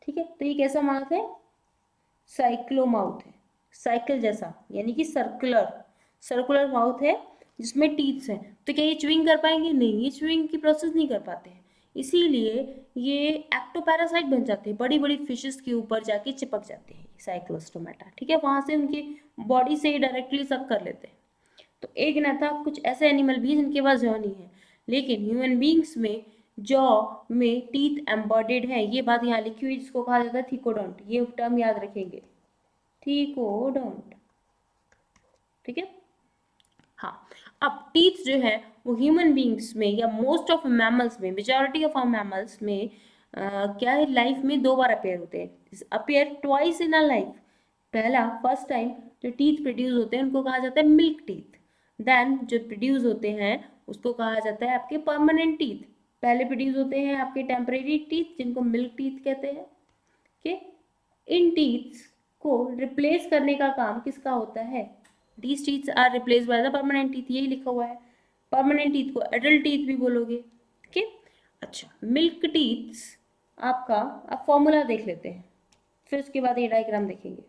ठीक है, तो ये कैसा माउथ है? साइक्लो माउथ है, साइकिल जैसा, यानी कि सर्कुलर, सर्कुलर माउथ है जिसमें टीथ्स हैं। तो क्या ये च्युइंग कर पाएंगे? नहीं, ये च्युइंग की प्रोसेस नहीं कर पाते हैं, इसीलिए ये एक्टोपैरासाइट बन जाते हैं, बड़ी बड़ी फिशेस के ऊपर जाके चिपक जाते हैं साइक्लोस्टोमेटा, ठीक है, वहां से उनकी बॉडी से ही डायरेक्टली सक कर लेते हैं। तो एक ना था, कुछ ऐसे एनिमल भी जिनके पास जॉ नहीं है, लेकिन ह्यूमन बींग्स में जॉ में टीथ एम्बॉडेड है, ये बात यहाँ लिखी हुई, जिसको कहा जाता है थीकोडोंट, ये टर्म याद रखेंगे, थीकोडोंट, ठीक है। हाँ, अब टीथ जो है वो ह्यूमन बींग्स में या मोस्ट ऑफ मैमल्स में, मेजॉरिटी ऑफ मैमल्स में क्या है, लाइफ में 2 बार अपेयर होते हैं, appear twice in a life. पहला, फर्स्ट टाइम जो टीथ प्रोड्यूस होते हैं उनको कहा जाता है मिल्क टीथ, देन जो प्रोड्यूस होते हैं उसको कहा जाता है आपके परमानेंट टीथ। पहले प्रोड्यूस होते हैं आपके टेम्परेरी टीथ जिनको मिल्क टीथ कहते हैं, कि इन टीथ्स को रिप्लेस करने का काम किसका होता है? These teeth are replaced by the permanent teeth, यही लिखा हुआ है। परमानेंट टीथ को एडल्ट टीथ भी बोलोगे, ठीक है। अच्छा, मिल्क टीथ्स आपका, अब फॉर्मूला देख लेते हैं, फिर उसके बाद ये डायग्राम देखेंगे,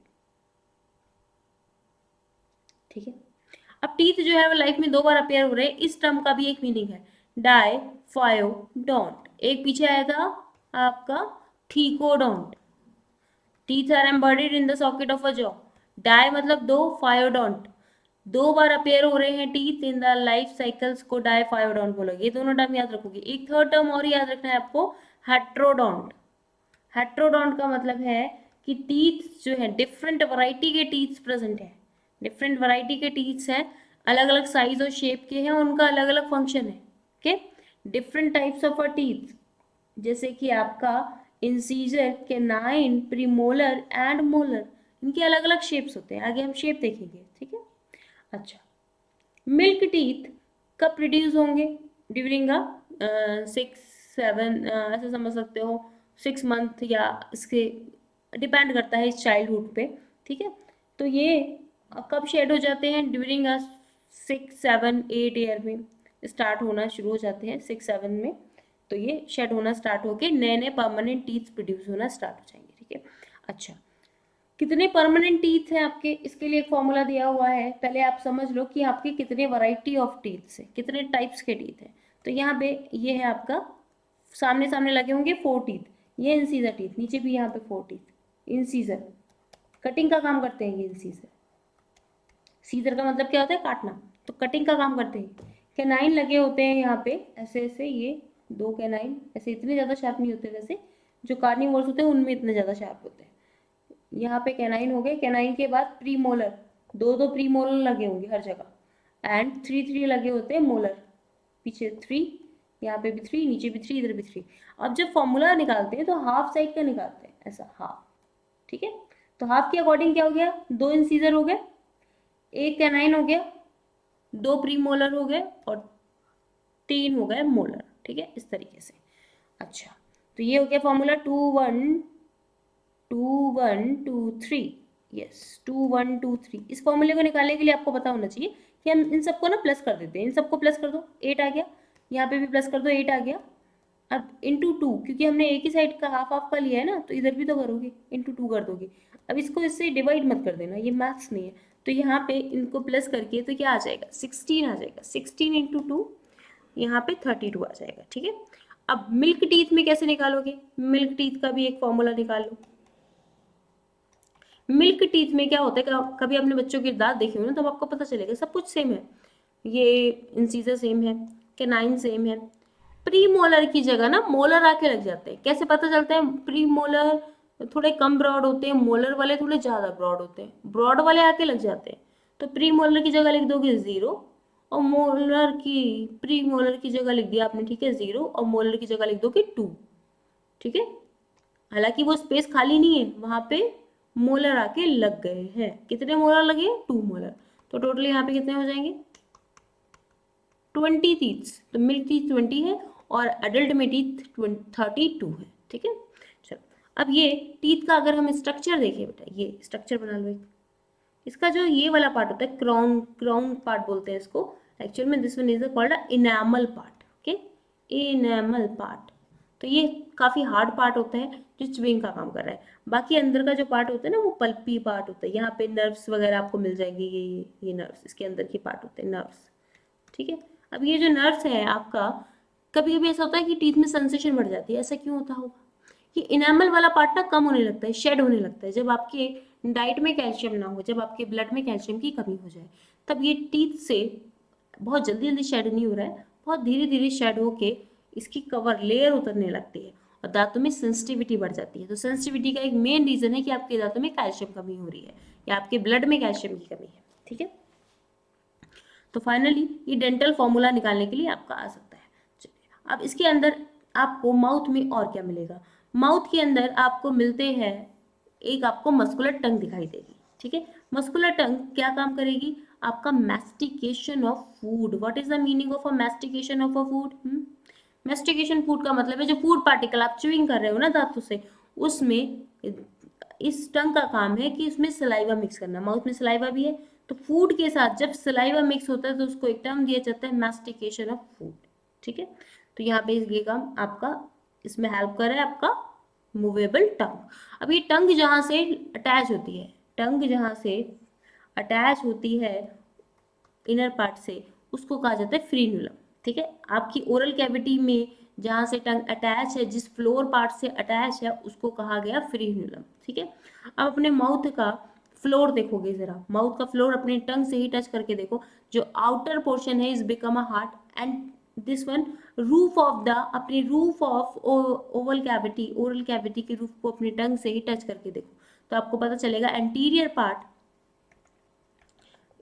ठीक है। अब टीथ जो है वो लाइफ में 2 बार अपेयर हो रहे हैं, इस टर्म का भी एक मीनिंग है, डाई फायो डोंट, एक पीछे आएगा आपका thecodont, teeth are embedded in the socket of a jaw, di मतलब 2, फायोडोंट, 2 बार अपेयर हो रहे हैं teeth in the life cycles को डाई फायोडोंट बोलोगे, ये दोनों टर्म याद रखोगे। एक थर्ड टर्म और याद रखना है आपको, हेट्रोडोंट। हेट्रोडोंट का मतलब है कि टीथ जो है डिफरेंट वैरायटी के टीथ प्रेजेंट है, डिफरेंट वैरायटी के टीथ्स हैं, अलग अलग साइज और शेप के हैं, उनका अलग अलग फंक्शन है, okay. Different types of a teeth, जैसे कि आपका incisor, canine, premolar and molar, इनके अलग अलग शेप्स होते हैं, आगे हम शेप देखेंगे, ठीक है। अच्छा, मिल्क टीथ कब प्रोड्यूस होंगे? ड्यूरिंग अ 6-7, ऐसे समझ सकते हो 6 मंथ, या इसके डिपेंड करता है इस चाइल्डहुड पे, ठीक है। तो ये कब शेड हो जाते हैं? ड्यूरिंग अ 6-7-8 ईयर में स्टार्ट होना शुरू हो जाते हैं, 6-7 में, तो ये शेड होना स्टार्ट होके नए नए परमानेंट टीथ प्रोड्यूस होना स्टार्ट हो जाएंगे, ठीक है। अच्छा, कितने परमानेंट टीथ हैं आपके, इसके लिए एक फॉर्मूला दिया हुआ है, पहले आप समझ लो कि आपके कितने वैरायटी ऑफ टीथ है, कितने टाइप्स के टीथ हैं। तो यहाँ पे ये है आपका, सामने सामने लगे होंगे 4 टीथ, ये इंसीजर टीथ, नीचे भी यहाँ पे 4 टीथ, इंसीजर कटिंग का काम करते हैं, ये इंसीजर, सीजर का मतलब क्या होता है? काटना, तो कटिंग का काम करते हैं। कैनाइन लगे होते हैं यहाँ पे, ऐसे ऐसे, ये 2 कैनाइन, ऐसे इतने ज़्यादा शार्प नहीं होते वैसे, जो कार्निवोर्स होते हैं उनमें इतने ज़्यादा शार्प होते हैं। यहाँ पे कैनाइन हो गए, कैनाइन के बाद प्रीमोलर, 2-2 प्रीमोलर लगे होंगे हर जगह, एंड 3-3 लगे होते हैं मोलर, पीछे 3, यहाँ पे भी 3, नीचे भी 3, इधर भी 3। अब जब फॉर्मूला निकालते हैं तो हाफ साइड का निकालते हैं, ऐसा हाफ, ठीक है। तो हाफ के अकॉर्डिंग क्या हो गया? 2 इंसीजर हो गए, 1 कैनाइन हो गया, 2 प्रीमोलर हो गए, और 3 हो गए मोलर, ठीक है, इस तरीके से। अच्छा, तो ये हो गया फॉर्मूला 2-1-2-1-2-3, यस, 2-1-2-3। इस फॉर्मूले को निकालने के लिए आपको पता होना चाहिए कि हम इन सबको ना प्लस कर देते हैं, इन सबको प्लस कर दो, 8 आ गया, यहाँ पे भी प्लस कर दो, 8 आ गया। अब इंटू 2, क्योंकि हमने एक ही साइड का हाफ हाफ का लिया है ना, तो इधर भी तो करोगे, इंटू 2 कर दोगे। अब इसको इससे डिवाइड मत कर देना, ये मैथ्स नहीं है, तो यहाँ पे इनको प्लस करके तो क्या आ जाएगा? 16 आ जाएगा, 16 इंटू 2, यहाँ पे 32 आ जाएगा, ठीक है। अब मिल्क टीथ में कैसे निकालोगे? मिल्क टीथ का भी एक फॉर्मूला निकाल लो। मिल्क टीथ में क्या होता है, कभी अपने बच्चों के दांत देखे हो ना, तब आपको पता चलेगा, सब कुछ सेम है, ये इंसीजर सेम है, कैनाइन सेम है, प्री मोलर की जगह ना मोलर आके लग जाते हैं। कैसे पता चलता है? प्री मोलर थोड़े कम ब्रॉड होते हैं, मोलर वाले थोड़े ज़्यादा ब्रॉड होते हैं, ब्रॉड वाले आके लग जाते हैं, तो प्री मोलर की जगह लिख दोगे 0, और मोलर की, प्री मोलर की जगह लिख दिया आपने, ठीक है, 0, और मोलर की जगह लिख दोगे 2, ठीक है। हालांकि वो स्पेस खाली नहीं है, वहां पे मोलर आके लग गए हैं। कितने मोलर लगे? 2 मोलर। तो टोटल यहाँ पे कितने हो जाएंगे? 20 टीथ्स। तो मिल्क टीथ 20 है और एडल्ट में टीथ 32 है, ठीक है। चलो, अब ये टीथ का अगर हम स्ट्रक्चर देखें बेटा, ये स्ट्रक्चर बना लो एक, इसका जो ये वाला पार्ट होता है, क्राउन, क्राउन पार्ट बोलते हैं इसको एक्चुअल में, this one is called enamel part, okay, enamel part. तो ये काफ़ी हार्ड पार्ट होता है जो च्युइंग का काम कर रहा है। बाकी अंदर का जो पार्ट होता है ना वो पल्पी पार्ट होता है। यहाँ पे नर्व्स वगैरह आपको मिल जाएंगे, ये नर्व्स इसके अंदर के पार्ट होते हैं, नर्व्स। ठीक है, अब ये जो नर्व्स है आपका, कभी कभी ऐसा होता है कि टीथ में सेंसेशन बढ़ जाती है। ऐसा क्यों होता होगा? कि इनामल वाला पार्ट ना कम होने लगता है, शेड होने लगता है। जब आपके डाइट में कैल्शियम ना हो, जब आपके ब्लड में कैल्शियम की कमी हो जाए, तब ये टीथ से बहुत जल्दी जल्दी शेड नहीं हो रहा है, बहुत धीरे धीरे शेड होके इसकी कवर लेयर उतरने लगती है और दांतों में सेंसिटिविटी बढ़ जाती है। तो सेंसिटिविटी का एक मेन रीजन है कि आपके दांतों में कैल्शियम कमी हो रही है या आपके ब्लड में कैल्शियम की कमी है। ठीक है, तो फाइनली ये डेंटल फॉर्मूला निकालने के लिए आपका आ सकता है। चलिए, अब इसके अंदर आपको माउथ में और क्या मिलेगा? माउथ के अंदर आपको मिलते हैं, एक आपको मस्कुलर टंग दिखाई देगी। ठीक है, मस्कुलर टंग क्या काम करेगी? आपका mastication of food. What is the meaning of a mastication of a food? Mastication food का मतलब है जो फूड पार्टिकल आप च्युइंग कर रहे हो ना दांतों से, उसमें इस टंग का काम है कि उसमें सलाइवा मिक्स करना। माउथ में सलाइवा भी है, तो फूड के साथ जब सलाइवा मिक्स होता है तो उसको एक टर्म दिया जाता है मैस्टिकेशन ऑफ फूड। ठीक है, तो यहाँ पे ये काम आपका इसमें हेल्प कर रहा है आपका मूवेबल टंग। अब ये टंग जहाँ से अटैच होती है, टंग जहाँ से अटैच होती है इनर पार्ट से, उसको कहा जाता है फ्रीन्यूलम। ठीक है, आपकी ओरल कैविटी में जहाँ से टंग अटैच है, जिस फ्लोर पार्ट से अटैच है, उसको कहा गया फ्रीन्यूलम। ठीक है, अब अपने माउथ का फ्लोर देखोगे जरा, माउथ का फ्लोर अपने टंग से ही टच करके देखो। जो आउटर पोर्शन है is become a hard and this one roof of the, अपने roof of oval cavity, oral cavity के रूफ को अपने टंग से ही टच करके देखो, तो आपको पता चलेगा anterior part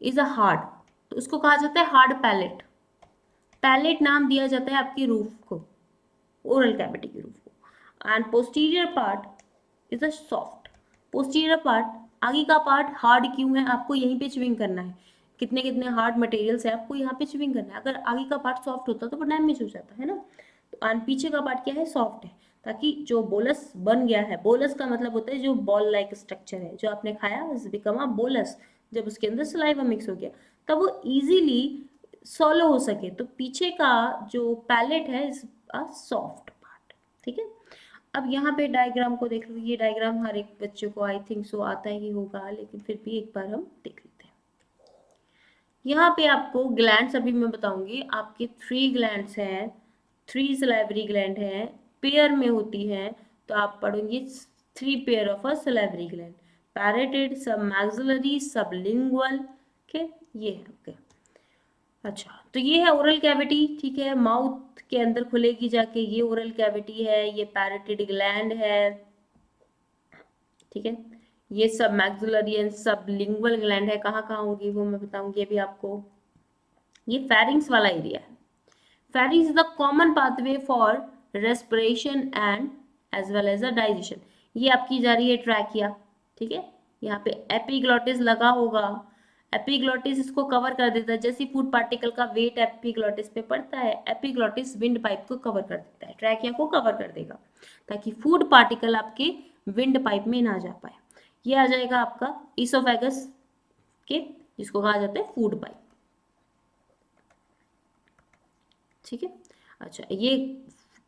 is a hard, तो उसको कहा जाता है हार्ड पैलेट। पैलेट नाम दिया जाता है आपकी रूफ को, ओरल कैविटी की रूफ को। And posterior part is a soft. Posterior part, आगे का पार्ट हार्ड क्यों है? आपको यहीं पे च्युइंग करना है, कितने कितने हार्ड मटेरियल्स है आपको यहाँ पे च्युइंग करना है। अगर आगे का पार्ट सॉफ्ट होता तो वो डैमेज हो जाता है ना। तो एंड पीछे का पार्ट क्या है? सॉफ्ट है, ताकि जो बोलस बन गया है, बोलस का मतलब होता है जो बॉल लाइक स्ट्रक्चर है, जो आपने खाया इज बिकम अ बोलस। जब उसके अंदर सलाइवा मिक्स हो गया तब वो इजीली सॉलो हो सके, तो पीछे का जो पैलेट है इज अ सॉफ्ट पार्ट। ठीक है, अब यहाँ पे डायग्राम को देख लो। ये डायग्राम हर एक बच्चे को आई थिंक सो आता ही होगा, लेकिन फिर भी एक बार हम देख लेते हैं। यहाँ पे आपको ग्लैंड्स अभी मैं बताऊंगी। आपके 3 ग्लैंड्स हैं, 3 सलाइवरी ग्लैंड हैं, पेयर में होती हैं, तो आप पढ़ोगे 3 pair of a salivary gland, parotid, submaxillary, sublingual. Okay, ये है। ओके, अच्छा, तो ये है ओरल कैविटी। ठीक है, माउथ के अंदर खुलेगी जाके, ये ओरल कैविटी है, ये पैरेटेड ग्लैंड है। ठीक है, ये सब मैक्सिलरी एंड सबलिंगुअल ग्लैंड है। कहाँ कहाँ होंगी वो मैं बताऊंगी अभी आपको। ये फेरिंग्स वाला एरिया है। Pharynx is the common pathway for respiration and as well as the digestion. ये आपकी जा रही है ट्रैकिया। ठीक है, यहाँ पे एपिग्लॉटिस लगा होगा। एपिग्लॉटिस इसको कवर कर देता है, जैसे फूड पार्टिकल का वेट एपिग्लॉटिस पे पड़ता है, एपिग्लॉटिस विंड पाइप को कवर कर देता है, ट्रैकिया को कवर कर देगा, ताकि फूड पार्टिकल आपके विंड पाइप में ना जा पाए। ये आ जाएगा आपका इसोफेगस के, जिसको कहा जाता है फूड पाइप। ठीक है, अच्छा, ये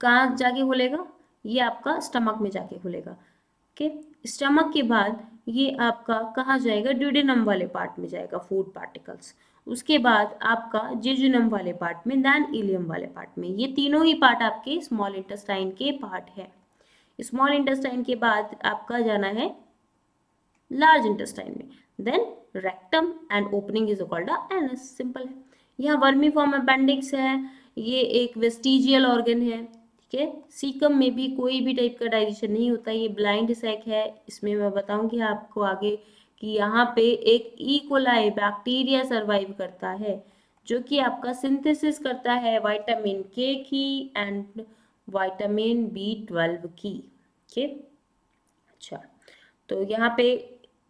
कहाँ जाके खुलेगा? ये आपका स्टमक में जाके खुलेगा। ओके, स्टमक के बाद ये आपका कहाँ जाएगा? ड्यूडेनम वाले पार्ट में जाएगा फूड पार्टिकल्स। उसके बाद आपका जेजुनम वाले पार्ट में, देन इलियम वाले पार्ट में। ये तीनों ही पार्ट आपके स्मॉल इंटेस्टाइन के पार्ट है। स्मॉल इंटेस्टाइन के बाद आपका जाना है लार्ज इंटेस्टाइन में, then rectum and opening is called a anus. Simple है। यहाँ वर्मीफॉर्म अपेंडिक्स है, ये एक वेस्टिजियल ऑर्गन है। ठीक है, सीकम में भी कोई भी टाइप का डाइजेशन नहीं होता, ये ब्लाइंड सैक है। इसमें मैं बताऊंगी आपको आगे कि यहाँ पे एक ई. बैक्टीरिया सर्वाइव करता है, जो कि आपका सिंथेसिस करता है विटामिन के की एंड विटामिन B12 की। ठीक है, अच्छा, तो यहाँ पे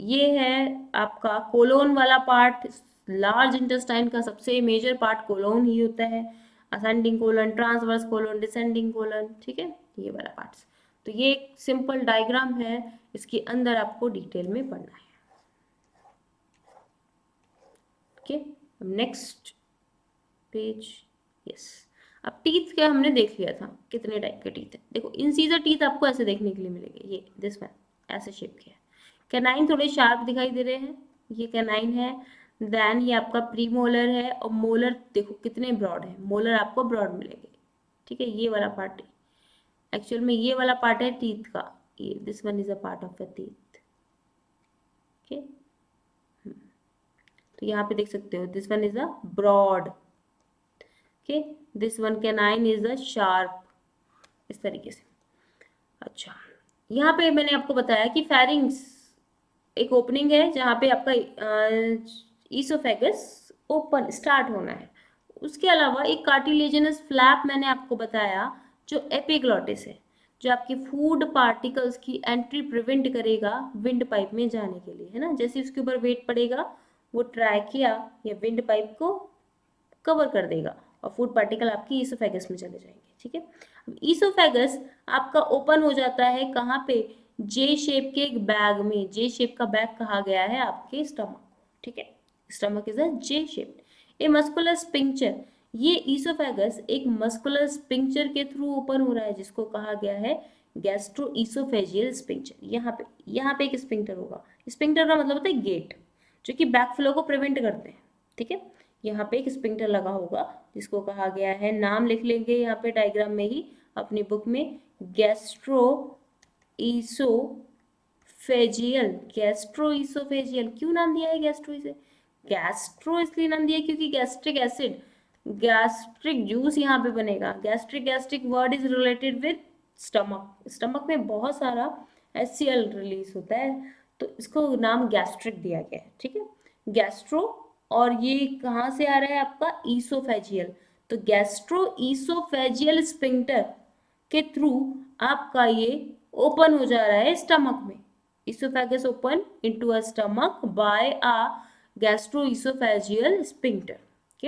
ये है आपका कोलोन वाला पार्ट। लार्ज इंटेस्टाइन का सबसे मेजर पार्ट कोलोन ही होता है, ascending colon, transverse colon, descending colon. ठीक है, ये वाला पार्ट्स। तो ये एक सिंपल डायग्राम है, इसके अंदर आपको डिटेल में पढ़ना है। Okay, next page. यस, अब टीथ के हमने देख लिया था कितने टाइप के टीथ है। देखो इंसीजर टीथ आपको ऐसे देखने के लिए मिलेंगे, ये दिस वन ऐसे शेप के है। कैनाइन थोड़े शार्प दिखाई दे रहे हैं, ये कैनाइन है। देन ये आपका प्रीमोलर है, और मोलर देखो कितने ब्रॉड है, मोलर आपको ब्रॉड मिलेंगे। ठीक है, ये वाला पार्ट एक्चुअल में ये वाला पार्ट है टीथ का, ये this one is a part of the teeth. Okay, तो यहाँ पे देख सकते हो this one is a broad, okay, this one canine is a sharp, इस तरीके से। अच्छा, यहाँ पे मैंने आपको बताया कि फेरिंग्स एक ओपनिंग है जहाँ पे आपका ईसोफेगस ओपन स्टार्ट होना है। उसके अलावा एक कार्टिलेजिनस फ्लैप मैंने आपको बताया जो एपिग्लॉटिस है, जो आपके फूड पार्टिकल्स की एंट्री प्रिवेंट करेगा विंड पाइप में जाने के लिए, है ना। जैसे उसके ऊपर वेट पड़ेगा वो ट्रैकिया या विंड पाइप को कवर कर देगा और फूड पार्टिकल आपकी ईसोफेगस में चले जाएंगे। ठीक है, ईसोफेगस आपका ओपन हो जाता है कहाँ पे, जे शेप के एक बैग में। जे शेप का बैग कहा गया है आपके स्टमक। ठीक है, stomach is a J shape. A muscular sphincter, ये ईसोफेगस एक मस्कुलर स्पिंक्चर के थ्रू ओपन हो रहा है जिसको कहा गया है गैस्ट्रो ईसोफेजियल स्पिंक्चर। यहाँ पे एक स्पिंक्टर होगा। स्पिंक्टर का मतलब होता है गेट, जो कि बैक फ्लो को प्रिवेंट करते हैं। ठीक है, यहाँ पे एक स्पिंक्टर लगा होगा जिसको कहा गया है, नाम लिख लेंगे यहाँ पे डायग्राम में ही अपनी बुक में, गैस्ट्रो ईसोफेजियल। गैस्ट्रो ईसोफेजियल क्यों नाम दिया है गैस्ट्रो इसलिए नाम दिया है क्योंकि गैस्ट्रिक एसिड, गैस्ट्रिक जूस यहाँ पे बनेगा। Gastric word is related with stomach. Stomach में बहुत सारा HCl रिलीज होता है, तो इसको नाम गैस्ट्रिक दिया गया है। ठीक है, गैस्ट्रो, और ये कहाँ से आ रहा है आपका ईसोफेजियल, तो गैस्ट्रो ईसोफेजियल स्पिंक्टर के थ्रू आपका ये ओपन हो जा रहा है स्टमक में। Oesophagus open into a stomach by a gastro oesophageal sphincter. Okay,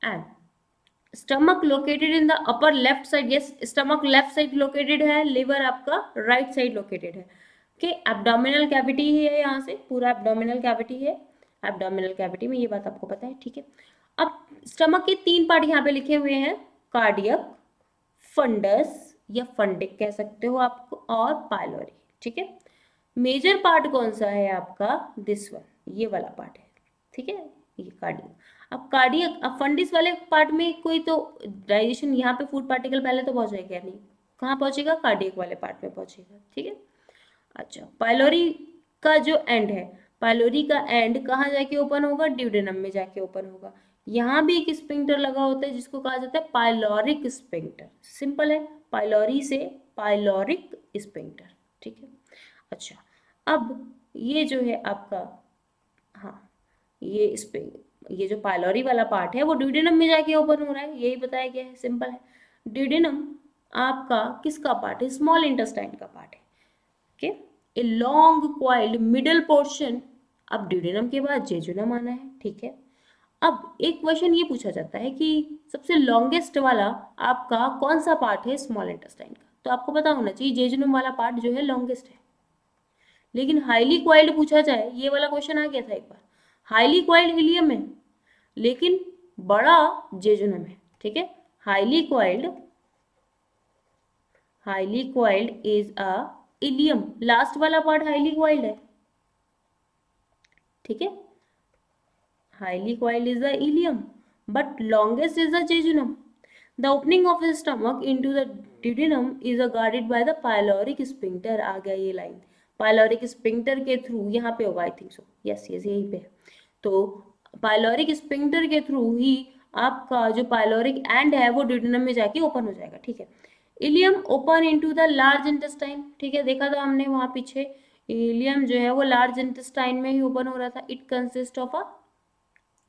and stomach located in the upper left side. Yes, stomach left side located है, लिवर आपका राइट साइड लोकेटेड है। ओके, एब्डोमिनल कैविटी ही है, यहाँ से पूरा abdominal cavity है। Abdominal cavity में ये बात आपको पता है। ठीक है, अब स्टमक के 3 पार्ट यहाँ पे लिखे हुए हैं, कार्डियक, फंडस या फंडिक कह सकते हो आपको, और पायलोरी। ठीक है, मेजर पार्ट कौन सा है आपका, दिस वन, ये वाला पार्ट है। ठीक है, ये कार्डियक। अब कार्डियक, अब फंडिस वाले पार्ट में कोई तो डाइजेशन, यहाँ पे फूड पार्टिकल पहले तो पहुंचेगा नहीं, कहाँ पहुंचेगा, कार्डियक वाले पार्ट में पहुंचेगा। ठीक है, अच्छा, पायलोरी का जो एंड है, पायलोरी का एंड कहाँ जाके ओपन होगा, ड्यूडेनम में जाके ओपन होगा। यहाँ भी एक स्पिंक्टर लगा होता है जिसको कहा जाता है पायलोरिक स्पिंक्टर। सिंपल है, पायलोरी से पायलोरिक स्पिंक्टर। ठीक है, अच्छा, अब ये जो है आपका, हाँ, ये जो पायलोरी वाला पार्ट है वो ड्यूडेनम में जाके ओपन हो रहा है, यही बताया गया है, सिंपल है। ड्यूडेनम आपका किसका पार्ट है, स्मॉल इंटेस्टाइन का पार्ट है। Okay, a long coiled middle portion, अब ड्यूडेनम के बाद जेजुनम आना है। ठीक है, अब एक क्वेश्चन ये पूछा जाता है कि सबसे लॉन्गेस्ट वाला आपका कौन सा पार्ट है स्मॉल इंटेस्टाइन का, तो आपको पता होना चाहिए जेजुनम वाला पार्ट जो है लॉन्गेस्ट है। लेकिन हाईली क्वाइल्ड पूछा जाए, ये वाला क्वेश्चन आ गया था एक बार, हाईली क्वाइल्ड इलियम है लेकिन बड़ा जेजुनम है। ठीक है, highly coiled is a ileum, last वाला पार्ट हाईली क्वाइल्ड है। ठीक है, highly coiled is the ileum but longest is the jejunum. The opening of the stomach into the duodenum is guarded by the pyloric sphincter. आ गया ये line, pyloric sphincter के through यहाँ पे होगा, आई थिंक सो, यस यहीं पे। तो पायलोरिक स्पिंक्टर के थ्रू ही आपका जो पायलोरिक एंड है वो ड्यूडेनम में जाके ओपन हो जाएगा। ठीक है, ileum open into the large intestine. ठीक है, देखा था हमने वहां पीछे, इलियम जो है वो लार्ज इंटेस्टाइन में ही ओपन हो रहा था। It consist of a,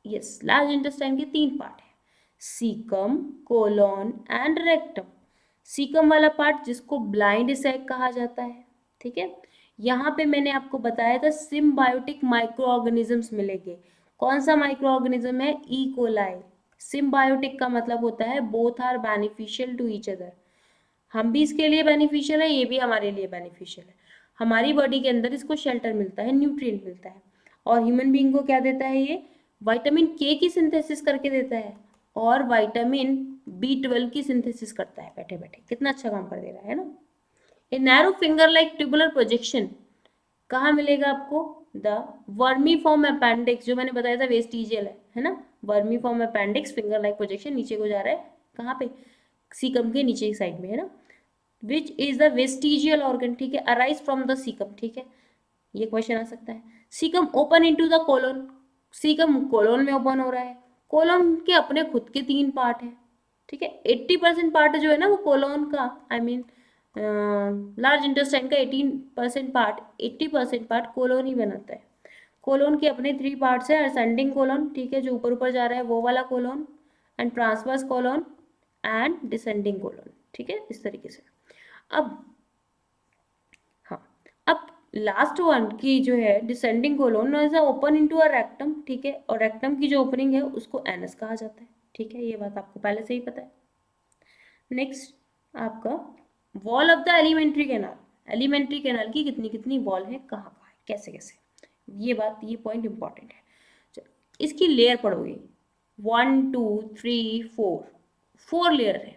yes, large intestine के 3 पार्ट है, caecum, colon and rectum. Caecum वाला पार्ट जिसको ब्लाइंड सैक कहा जाता है। ठीक है, यहाँ पे मैंने आपको बताया था सिम्बायोटिक माइक्रो ऑर्गेनिजम्स मिलेंगे। कौन सा माइक्रो ऑर्गेनिज्म है, ई कोलाई। सिम्बायोटिक का मतलब होता है both are beneficial to each other, हम भी इसके लिए बेनिफिशियल है, ये भी हमारे लिए बेनिफिशियल है। हमारी बॉडी के अंदर इसको शेल्टर मिलता है, न्यूट्रिएंट मिलता है, और ह्यूमन बीइंग को क्या देता है, ये विटामिन के की सिंथेसिस करके देता है, और विटामिन B12 की सिंथेसिस करता है बैठे बैठे। कितना अच्छा काम कर दे रहा है ना। A narrow finger like tubular projection कहाँ मिलेगा आपको? द वर्मीफॉर्म अपेंडिक्स, जो मैंने बताया था वेस्टिजियल है ना। Vermiform appendix finger like projection नीचे को जा रहा है, कहाँ पे? सीकम के नीचे की साइड में है ना। Which is the vestigial organ, ठीक है, अराइज फ्रॉम द सीकम, ठीक है, ये क्वेश्चन आ सकता है। Caecum open into the colon, caecum colon में ओपन हो रहा है। कोलोन के अपने खुद के 3 पार्ट है, ठीक है। 80% पार्ट जो है ना वो कोलोन का, आई मीन लार्ज इंटेस्टाइन का 18% पार्ट, 80% पार्ट कोलोन ही बनाता है। कोलोन के अपने 3 पार्ट्स है, असेंडिंग कोलोन, ठीक है, जो ऊपर ऊपर जा रहा है वो वाला colon, and transverse colon and descending colon, ठीक है, इस तरीके से। अब हाँ, अब लास्ट वन की जो है descending colon is open into a rectum, ठीक है, और रेक्टम की जो ओपनिंग है उसको एनस कहा जाता है, ठीक है, ये बात आपको पहले से ही पता है। नेक्स्ट आपका wall of the alimentary canal, alimentary canal की कितनी कितनी वॉल है, कहाँ कहाँ है, कैसे कैसे, ये बात, ये पॉइंट इंपॉर्टेंट है। चलो इसकी लेयर पढ़ोगे, 1 2 3 4, 4 लेयर है।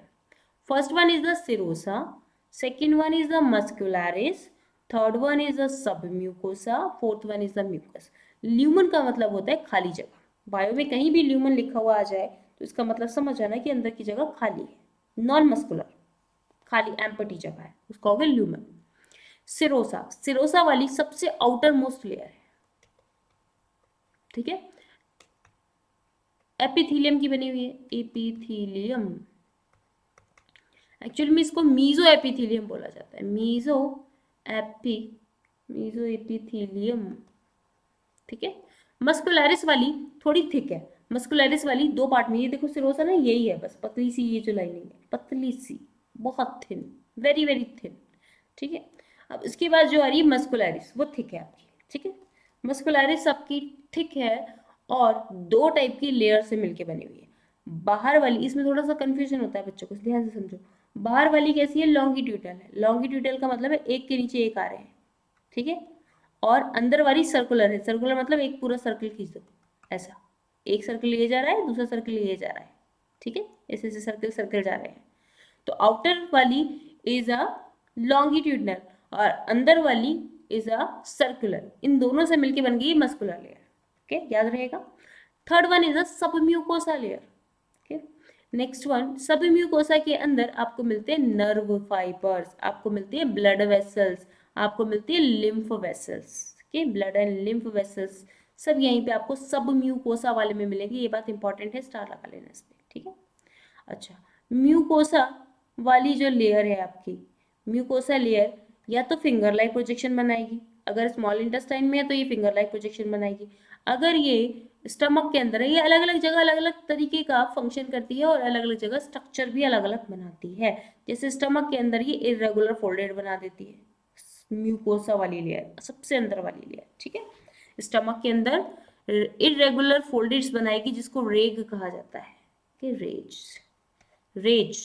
First one is the serosa, second one is the muscularis, third one is the submucosa, fourth one is the mucus. Lumen का मतलब होता है खाली जगह। बायो में कहीं भी ल्यूमन लिखा हुआ आ जाए तो इसका मतलब समझ आना कि अंदर की जगह खाली है, नॉन मस्कुलर, खाली एम्पटी जगह है, उसको कहोगे ल्यूमन। सिरोसा, सिरोसा वाली सबसे आउटर मोस्ट लेयर है, ठीक है, एपिथीलियम की बनी हुई है, एपिथीलियम। एक्चुअली में इसको मीजो एपिथीलियम बोला जाता है, मीजो एपिथीलियम, ठीक है। मस्कुलरिस वाली थोड़ी थिक है, मस्कुलरिस वाली 2 पार्ट में, ये देखो सिरोसा ना यही है बस, पतली सी ये जो लाइनिंग है, पतली सी, बहुत थिन, वेरी वेरी थिन, ठीक है। अब इसके बाद जो आ रही है मस्कुलरिस, वो थिक है आपकी, ठीक है। मस्कुलरिस आपकी थिक है और 2 टाइप की लेयर से मिलके बनी हुई है। बाहर वाली, इसमें थोड़ा सा कंफ्यूजन होता है बच्चों को, ध्यान से समझो। बाहर वाली कैसी है? लॉन्गिट्यूडल है, लॉन्गिट्यूडल का मतलब है एक के नीचे एक आ रहे हैं, ठीक है। और अंदर वाली सर्कुलर है, सर्कुलर मतलब एक पूरा सर्कल खींच दो ऐसा, एक सर्कल ये जा रहा है, दूसरा सर्कल ये जा रहा है, ठीक है, ऐसे ऐसे सर्कल सर्कल जा रहे हैं। तो आउटर वाली इज अ लॉन्गिट्यूडनल और अंदर वाली इज अ सर्कुलर, इन दोनों से मिलके बन गई मस्कुलर लेयर, ओके, याद रहेगा। Third one is a submucosa layer, okay. Next one, submucosa के अंदर आपको मिलते हैं नर्व फाइबर्स, आपको मिलती है ब्लड वेसल्स, आपको मिलती है lymph vessels, okay, blood and lymph vessels सब यहीं पे आपको सबम्यूकोसा वाले में मिलेंगे, ये बात इंपॉर्टेंट है, स्टार लगा लेना इस पे, ठीक है। अच्छा, म्यूकोसा वाली जो लेयर है आपकी, म्यूकोसा लेयर या तो फिंगर लाइक प्रोजेक्शन बनाएगी, अगर स्मॉल इंटेस्टाइन में है तो ये फिंगर लाइक प्रोजेक्शन बनाएगी, अगर ये स्टमक के अंदर है ये अलग अलग जगह अलग अलग तरीके का फंक्शन करती है और अलग अलग जगह स्ट्रक्चर भी अलग अलग बनाती है। जैसे स्टमक के अंदर ये इरेगुलर फोल्डेड बना देती है, म्यूकोसा वाली लेयर, सबसे अंदर वाली लेयर, ठीक है। स्टमक के अंदर इरेगुलर फोल्डेड्स बनाएगी जिसको रेग कहा जाता है, कि रेज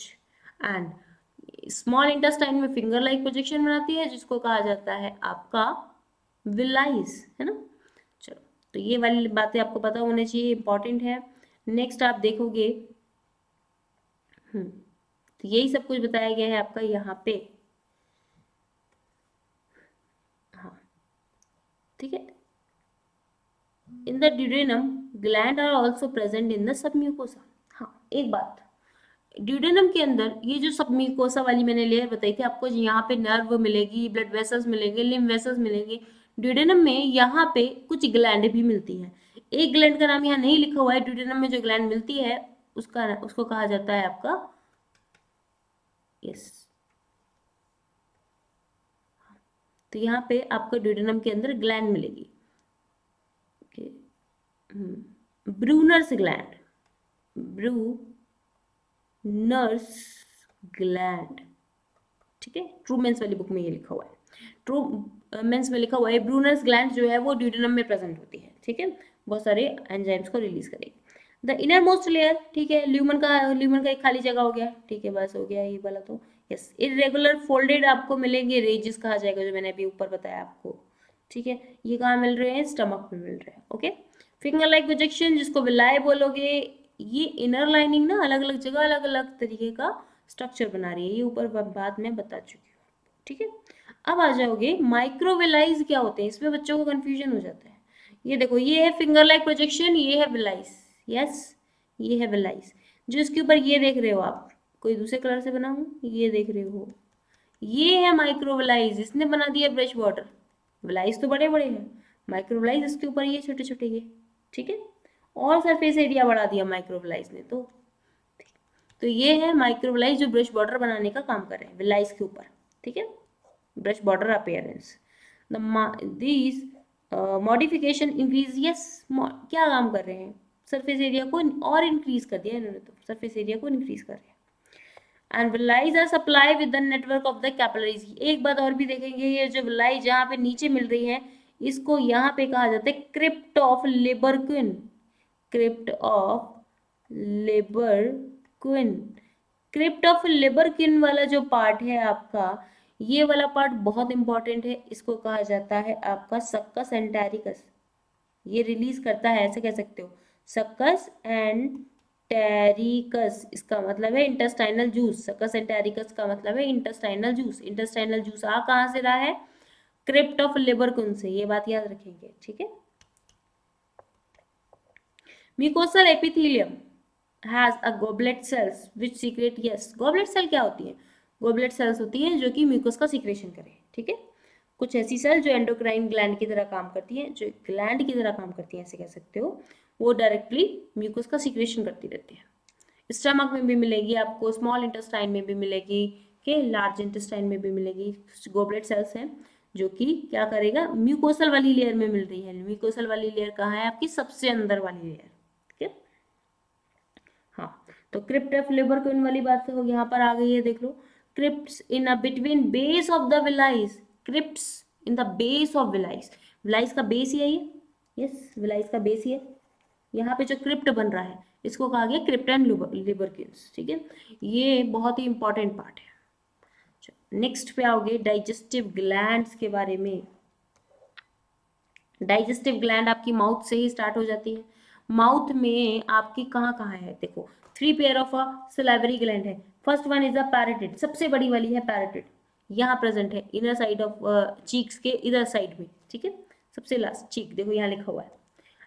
एंड स्मॉल इंटेस्टाइन में फिंगर लाइक प्रोजेक्शन बनाती है जिसको कहा जाता है आपका विलाइस, है ना। चलो, तो ये वाली बातें आपको पता होने चाहिए, इंपॉर्टेंट है। नेक्स्ट आप देखोगे, तो यही सब कुछ बताया गया है आपका यहाँ पे, हाँ, ठीक है। In the duodenum gland are also present in the submucosa. हाँ, एक बात, ड्यूडेनम के अंदर ये जो सबम्यूकोसा वाली मैंने लेयर बताई थी आपको, यहाँ पे नर्व मिलेगी, ब्लड वेसल्स मिलेंगे, लिम्फ वेसल्स मिलेंगे। ड्यूडेनम में यहाँ पे कुछ ग्लैंड भी मिलती हैं, एक ग्लैंड का नाम यहाँ नहीं लिखा हुआ है, ड्यूडेनम में जो ग्लैंड मिलती है उसको कहा जाता है आपका, यस, तो यहाँ पे आपको ड्यूडेनम के अंदर ग्लैंड मिलेगी, okay, Brunner's gland, Brunner's gland, ठीक है, ट्रूमेंस वाली बुक में ये लिखा हुआ है, ट्रूमेंस में लिखा हुआ है ब्रूनर्स ग्लैंड जो है वो ड्यूडेनम में प्रेजेंट होती है, ठीक है, बहुत सारे एंजाइम्स को रिलीज करेगी। द इनर मोस्ट लेयर, ठीक है, ल्यूमन का एक खाली जगह हो गया, ठीक है, बस हो गया ये वाला, तो यस, इरेगुलर फोल्डेड आपको मिलेंगे, रेजिस कहा जाएगा जो मैंने अभी ऊपर बताया आपको, ठीक है, ये कहाँ मिल रहे हैं? स्टमक में मिल रहे हैं, ओके। फिंगर लाइक प्रोजेक्शन जिसको विलाय बोलोगे, ये इनर लाइनिंग ना अलग अलग जगह अलग अलग तरीके का स्ट्रक्चर बना रही है, ये ऊपर बात मैं बता चुकी हूँ, ठीक है। अब आ जाओगे माइक्रोविलाइज क्या होते हैं, इसमें बच्चों को कंफ्यूजन हो जाता है। ये देखो, ये है फिंगर लाइक प्रोजेक्शन, ये है विलाइस, यस ये है विलाइस। जो इसके ऊपर ये देख रहे हो आप, कोई दूसरे कलर से बना हूँ, ये देख रहे हो, ये है माइक्रोविलाइज, इसने बना दिया ब्रश बॉर्डर। विलाइस तो बड़े बड़े हैं, माइक्रोविलाइज इसके ऊपर ये छोटे छोटे ये, ठीक है। और सरफेस एरिया बढ़ा दिया माइक्रोविलाइज ने तो ये है माइक्रोविलाइज जो ब्रश बॉर्डर बनाने का काम कर रहे हैं विलाइज के ऊपर, ठीक है। Brush border appearance this modification increase, yes क्या काम कर रहे हैं, सरफेस एरिया को और इंक्रीज कर दिया इन्होंने, तो सरफेस एरिया को इंक्रीज कर रहे हैं। And villi are supply with the network of the capillaries. एक बात और भी देखेंगे, ये जो विलाई जहाँ पे नीचे मिल रही है, इसको यहाँ पे कहा जाता है crypt of Lieberkuhn, crypt of Lieberkuhn. Crypt of Lieberkuhn वाला जो पार्ट है आपका, ये वाला पार्ट बहुत इंपॉर्टेंट है, इसको कहा जाता है आपका सक्कस एंटेरिकस। ये रिलीज करता है, ऐसे कह सकते हो, सक्कस एंटेरिकस, इसका मतलब है इंटेस्टाइनल जूस। सक्कस एंटेरिकस का मतलब है इंटेस्टाइनल जूस। इंटेस्टाइनल जूस आ कहाँ से रहा है, क्रिप्ट ऑफ लिबरक्विन से, ये बात याद रखेंगे, ठीक है। Mucosal epithelium has a goblet cells which secrete, yes goblet cell क्या होती है, गॉबलेट सेल्स होती हैं जो कि म्यूकस का सीक्रेशन करे, ठीक है। कुछ ऐसी सेल जो एंडोक्राइन ग्लैंड की तरह काम करती हैं, जो ग्लैंड की तरह काम करती हैं, ऐसे कह सकते हो, वो डायरेक्टली म्यूकस का सीक्रेशन करती रहती है। स्टमक में भी मिलेगी आपको, स्मॉल इंटेस्टाइन में भी मिलेगी, के लार्ज इंटेस्टाइन में भी मिलेगी। गॉबलेट सेल्स हैं जो कि क्या करेगा, म्यूकोसल वाली लेयर में मिल रही है। म्यूकोसल वाली लेयर कहाँ है आपकी, सबसे अंदर वाली लेयर, ठीक है। हाँ, तो क्रिप्ट ऑफ लिबरक्विन वाली बात तो यहाँ पर आ गई है, देख लो। Crypts in a between base of the villi, crypts in the base of villi, villi का बेस ही है ये, यस विलाइस का बेस ही है। यहाँ पे जो क्रिप्ट बन रहा है इसको कहा गया क्रिप्ट एंड लिबरक्विन्स, ठीक है। ये बहुत ही इंपॉर्टेंट पार्ट है। नेक्स्ट पे आओगे डाइजेस्टिव ग्लैंड्स के बारे में। डाइजेस्टिव ग्लैंड आपकी माउथ से ही स्टार्ट हो जाती है। माउथ में आपकी कहाँ कहाँ है, देखो 3 pair of a salivary gland है। First one is a parotid, सबसे बड़ी वाली है पैरोटिड, यहाँ प्रेजेंट है इनर साइड ऑफ चीक्स के इधर साइड में, ठीक है। सबसे लास्ट चीक, देखो यहाँ लिखा हुआ है।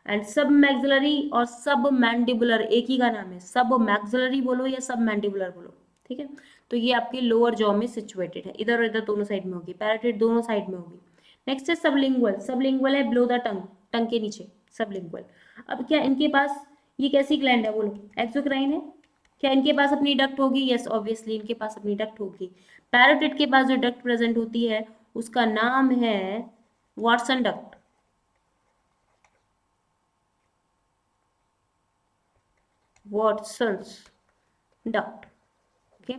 एंड सब मैक्सिलरी और सब मैंडिबुलर एक ही का नाम है, सब मैक्सिलरी बोलो या सब मैंडिबुलर बोलो, ठीक है। तो ये आपके लोअर जॉ में सिचुएटेड है, इधर और इधर दोनों साइड में होगी, पैरोटिड दोनों साइड में होगी। नेक्स्ट है सबलिंगुअल, सबलिंगुअल है बिलो द टंग, टंग के नीचे सबलिंगुअल। अब क्या इनके पास, ये कैसी ग्लैंड है बोलो, एक्सोक्राइन है। क्या इनके पास अपनी डक्ट होगी, यस ऑब्वियसली इनके पास अपनी डक्ट होगी। पैरोटिड के पास जो डक्ट प्रेजेंट होती है उसका नाम है वाटसन डक्ट, वाटसन्स डक्ट, ओके।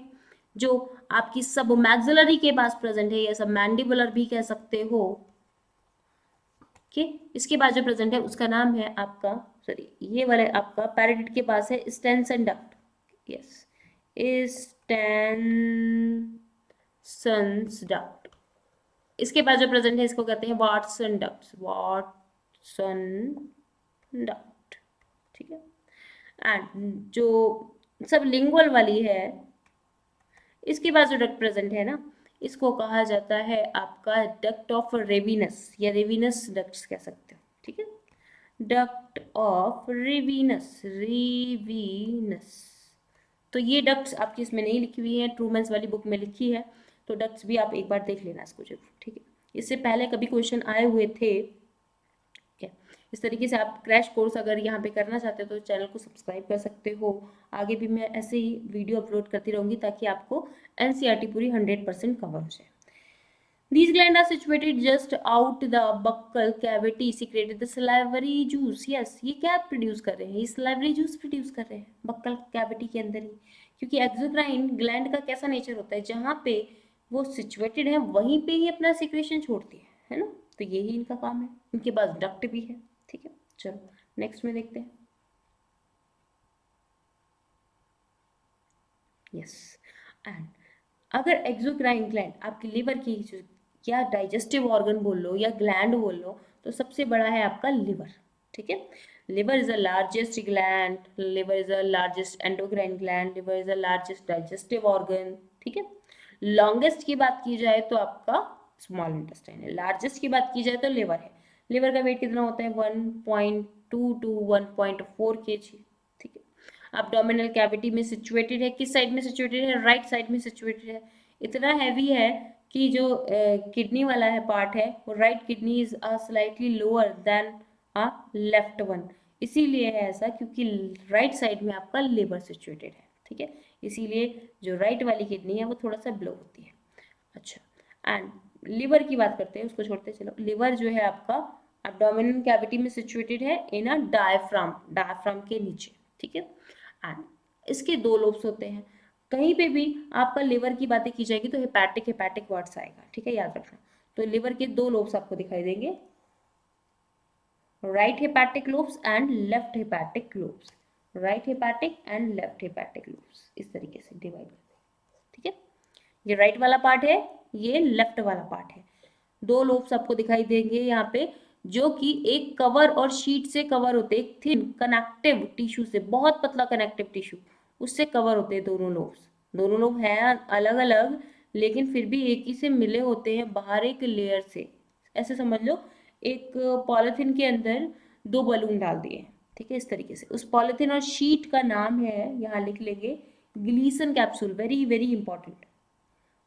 जो आपकी सब मैक्सिलरी के पास प्रेजेंट है, या सब मैंडिबुलर भी कह सकते हो, ओके। इसके बाद जो प्रेजेंट है उसका नाम है आपका, सॉरी ये वाले आपका पैरोटिड के पास है स्टेनसन डक्ट, यस स्टेनसन्स डक्ट। इसके बाद जो प्रेजेंट है इसको कहते हैं वाटसन डक्ट, वाटसन डक्ट, ठीक है। एंड जो सब लिंगुअल वाली है, इसके बाद जो डक्ट प्रेजेंट है ना, इसको कहा जाता है आपका डक्ट ऑफ रेविनस, या रेविनस डक्ट्स कह सकते हो, ठीक है। Duct of Rivinus, Rivinus. तो ये डक्ट्स आपकी इसमें नहीं लिखी हुई है, ट्रूमैन्स वाली बुक में लिखी है, तो डक्ट्स भी आप एक बार देख लेना इसको जरूर, ठीक है। इससे पहले कभी क्वेश्चन आए हुए थे क्या, इस तरीके से आप क्रैश कोर्स अगर यहाँ पे करना चाहते हो तो चैनल को सब्सक्राइब कर सकते हो। आगे भी मैं ऐसे ही वीडियो अपलोड करती रहूँगी ताकि आपको एनसीईआरटी पूरी 100% कवर हो जाए। These glands are situated just out the buccal cavity, secreted the salivary juice. Yes, ये क्या प्रोड्यूस कर रहे हैं, ये salivary juice प्रोड्यूस कर रहे हैं बक्कल कैविटी के अंदर ही, क्योंकि एक्सोक्राइन ग्लैंड का कैसा नेचर होता है, जहाँ पे वो सिचुएटेड है वहीं पे ही अपना सिक्रेशन छोड़ती है ना, तो यही इनका काम है। इनके पास डक्ट भी है, ठीक है। चलो नेक्स्ट में देखते हैं। यस, एंड अगर एक्सोक्राइन ग्लैंड आपकी लिवर की या डाइजेस्टिव ऑर्गन बोल लो या ग्लैंड बोल लो, तो सबसे बड़ा है आपका लिवर, ठीक है। Liver is the largest gland, liver is the largest endocrine gland, liver is the largest digestive organ, ठीक है। लॉन्गेस्ट की बात की जाए तो आपका स्मॉल इंटेस्टाइन है, लार्जेस्ट की बात की जाए तो लिवर है। लिवर का वेट कितना होता है 1.2 to 1.4 kg, ठीक है। एब्डोमिनल कैविटी में सिचुएटेड है, किस साइड में सिचुएटेड है, राइट साइड में सिचुएटेड है। इतना हैवी है कि जो किडनी वाला है पार्ट है वो right kidney is slightly lower than a left one, इसीलिए है ऐसा क्योंकि राइट साइड में आपका लिवर सिचुएटेड है, ठीक है। इसीलिए जो राइट वाली किडनी है वो थोड़ा सा बिलो होती है। अच्छा, एंड लिवर की बात करते हैं, उसको छोड़ते चलो। लिवर जो है आपका एब्डोमिनल कैविटी में सिचुएटेड है इन अ डायफ्राम, डायफ्राम के नीचे, ठीक है। एंड इसके दो लोब्स होते हैं। कहीं पे भी आपका लिवर की बातें की जाएगी तो हेपैटिक हेपैटिक वर्ड्स आएगा, ठीक है, याद रखना। तो लिवर के दो लोब्स आपको दिखाई देंगे, right hepatic lobes and left hepatic lobes, right hepatic and left hepatic lobes, इस तरीके से डिवाइड करते हैं, ठीक है। ये राइट वाला पार्ट है, ये लेफ्ट वाला पार्ट है। दो लोब्स आपको दिखाई देंगे यहाँ पे, जो कि एक कवर और शीट से कवर होते हैं, एक थिन कनेक्टिव टिश्यू से, बहुत पतला कनेक्टिव टिश्यू, उससे कवर होते हैं दोनों लोब्स। दोनों लोब हैं अलग अलग लेकिन फिर भी एक ही से मिले होते हैं बाहर एक लेयर से। ऐसे समझ लो एक पॉलिथीन के अंदर दो बलून डाल दिए, ठीक है, इस तरीके से। उस पॉलिथीन और शीट का नाम है, यहाँ लिख लेंगे, Glisson capsule, very very important.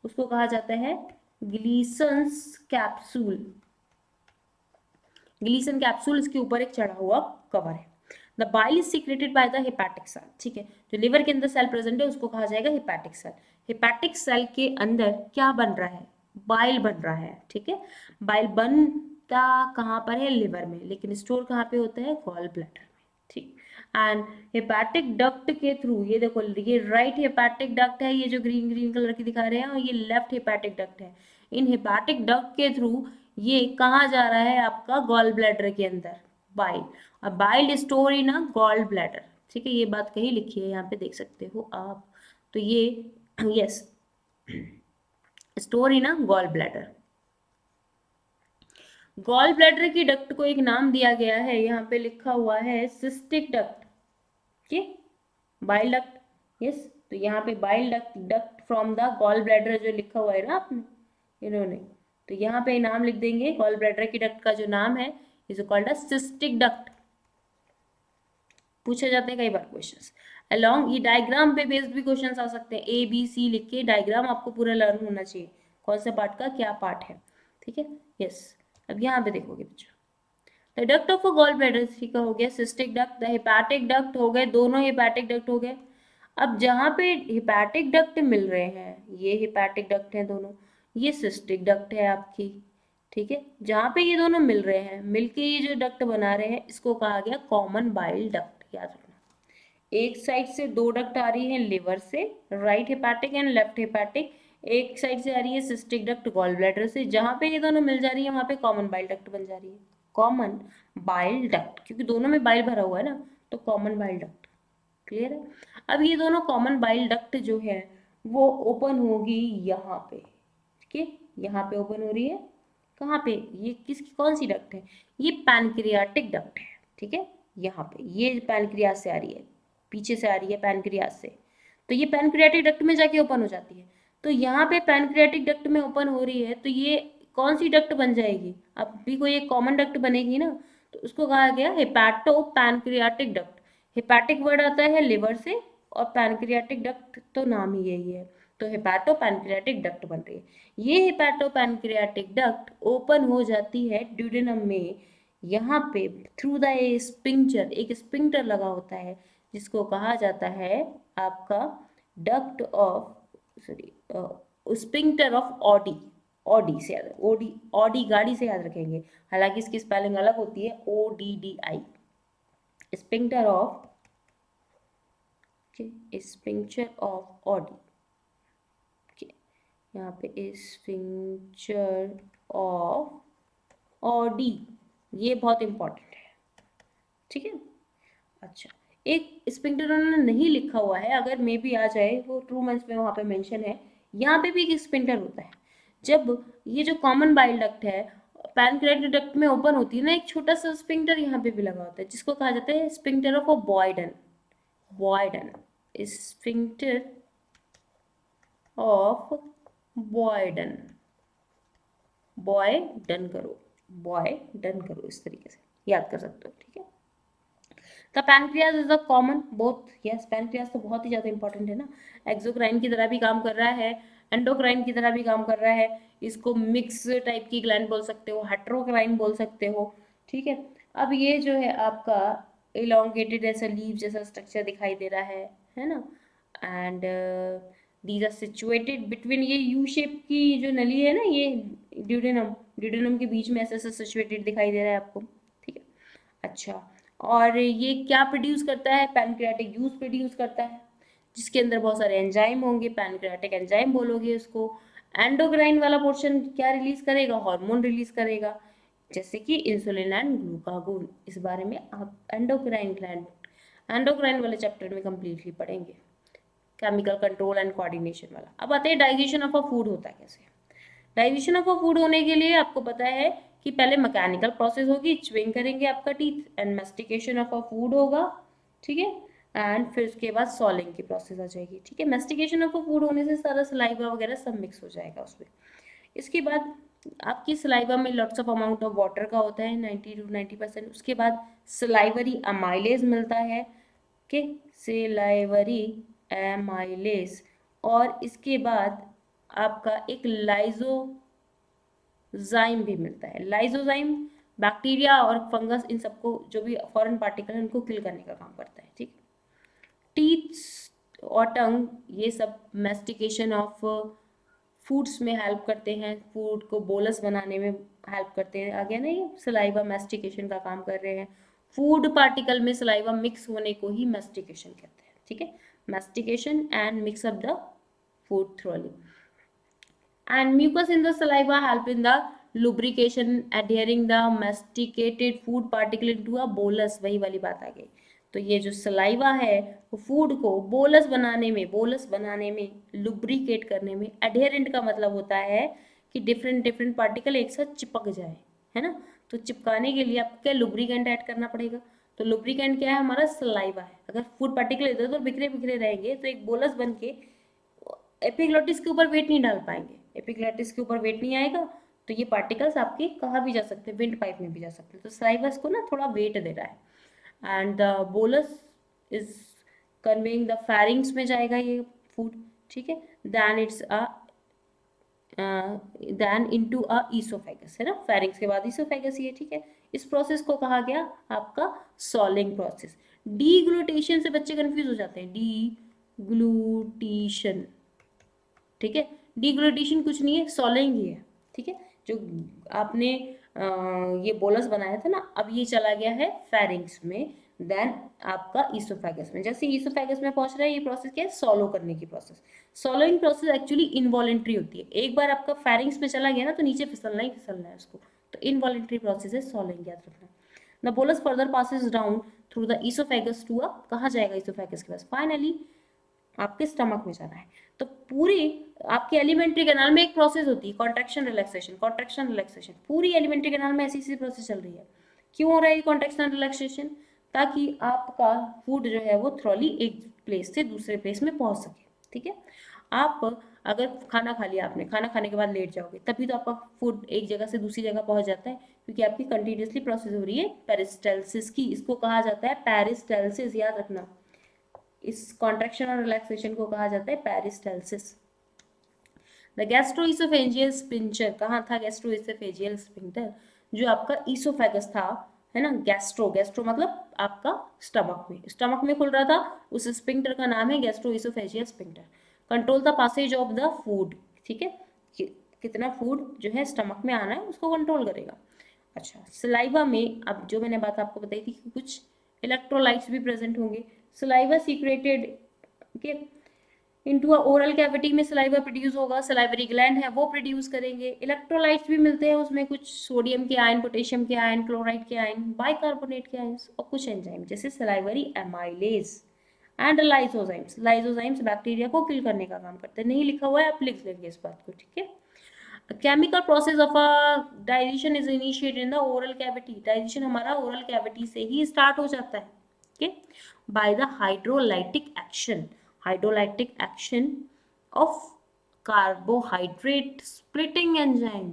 उसको कहा जाता है ग्लीसन्स कैप्सूल। ग्लीसन कैप्सूल, इसके ऊपर एक चढ़ा हुआ कवर है। The bile is secreted by the hepatic cell, ठीक है। जो लिवर के अंदर सेल प्रेजेंट है उसको कहा जाएगा हेपैटिक सेल। हेपैटिक सेल के अंदर क्या बन रहा है, बाइल बन रहा है, ठीक है। बाइल बनता कहाँ पर है, लिवर में, लेकिन स्टोर कहाँ पे होता है, गॉल ब्लैडर में, ठीक। एंड हेपैटिक डक्ट के थ्रू, ये देखो ये राइट हेपैटिक डक्ट है, ये जो ग्रीन ग्रीन कलर की दिखा रहे हैं, और ये लेफ्ट हेपैटिक डक्ट है। इन हेपैटिक डक्ट के थ्रू ये कहाँ जा रहा है, आपका गॉल ब्लैडर के अंदर, बाइल। और bile store in a gall bladder, ठीक है। ये बात कहीं लिखी है, यहाँ पे देख सकते हो आप। तो ये yes, store in a gall bladder. Gall bladder की डक्ट को एक नाम दिया गया है, यहाँ पे लिखा हुआ है सिस्टिक डक्ट, ठीक, बाइल डक्ट, यस। तो यहाँ पे bile duct, duct from the gall bladder जो लिखा हुआ है ना आपने, इन्होंने, तो यहाँ पे नाम लिख देंगे। गॉल ब्लैडर की डक्ट का जो नाम है is called a cystic duct. पूछे जाते हैं कई बार क्वेश्चंस अलोंग, ये डायग्राम पे बेस्ड भी क्वेश्चंस आ सकते हैं। ए बी सी लिख के डायग्राम आपको पूरा लर्न होना चाहिए, कौन सा पार्ट का क्या पार्ट है, ठीक है, यस। अब यहाँ पे देखोगे बच्चों, the duct of a gall bladder, ठीक हो गया cystic duct. The hepatic duct हो गए, दोनों हेपैटिक डक्ट हो गए। अब जहाँ पे हेपैटिक डक्ट मिल रहे हैं, ये हेपैटिक डक्ट है दोनों, ये सिस्टिक डक्ट है आपकी, ठीक है। जहाँ पे ये दोनों मिल रहे हैं, मिलके ये जो डक्ट बना रहे हैं, इसको कहा गया कॉमन बाइल डक्ट, याद रखना। एक साइड से दो डक्ट आ रही है लिवर से, right hepatic and left hepatic. एक साइड से आ रही है सिस्टिक डक्ट गॉल ब्लैडर से, जहाँ पे ये दोनों मिल जा रही है वहाँ पे कॉमन बाइल डक्ट बन जा रही है, कॉमन बाइल डक्ट, क्योंकि दोनों में बाइल भरा हुआ है ना, तो कॉमन बाइल डक्ट, क्लियर है। अब ये दोनों कॉमन बाइल डक्ट जो है वो ओपन होगी यहाँ पे, ठीक है, यहाँ पे ओपन हो रही है। कहाँ पे, ये किसकी कौन सी डक्ट है, ये पैनक्रियाटिक डक्ट है, ठीक है। यहाँ पे ये पैनक्रियास से आ रही है, पीछे से आ रही है पैनक्रियास से, तो ये पैनक्रियाटिक डक्ट में जाके ओपन हो जाती है। तो यहाँ पे पैनक्रियाटिक डक्ट में ओपन हो रही है, तो ये कौन सी डक्ट बन जाएगी, अब भी कोई एक कॉमन डक्ट बनेगी ना, तो उसको कहा गया हेपैटो पैनक्रियाटिक डक्ट। हेपैटिक वर्ड आता है लिवर से, और पैनक्रियाटिक डक्ट तो नाम ही यही है, तो हेपैटो पैनक्रियाटिक डक्ट बन रही है। ये हेपैटो पैनक्रियाटिक डक्ट ओपन हो जाती है ड्यूडेनम में, यहाँ पे थ्रू द स्पिंक्टर, एक स्पिंक्टर लगा होता है जिसको कहा जाता है आपका duct of, sorry, sphincter of Audi. Audi से याद, ओडी, ऑडी गाड़ी से याद रखेंगे, हालांकि इसकी स्पेलिंग अलग होती है, ODDI, sphincter of, sphincter of Audi, यहाँ पे स्पिंक्चर ऑफ ऑडी, ये बहुत इंपॉर्टेंट है, ठीक है। अच्छा, एक स्पिंक्टर उन्होंने नहीं लिखा हुआ है, अगर मे भी आ जाए, वो ट्रूमेंस में वहाँ पे मेंशन है, यहाँ पे भी एक स्पिंक्टर होता है। जब ये जो कॉमन बाइल डक्ट है पैनक्रियाटिक डक्ट में ओपन होती है ना एक छोटा सा स्पिंक्टर, यहाँ पे भी लगा होता है, जिसको कहा जाता है sphincter of बॉयडन। बॉयडन, sphincter of बॉयडन। Boy done करो, बॉय डन करो, इस तरीके से याद कर सकते हो, ठीक है। The pancreas is a common both, yes pancreas तो बहुत ही ज़्यादा इंपॉर्टेंट है ना, एक्सोक्राइन की तरह भी काम कर रहा है, एंडोक्राइन की तरह भी काम कर रहा है, इसको मिक्स टाइप की ग्लैंड बोल सकते हो, हेट्रोक्राइन बोल सकते हो, ठीक है। अब ये जो है आपका इलोंगेटेड ऐसा लीव जैसा स्ट्रक्चर दिखाई दे रहा है ना, and these are situated between, ये यू शेप की जो नली है ना, ये ड्यूडेनम, ड्यूडेनम के बीच में ऐसा ऐसा सिचुएटेड दिखाई दे रहा है आपको, ठीक है। अच्छा, और ये क्या प्रोड्यूस करता है, पैनक्रियाटिक जूस प्रोड्यूस करता है, जिसके अंदर बहुत सारे एंजाइम होंगे, पैनक्रियाटिक एंजाइम बोलोगे उसको। एंडोक्राइन वाला पोर्शन क्या रिलीज करेगा, हार्मोन रिलीज करेगा, जैसे कि इंसुलिन एंड ग्लूकागोन। इस बारे में आप एंडोक्राइन ग्लैंड, एंडोक्राइन वाले चैप्टर में कंप्लीटली पढ़ेंगे, केमिकल कंट्रोल एंड कोऑर्डिनेशन वाला। अब आते हैं डाइजेशन ऑफ अ फूड होता है कैसे। डाइजेशन ऑफ अ फूड होने के लिए आपको पता है कि पहले मैकेनिकल प्रोसेस होगी, च्युइंग करेंगे आपका teeth, and mastication of a food होगा, ठीक है, एंड फिर उसके बाद सॉलिंग की प्रोसेस आ जाएगी, ठीक है। मेस्टिकेशन ऑफ अ फूड होने से सारा सलाइवा वगैरह सब मिक्स हो जाएगा उसमें। इसके बाद आपकी सलाइवा में lots of amount of water का होता है 90 to 90%। उसके बाद सलाइवरी अमाइलेज मिलता है, के सलाइवरी एमाइलेज, और इसके बाद आपका एक लाइजोजाइम भी मिलता है। लाइजोजाइम बैक्टीरिया और फंगस, इन सबको जो भी फॉरेन पार्टिकल है उनको किल करने का काम करता है, ठीक। टीथ और टंग ये सब मेस्टिकेशन ऑफ फूड्स में हेल्प करते हैं, फूड को बोलस बनाने में हेल्प करते हैं। आ गया ना, ये सलाइवा मेस्टिकेशन का काम कर रहे हैं। फूड पार्टिकल में सलाइवा मिक्स होने को ही मेस्टिकेशन कहते हैं, ठीक है। Mastication and mix up the food thoroughly, and mucus in the saliva help in the lubrication adhering the masticated food particle into a bolus। वही वाली बात आ गई। तो ये जो सलाइवा है वो फूड को बोलस बनाने में लुब्रिकेट करने में, एडहेरेंट का मतलब होता है कि डिफरेंट डिफरेंट पार्टिकल एक साथ चिपक जाए, है ना। तो चिपकाने के लिए आपको क्या लुब्रिकेंट ऐड करना पड़ेगा। तो लुब्रिकेंट क्या है, हमारा सलाइवा है। अगर फूड पार्टिकल इधर उधर बिखरे बिखरे रहेंगे तो एक बोलस बन के एपिग्लोटिस के ऊपर वेट नहीं डाल पाएंगे, एपिग्लोटिस के ऊपर वेट नहीं आएगा, तो ये पार्टिकल्स आपके कहाँ भी जा सकते हैं, विंड पाइप में भी जा सकते हैं। तो सलाइवस को ना थोड़ा वेट दे रहा है, and the bolus is conveying the pharynx में जाएगा ये फूड, ठीक है। Then it's a then into a oesophagus, है ना, फेरिंग्स के बाद ईसोफेगस ये, ठीक है। इस प्रोसेस को कहा गया आपका सॉलिंग प्रोसेस। डीग्लूटेशन से बच्चे कंफ्यूज हो जाते हैं, डीग्लूटेशन, ठीक है। डीग्लूटेशन कुछ नहीं है, सॉलिंग ही है, ठीक है। जो आपने ये बोलस बनाया था ना, अब ये चला गया है फेरिंग्स में, देन आपका ईसोफेगस में। जैसे ईसोफेगस में पहुंच रहा है, ये प्रोसेस क्या है, सॉलो करने की प्रोसेस। सॉलोइंग प्रोसेस एक्चुअली इनवॉलेंट्री होती है। एक बार आपका फेरिंग्स में चला गया ना तो नीचे फिसलना ही फिसलना है उसको, तो इनवॉलेंट्री प्रोसेस है सॉलोइंग, याद रखना। The bolus further passes down through the oesophagus to a, कहाँ जाएगा ईसोफेगस के पास, फाइनली आपके स्टमक में जाना है। तो पूरी आपके एलिमेंट्री कैनाल में एक प्रोसेस होती है, कॉन्ट्रैक्शन रिलैक्सेशन, कॉन्ट्रैक्शन रिलैक्सेशन। पूरी एलिमेंट्री कैनाल में ऐसी ऐसी प्रोसेस चल रही है। क्यों हो रहा है ये कॉन्ट्रैक्शन रिलैक्सेशन, ताकि आपका फूड जो है वो थ्रोली एक प्लेस से दूसरे प्लेस में पहुंच सके, ठीक है। आप अगर खाना खा लिया, आपने खाना खाने के बाद लेट जाओगे, तभी तो आपका फूड एक जगह से दूसरी जगह पहुंच जाता है, क्योंकि आपकी कंटिन्यूसली प्रोसेस हो रही है पेरिस्टाल्सिस की। इसको कहा जाता है पेरिस्टाल्सिस, याद रखना। इस कॉन्ट्रैक्शन और रिलैक्सेशन को कहा जाता है पेरिस्टाल्सिस। द गैस्ट्रोइसोफेजियल स्पिंक्टर, कहाँ था गैस्ट्रोइसोफेजियल स्पिंक्टर, जो आपका ईसोफेगस था, है ना। गैस्ट्रो, गैस्ट्रो मतलब आपका स्टमक में खुल रहा था, उस स्पिंक्टर का नाम है gastroesophageal sphincter. Control the passage of the food, ठीक है, कितना फूड जो है स्टमक में आना है उसको कंट्रोल करेगा। अच्छा, सलाइवा में अब जो मैंने बात आपको बताई थी कि कुछ इलेक्ट्रोलाइट्स भी प्रेजेंट होंगे। सलाइवा सीक्रेटेड के इनटू अ ओरल कैविटी में सलाइवा प्रोड्यूस होगा, सलाइवरी ग्लैंड है वो प्रोड्यूस करेंगे। इलेक्ट्रोलाइट्स भी मिलते हैं उसमें, कुछ सोडियम के आयन, पोटेशियम के आयन, क्लोराइड के आयन, बाइकार्बोनेट के आयन, और कुछ एंजाइम जैसे salivary amylase and lysozymes. Lysozymes bacteria को किल करने का काम करते हैं। नहीं लिखा हुआ है, आप लिख लेंगे इस बात को, ठीक है। Chemical process of a digestion is initiated in the oral cavity. Digestion हमारा ओरल कैविटी से ही स्टार्ट हो जाता है, okay, by the hydrolytic action, hydrolytic action of carbohydrate splitting enzyme.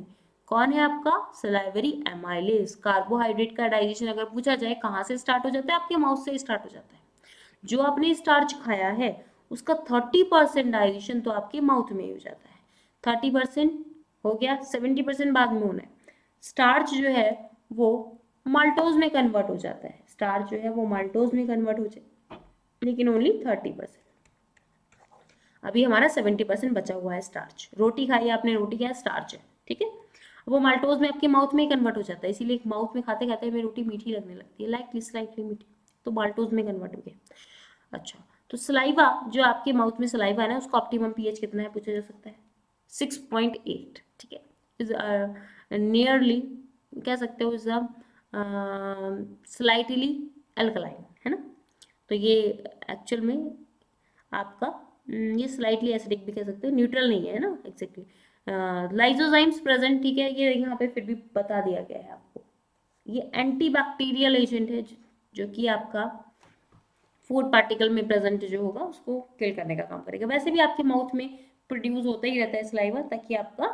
कौन है आपका? Salivary amylase. कार्बोहाइड्रेट का डाइजेशन अगर पूछा जाए कहाँ से स्टार्ट हो जाता है? आपके माउथ से स्टार्ट हो जाता है। जो आपने स्टार्च खाया है उसका 30% डाइजेशन तो आपके माउथ में ही हो जाता है। 30% हो गया, 70% बाद में होना है। स्टार्च जो है वो माल्टोज में कन्वर्ट हो जाता है, स्टार्च जो है वो माल्टोज में कन्वर्ट हो जाए, लेकिन ओनली 30%। अभी हमारा 70% बचा हुआ है स्टार्च। रोटी खाई आपने, रोटी क्या है? स्टार्च है, ठीक है। वो माल्टोज में आपके माउथ में ही कन्वर्ट हो जाता है, इसीलिए माउथ में खाते खाते हमें रोटी मीठी लगने लगती है, स्लाइटली मीठी, तो माल्टोज में कन्वर्ट हो गया। अच्छा, तो सलाइवा जो आपके माउथ में सलाइवा है ना, उसका ऑप्टिमम पीएच कितना है पूछा जा सकता है? 6.8, ठीक है। इज नियरली कह सकते हो, इज स्लाइटली अल्कलाइन, है ना। तो ये एक्चुअल में आपका ये स्लाइटली एसिडिक भी कह सकते हो, न्यूट्रल नहीं है ना एग्जैक्टली। लाइजोजाइम्स प्रेजेंट, ठीक है, ये यहाँ पे फिर भी बता दिया गया है आपको। ये एंटीबैक्टीरियल एजेंट है जो कि आपका फूड पार्टिकल में प्रेजेंट जो होगा उसको किल करने का काम करेगा। वैसे भी आपके माउथ में प्रोड्यूस होता ही रहता है सलाइवा, ताकि आपका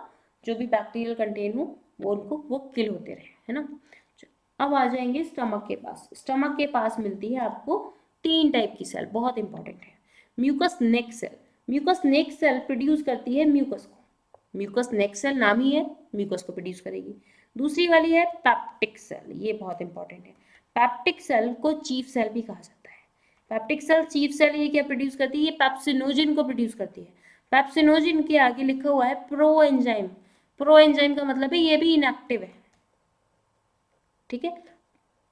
जो भी बैक्टीरियल कंटेन हो वो किल होते रहे, है ना। अब आ जाएंगे स्टमक के पास। स्टमक के पास मिलती है आपको 3 टाइप की सेल, बहुत इंपॉर्टेंट है। म्यूकस नेक सेल, म्यूकस नेक सेल प्रोड्यूस करती है म्यूकस को। म्यूकस नेक सेल नाम ही है, म्यूकस को प्रोड्यूस करेगी। दूसरी वाली है पैप्टिक सेल, ये बहुत इंपॉर्टेंट है। पैप्टिक सेल को चीफ सेल भी कहा जाता है। पैप्टिक सेल, चीफ सेल, ये क्या प्रोड्यूस करती है? ये पेप्सिनोजिन को प्रोड्यूस करती है। पेप्सिनोजिन के आगे लिखा हुआ है प्रो एंजाइम। प्रो एंजाइम का मतलब है ये भी इनएक्टिव है, ठीक है।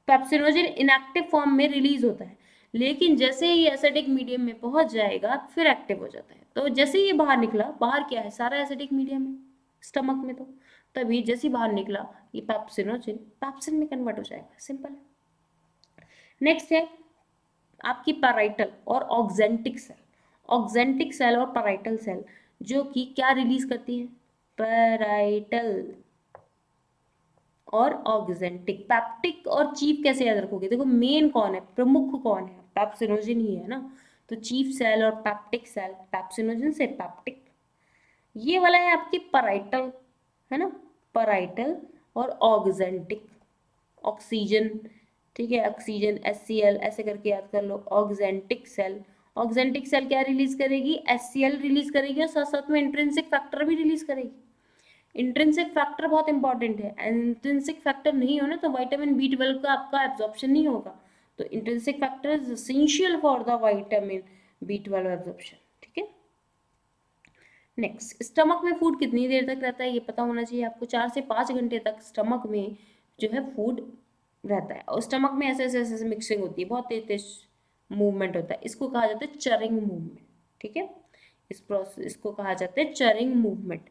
पेप्सिनोजिन इनएक्टिव फॉर्म में रिलीज होता है, लेकिन जैसे ही एसिडिक मीडियम में पहुंच जाएगा फिर एक्टिव हो जाता है। तो जैसे ही ये बाहर निकला, बाहर क्या है? सारा एसिडिक मीडियम है स्टमक में, तो तभी जैसे ही बाहर निकला ये पेप्सिनोजिन पैप्सिन में कन्वर्ट हो जाएगा, सिंपल। नेक्स्ट है आपकी पैराइटल और ऑक्जेंटिक सेल। ऑक्जेंटिक सेल और पैराइटल सेल जो कि क्या रिलीज करती है? पैराइटल और ऑक्जेंटिक। पैप्टिक और चीफ कैसे याद रखोगे? देखो मेन कौन है, प्रमुख कौन है? पैप्सिनोजिन ही है ना। तो चीफ सेल और पैप्टिक सेल, पैप्सिनोजिन से पैप्टिक। ये वाला है आपकी पैराइटल, है ना, पैराइटल और ऑक्जेंटिक। ऑक्सीजन, ठीक है, ऑक्सीजन HCl ऐसे करके याद कर लो। ऑक्जेंटिक सेल, ऑक्जेंटिक सेल क्या रिलीज करेगी? HCl रिलीज करेगी और साथ साथ में इंट्रिंसिक फैक्टर भी रिलीज करेगी। इंट्रिंसिक फैक्टर बहुत इंपॉर्टेंट है, इंट्रिंसिक फैक्टर नहीं हो ना तो विटामिन B12 का आपका एब्जॉर्प्शन नहीं होगा। तो intrinsic factor is essential for the vitamin B12 absorption, ठीक है। नेक्स्ट, स्टमक में फूड कितनी देर तक रहता है ये पता होना चाहिए आपको। 4 से 5 घंटे तक स्टमक में जो है फूड रहता है, और स्टमक में ऐसे ऐसे ऐसे मिक्सिंग होती है, बहुत तेज तेज मूवमेंट होता है, इसको कहा जाता है चरिंग मूवमेंट, ठीक है। इस प्रोसेस इसको कहा जाता है चरिंग मूवमेंट।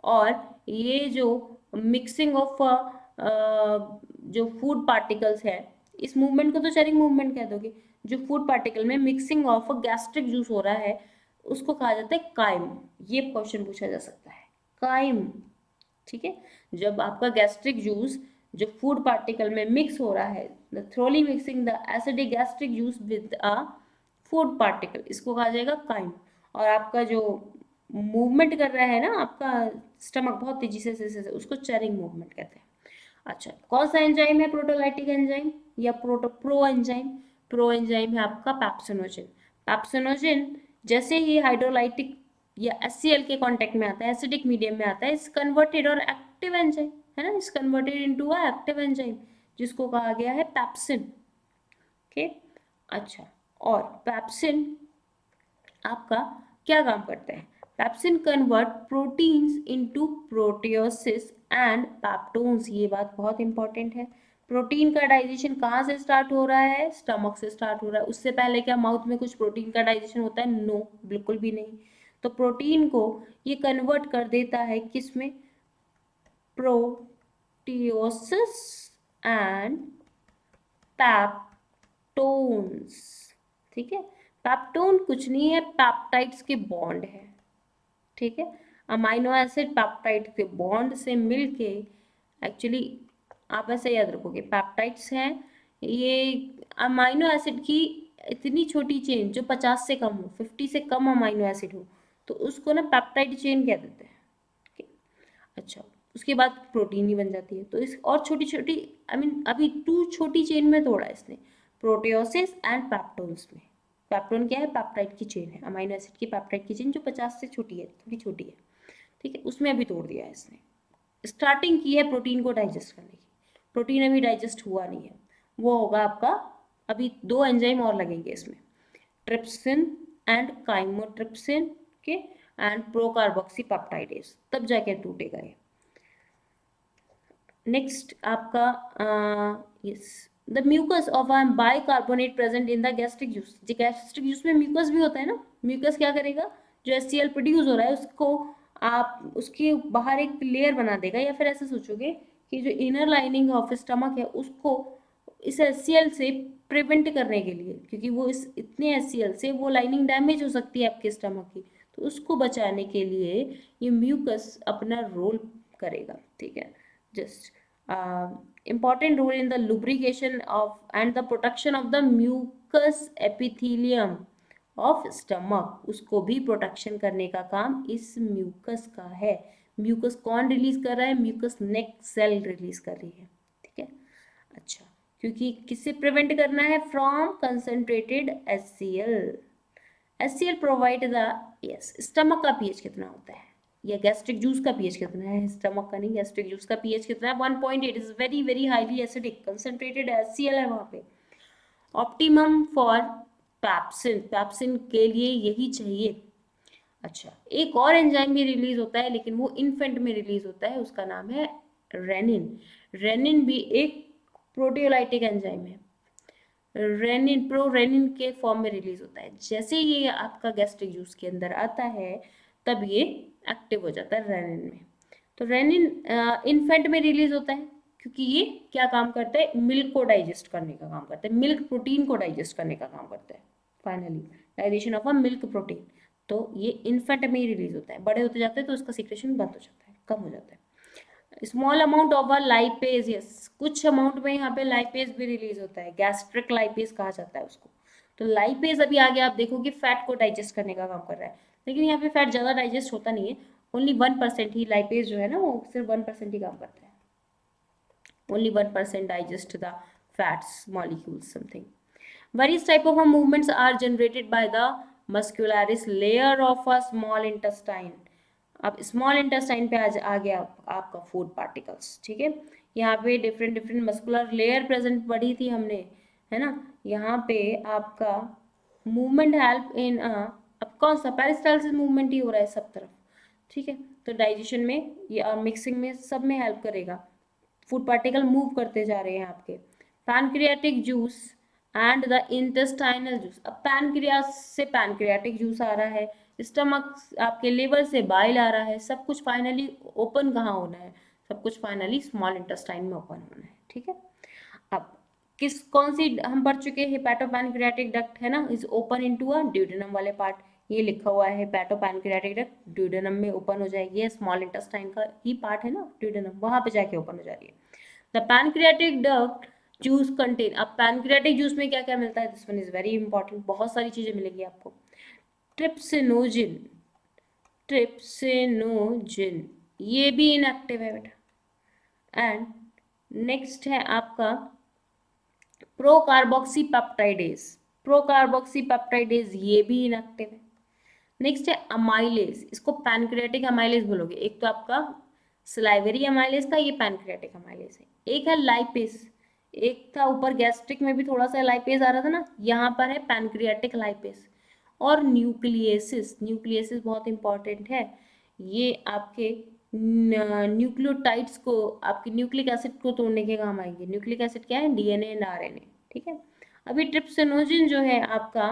और ये जो मिक्सिंग ऑफ जो फूड पार्टिकल्स है, इस मूवमेंट को तो चरिंग मूवमेंट कह दोगे। जो फूड पार्टिकल में मिक्सिंग ऑफ गैस्ट्रिक जूस हो रहा है उसको कहा जाता है काइम। ये क्वेश्चन पूछा जा सकता है, काइम, ठीक है। जब आपका गैस्ट्रिक जूस जो फूड पार्टिकल में मिक्स हो रहा है, the thoroughly mixing the acidic gastric juice with a food particle, इसको कहा जाएगा काइम। और आपका जो मूवमेंट कर रहा है ना आपका स्टमक बहुत तेजी से उसको चरिंग मूवमेंट कहते हैं। अच्छा, कौन सा एंजाइम है प्रोटोलाइटिक एंजाइम या प्रो एंजाइम? प्रो एंजाइम है आपका पैप्सिनोजिन। पैप्सिनोजिन जैसे ही हाइड्रोलाइटिक या HCl के कांटेक्ट में आता है, एसिडिक मीडियम में आता है, इस कन्वर्टेड और एक्टिव एंजाइम, है ना, इस converted into a active enzyme जिसको कहा गया है पैप्सिन, ओके। अच्छा, और पैप्सिन आपका क्या काम करता है? Pepsin convert proteins into proteoses and peptones. ये बात बहुत इंपॉर्टेंट है। प्रोटीन का डाइजेशन कहाँ से स्टार्ट हो रहा है? स्टमक से स्टार्ट हो रहा है। उससे पहले क्या माउथ में कुछ प्रोटीन का डाइजेशन होता है? नो, बिल्कुल भी नहीं। तो प्रोटीन को ये कन्वर्ट कर देता है किसमें? प्रोटियोसिस एंड पैप्टोन्स, ठीक है। पैप्टोन कुछ नहीं है, पैप्टाइड्स के बॉन्ड है, ठीक है। अमाइनो एसिड पेप्टाइड के बॉन्ड से मिलके, एक्चुअली आप ऐसे याद रखोगे पेप्टाइड्स हैं ये अमाइनो एसिड की इतनी छोटी चेन जो 50 से कम हो, 50 से कम अमाइनो एसिड हो, तो उसको ना पेप्टाइड चेन कह देते हैं। ठीक है। अच्छा, उसके बाद प्रोटीन ही बन जाती है। तो इस और छोटी छोटी अभी 2 छोटी चेन में तोड़ा है इसने, प्रोटियोसिस एंड पेप्टोन्स में। पेप्टोन क्या है? पेप्टाइड की चेन है, अमाइनो एसिड की पेप्टाइड की चेन जो 50 से छोटी है, थोड़ी छोटी है। ठीक है, उसमें अभी तोड़ दिया है इसने। स्टार्टिंग की है प्रोटीन को डाइजेस्ट करने की, प्रोटीन अभी डाइजेस्ट हुआ नहीं है, वो होगा आपका, अभी 2 एंजाइम और लगेंगे इसमें, ट्रिप्सिन एंड काइमोट्रिप्सिन के एंड प्रोकार्बोक्सी पेप्टाइडेज, तब जाके टूटेगा ये। नेक्स्ट आपका yes, the mucus of a bicarbonate present in the gastric juice. जो गैस्ट्रिक जूस में म्यूकस भी होता है ना, म्यूकस क्या करेगा, जो HCl प्रोड्यूस हो रहा है उसको आप उसके बाहर एक लेयर बना देगा, या फिर ऐसे सोचोगे कि जो इनर लाइनिंग ऑफ स्टमक है उसको इस HCl से प्रिवेंट करने के लिए, क्योंकि वो इस इतने HCl से वो लाइनिंग डैमेज हो सकती है आपके स्टमक की, तो उसको बचाने के लिए ये म्यूकस अपना रोल करेगा। ठीक है, just important role in the lubrication of and the protection of the mucous epithelium of stomach, उसको भी प्रोटेक्शन करने का काम इस म्यूकस का है। म्यूकस कौन रिलीज कर रहा है? म्यूकस नेक सेल रिलीज कर रही है। ठीक है, अच्छा, क्योंकि किससे प्रिवेंट करना है? From concentrated HCl। HCl provide the, yes, stomach का पीएच कितना होता है, या गैस्ट्रिक जूस का पीएच कितना है, स्टमक का नहीं, गैस्ट्रिक जूस का पीएच कितना है? 1.8 is very very highly acidic, concentrated HCl है वहां पे। ऑप्टिमम फॉर पैप्सिन, पैप्सिन के लिए यही चाहिए। अच्छा, एक और एंजाइम भी रिलीज होता है, लेकिन वो इन्फेंट में रिलीज होता है, उसका नाम है रेनिन। रेनिन भी एक प्रोटियोलाइटिक एंजाइम है, रेनिन रेनिन के फॉर्म में रिलीज होता है। जैसे ये आपका गैस्ट्रिक जूस के अंदर आता है तब ये एक्टिव हो जाता है रेनिन में। तो रेनिन इन्फेंट में रिलीज होता है, क्योंकि ये क्या काम करता है? मिल्क को डाइजेस्ट करने का काम करता है, मिल्क प्रोटीन को डाइजेस्ट करने का काम करता है, finally digestion of a milk protein. तो ये इन्फेंट में ही रिलीज होता है, बड़े होते जाते हैं तो उसका सिक्रेशन बंद हो जाता है, कम हो जाता है। Small amount of a lipase, yes, कुछ अमाउंट में यहाँ पे लाइपेज भी रिलीज होता है, गैस्ट्रिक लाइपेज कहा जाता है उसको। तो लाइपेज अभी आगे आप देखोगे फैट को डाइजेस्ट करने का काम कर रहा है, लेकिन यहाँ पे फैट ज़्यादा डाइजेस्ट होता नहीं है, ओनली 1% ही लाइपेज जो है ना वो सिर्फ 1% ही काम करता है, only 1% digest the fats molecules something. Various type of movements are generated by the muscularis layer of a small intestine। अब स्मॉल इंटेस्टाइन पे आ गया आपका फूड पार्टिकल्स। ठीक है, यहाँ पे different different muscular layer present पढ़ी थी हमने, है ना। यहाँ पे आपका मूवमेंट हेल्प इन अब कौन सा पेरिस्टालसिस मूवमेंट ही हो रहा है सब तरफ। ठीक है, तो डाइजेशन में ये और मिक्सिंग में सब में हेल्प करेगा, फूड पार्टिकल मूव करते जा रहे हैं आपके। Pancreatic juice and the intestinal juice, अब पैनक्रियास से पैनक्रियाटिक जूस आ रहा है, स्टमक आपके लिवर से बाइल आ रहा है, सब कुछ फाइनली ओपन कहाँ होना है? सब कुछ फाइनली स्मॉल इंटेस्टाइन में ओपन होना है। ठीक है, अब किस कौन सी हम पढ़ चुके हैं? हेपेटोपैनक्रियाटिक डक्ट है ना, is open into a duodenum वाले पार्ट, ये लिखा हुआ है हेपेटोपैनक्रियाटिक डक्ट ड्यूडेनम में ओपन हो जाएगी, स्मॉल इंटेस्टाइन का ही पार्ट है ना ड्यूडेनम, वहां पे जाके ओपन हो जा रही है। The pancreatic duct juice contain, अब पैनक्रियाटिक जूस में क्या क्या मिलता है? This one is very important, बहुत सारी चीजें मिलेंगी आपको। ट्रिप्सिनोजिन, ट्रिप्सिनोजिन ये भी इनएक्टिव है बेटा। एंड नेक्स्ट है आपका प्रोकार्बोक्सी पेप्टाइडेज, प्रोकार्बोक्सी पेप्टाइडेज ये भी इनएक्टिव है। नेक्स्ट है अमाइलेज, इसको पैनक्रियाटिक अमाइलेज बोलोगे, एक तो आपका सलाइवरी अमाइलेज था, ये पैनक्रियाटिक अमाइलेज है। एक है लाइपेज, एक था ऊपर गैस्ट्रिक में भी थोड़ा सा लाइपेज आ रहा था ना, यहाँ पर है पैनक्रियाटिक लाइपेज। और न्यूक्लियसिस, न्यूक्लियसिस बहुत इंपॉर्टेंट है, ये आपके न्यूक्लियोटाइड्स को, आपके न्यूक्लिक एसिड को तोड़ने के काम आएंगे। न्यूक्लिक एसिड क्या है? DNA and RNA। ठीक है, अभी ट्रिप्सिनोजिन जो है आपका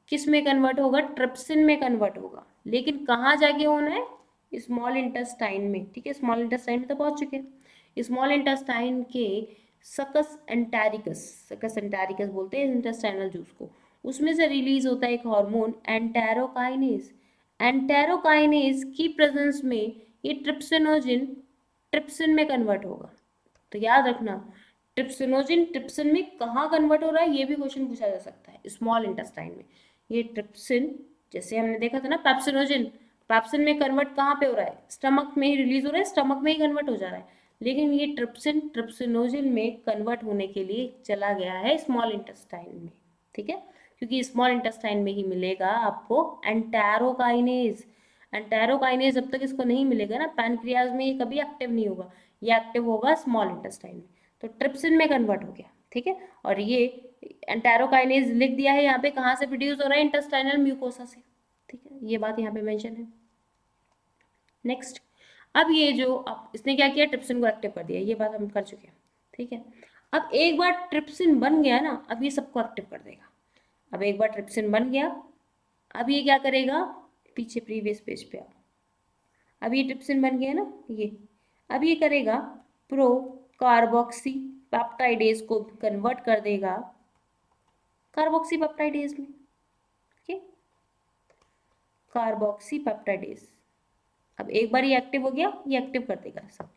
किस में कन्वर्ट होगा? ट्रिप्सिन में कन्वर्ट होगा, लेकिन कहाँ जाके होना है? स्मॉल इंटेस्टाइन में। ठीक है, स्मॉल इंटेस्टाइन में तो पहुंच चुके हैं। स्मॉल इंटेस्टाइन के सकस एंटेरिकस, सकस एंटेरिकस बोलते हैं इंटेस्टाइनल जूस को, उसमें से रिलीज होता है एक हार्मोन एंटेरोकाइनेज। एंटेरोकाइनेज की प्रेजेंस में ये ट्रिप्सिनोजिन ट्रिप्सिन में कन्वर्ट होगा। तो याद रखना, ट्रिप्सिनोजिन ट्रिप्सिन में कहाँ कन्वर्ट हो रहा है, ये भी क्वेश्चन पूछा जा सकता है स्मॉल इंटेस्टाइन में। ये ट्रिप्सिन, जैसे हमने देखा था ना पैप्सिनोजिन, पैप्सिन में कन्वर्ट कहाँ पे हो रहा है, स्टमक में ही रिलीज हो रहा है, स्टमक में ही कन्वर्ट हो जा रहा है। लेकिन ये ट्रिप्सिन ट्रिप्सिनोजिन में कन्वर्ट होने के लिए चला गया है स्मॉल इंटेस्टाइन में, ठीक है, क्योंकि स्मॉल इंटेस्टाइन में ही मिलेगा आपको एंटेरोकाइनेज। एंटेरोकाइनेज जब तक इसको नहीं मिलेगा ना पैनक्रियाज में, ये कभी एक्टिव नहीं होगा, ये एक्टिव होगा स्मॉल इंटेस्टाइन में। तो ट्रिप्सिन में कन्वर्ट हो गया, ठीक है। और ये एंटेरोकाइनेज लिख दिया है यहाँ पे, कहाँ से प्रोड्यूस हो रहा है, इंटेस्टाइनल म्यूकोसा से, ठीक है, ये बात यहाँ पे मेंशन है। नेक्स्ट, अब ये जो अब इसने क्या किया, ट्रिप्सिन को एक्टिव कर दिया, ये बात हम कर चुके हैं, ठीक है। अब एक बार ट्रिप्सिन बन गया ना, अब ये सबको एक्टिव कर देगा। अब एक बार ट्रिप्सिन बन गया, अब ये क्या करेगा, पीछे प्रीवियस पेज पे आओ। अब ये ट्रिप्सिन बन गया ना, ये अब ये करेगा प्रो कार्बोक्सी पेप्टाइडेज को कन्वर्ट कर देगा कार्बोक्सी पेप्टाइडेज में, ठीक, कार्बोक्सी पेप्टाइडेज। अब एक बार ये एक्टिव हो गया, ये एक्टिव कर देगा सब,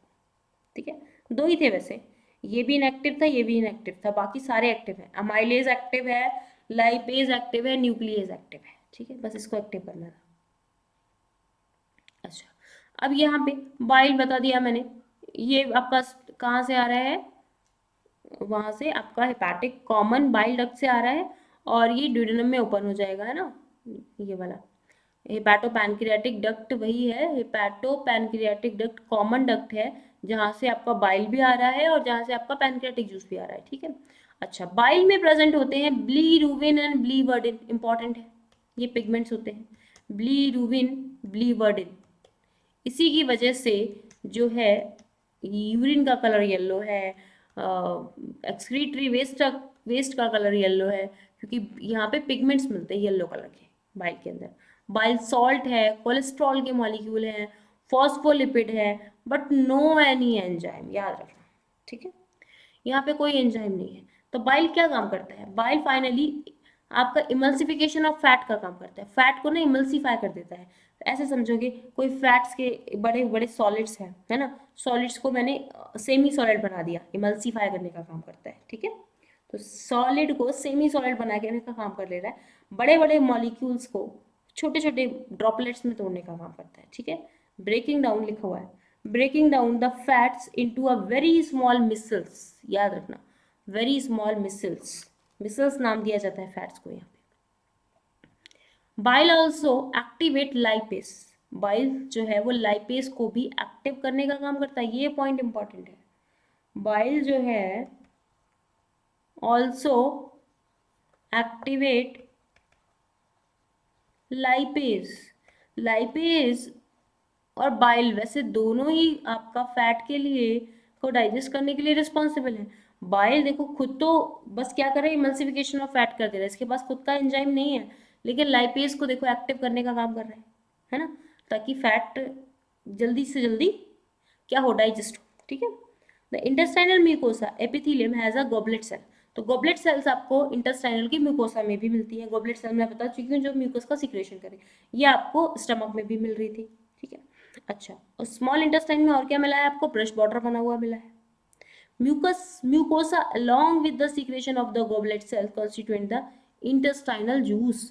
ठीक है। दो ही थे वैसे, ये भी इनएक्टिव था, ये भी इनएक्टिव था, बाकी सारे एक्टिव हैं। अमाइलेज एक्टिव है, लाइपेज एक्टिव है, न्यूक्लियस एक्टिव है, ठीक है, बस इसको एक्टिव करना था। अच्छा, अब यहाँ पे बाइल बता दिया मैंने, ये आपका कहाँ से आ रहा है, वहां से आपका हेपाटिक कॉमन बाइल डक्ट से आ रहा है, और ये ड्यूडेनम में ओपन हो जाएगा, है ना, ये वाला हेपाटो पैनक्रियाटिक डक्ट वही है, हेपाटो पैनक्रियाटिक डक्ट कॉमन डक्ट है, जहाँ से आपका बाइल भी आ रहा है और जहाँ से आपका पैनक्रियाटिक जूस भी आ रहा है, ठीक है। अच्छा, बाइल में प्रेजेंट होते हैं ब्लीरुबिन एंड ब्लीवर्डिन, इंपॉर्टेंट है, ये पिगमेंट्स होते हैं ब्लीरुबिन ब्लीवर्डिन। इसी की वजह से जो है यूरिन का कलर येलो है, एक्सक्रीटरी वेस्ट का कलर येलो है, क्योंकि यहाँ पे पिगमेंट्स मिलते हैं येलो कलर के बाइल के अंदर। बाइल सॉल्ट है, कोलेस्ट्रॉल के मॉलिक्यूल हैं, फॉस्फोलिपिड है, बट नो एनी एंजाइम, याद रखना, ठीक है, यहाँ पे कोई एंजाइम नहीं है। तो बाइल क्या काम करता है, बाइल फाइनली आपका इमल्सिफिकेशन ऑफ फैट का काम करता है, फैट को ना इमल्सिफाई कर देता है। ऐसे समझोगे कोई फैट्स के बड़े बड़े सॉलिड्स हैं, है ना, सॉलिड्स को मैंने सेमी सॉलिड बना दिया, इमल्सिफाई करने का काम करता है, ठीक है। तो सॉलिड को सेमी सॉलिड बना के का काम कर ले रहा है, बड़े बड़े मॉलिक्यूल्स को छोटे छोटे ड्रॉपलेट्स में तोड़ने का काम करता है, ठीक है। ब्रेकिंग डाउन लिखा हुआ है, breaking down the fats into a very small micelles, याद रखना, वेरी स्मॉल मिसल्स, मिसल्स नाम दिया जाता है फैट्स को यहाँ पे। Bile also activate lipase, bile जो है वो लाइपेस को भी एक्टिव करने का काम करता है, ये पॉइंट इंपॉर्टेंट है। बाइल जो है ऑल्सो एक्टिवेट लाइपेस, लाइपेस और बाइल वैसे दोनों ही आपका फैट के लिए को डाइजेस्ट करने के लिए रिस्पॉन्सिबल है। बाइल देखो खुद तो बस क्या कर रहा है, इमल्सिफिकेशन ऑफ फैट कर दे रहा है, इसके पास खुद का एंजाइम नहीं है, लेकिन लाइपेज को देखो एक्टिव करने का काम कर रहा है ना, ताकि फैट जल्दी से जल्दी क्या हो, डाइजेस्ट हो, ठीक है। The intestinal mucosa epithelium has a goblet cell, तो गॉबलेट सेल्स आपको इंटेस्टाइनल की म्यूकोसा में भी मिलती है। गॉबलेट सेल मैं बता चुकी हूँ जो म्यूकोस का सिक्रेशन करे, ये आपको स्टमक में भी मिल रही थी, ठीक है। अच्छा, और स्मॉल इंटेस्टाइन में और क्या मिला है आपको, ब्रश बॉर्डर बना हुआ मिला है। Mucosa along with the secretion of the goblet cell constituent the intestinal juice,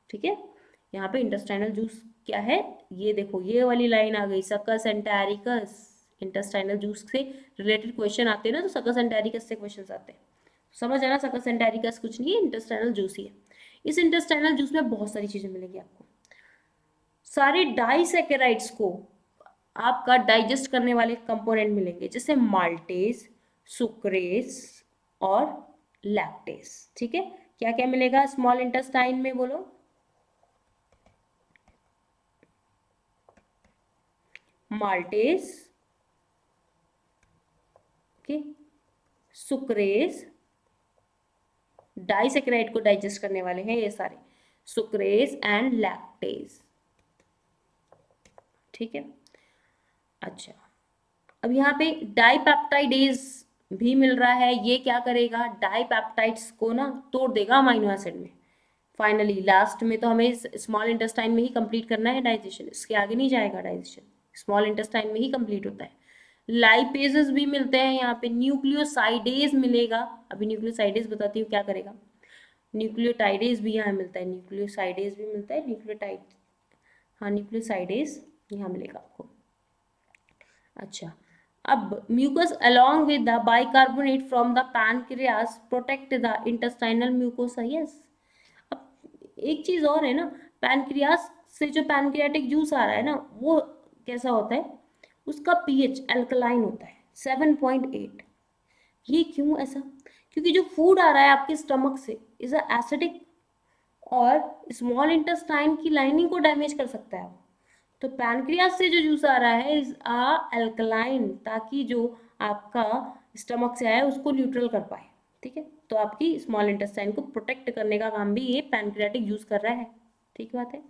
ठीक है। यहाँ पे इंटेस्टाइनल जूस क्या है, ये देखो ये वाली लाइन आ गई, सकस एंटेरिकस, इंटेस्टाइनल जूस से रिलेटेड क्वेश्चन आते हैं ना, तो सकस एंटेरिकस से क्वेश्चन आते हैं, समझ आना, सकस एंटेरिकस कुछ नहीं है, इंटेस्टाइनल जूस ही है। इस इंटेस्टाइनल जूस में बहुत सारी चीजें मिलेंगी आपको, सारे डाइसैकेराइड्स को आपका डाइजेस्ट करने वाले कंपोनेंट मिलेंगे, जैसे माल्टेज, सुक्रेस और लैक्टेस, ठीक है। क्या क्या मिलेगा स्मॉल इंटेस्टाइन में, बोलो, माल्टेज, ओके, सुक्रेस, डाइसैकेराइड को डाइजेस्ट करने वाले हैं ये सारे, सुक्रेस एंड लैक्टेज, ठीक है। अच्छा, अब यहाँ पे डाइपेप्टाइडेज भी मिल रहा है, ये क्या करेगा, डाइपेप्टाइड्स को ना तोड़ देगा अमाइनो एसिड में, फाइनली लास्ट में तो हमें स्मॉल इंटेस्टाइन में ही कंप्लीट करना है डाइजेशन, इसके आगे नहीं जाएगा डाइजेशन, स्मॉल इंटेस्टाइन में ही कंप्लीट होता है। लाइपेजेस भी मिलते हैं यहाँ पे, न्यूक्लियोसाइडेज मिलेगा, अभी न्यूक्लियोसाइडेज बताती हूँ क्या करेगा। न्यूक्लियोटाइडेज भी यहाँ मिलता है, न्यूक्लियोसाइडेज भी मिलता है, न्यूक्लियोटाइड, हाँ न्यूक्लियोसाइडेज यहाँ मिलेगा आपको। अच्छा, अब mucus along with the bicarbonate from the pancreas protect the intestinal mucosa. Yes, अब एक चीज और है ना, पैनक्रियास से जो पैनक्रियाटिक जूस आ रहा है ना, वो कैसा होता है, उसका पीएच अल्कलाइन होता है 7.8। ये क्यों ऐसा, क्योंकि जो फूड आ रहा है आपके स्टमक से इज एसिडिक और स्मॉल इंटेस्टाइन की लाइनिंग को डैमेज कर सकता है। तो पैनक्रियास से जो जूस आ रहा है इज अल्कलाइन, ताकि जो आपका स्टमक से आया उसको न्यूट्रल कर पाए। ठीक है, तो आपकी स्मॉल इंटेस्टाइन को प्रोटेक्ट करने का काम भी ये पैनक्रियाटिक जूस कर रहा है। ठीक बात है।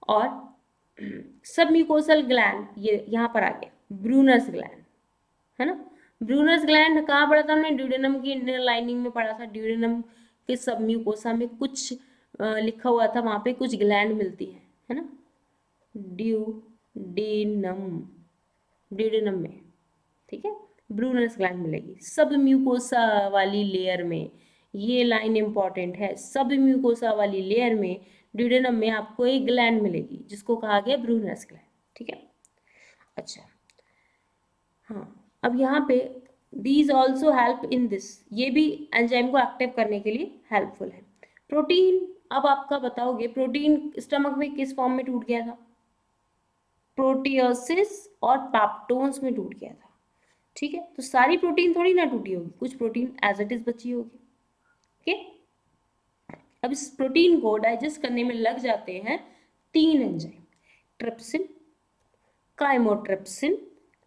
और सब म्यूकोसल ग्लैंड, ये यहाँ पर आ गया ब्रूनर्स ग्लैंड, है ना। ब्रूनर्स ग्लैंड कहाँ पढ़ा था हमने, ड्यूडेनम की इंटरनल लाइनिंग में पढ़ा था। ड्यूडेनम के सब म्यूकोसा में कुछ लिखा हुआ था, वहाँ पे कुछ ग्लैंड मिलती है ना, ड्यूडेनम, ड्यूडेनम में। ठीक है, ब्रूनर्स ग्लैंड मिलेगी सब म्यूकोसा वाली लेयर में। ये लाइन इंपॉर्टेंट है, सब म्यूकोसा वाली लेयर में ड्यूडेनम में आपको एक ग्लैंड मिलेगी जिसको कहा गया ब्रूनर्स ग्लैंड। ठीक है, अच्छा हाँ, अब यहाँ पे these also help in this, ये भी एंजाइम को एक्टिव करने के लिए हेल्पफुल है। प्रोटीन, अब आपका बताओगे प्रोटीन स्टमक में किस फॉर्म में टूट गया था, प्रोटियोसिस और पेप्टोन्स में टूट गया था। ठीक है, तो सारी प्रोटीन थोड़ी ना टूटी होगी, कुछ प्रोटीन एज इट इज बची होगी। ओके, अब इस प्रोटीन को डाइजेस्ट करने में लग जाते हैं 3 enzyme, trypsin, chymotrypsin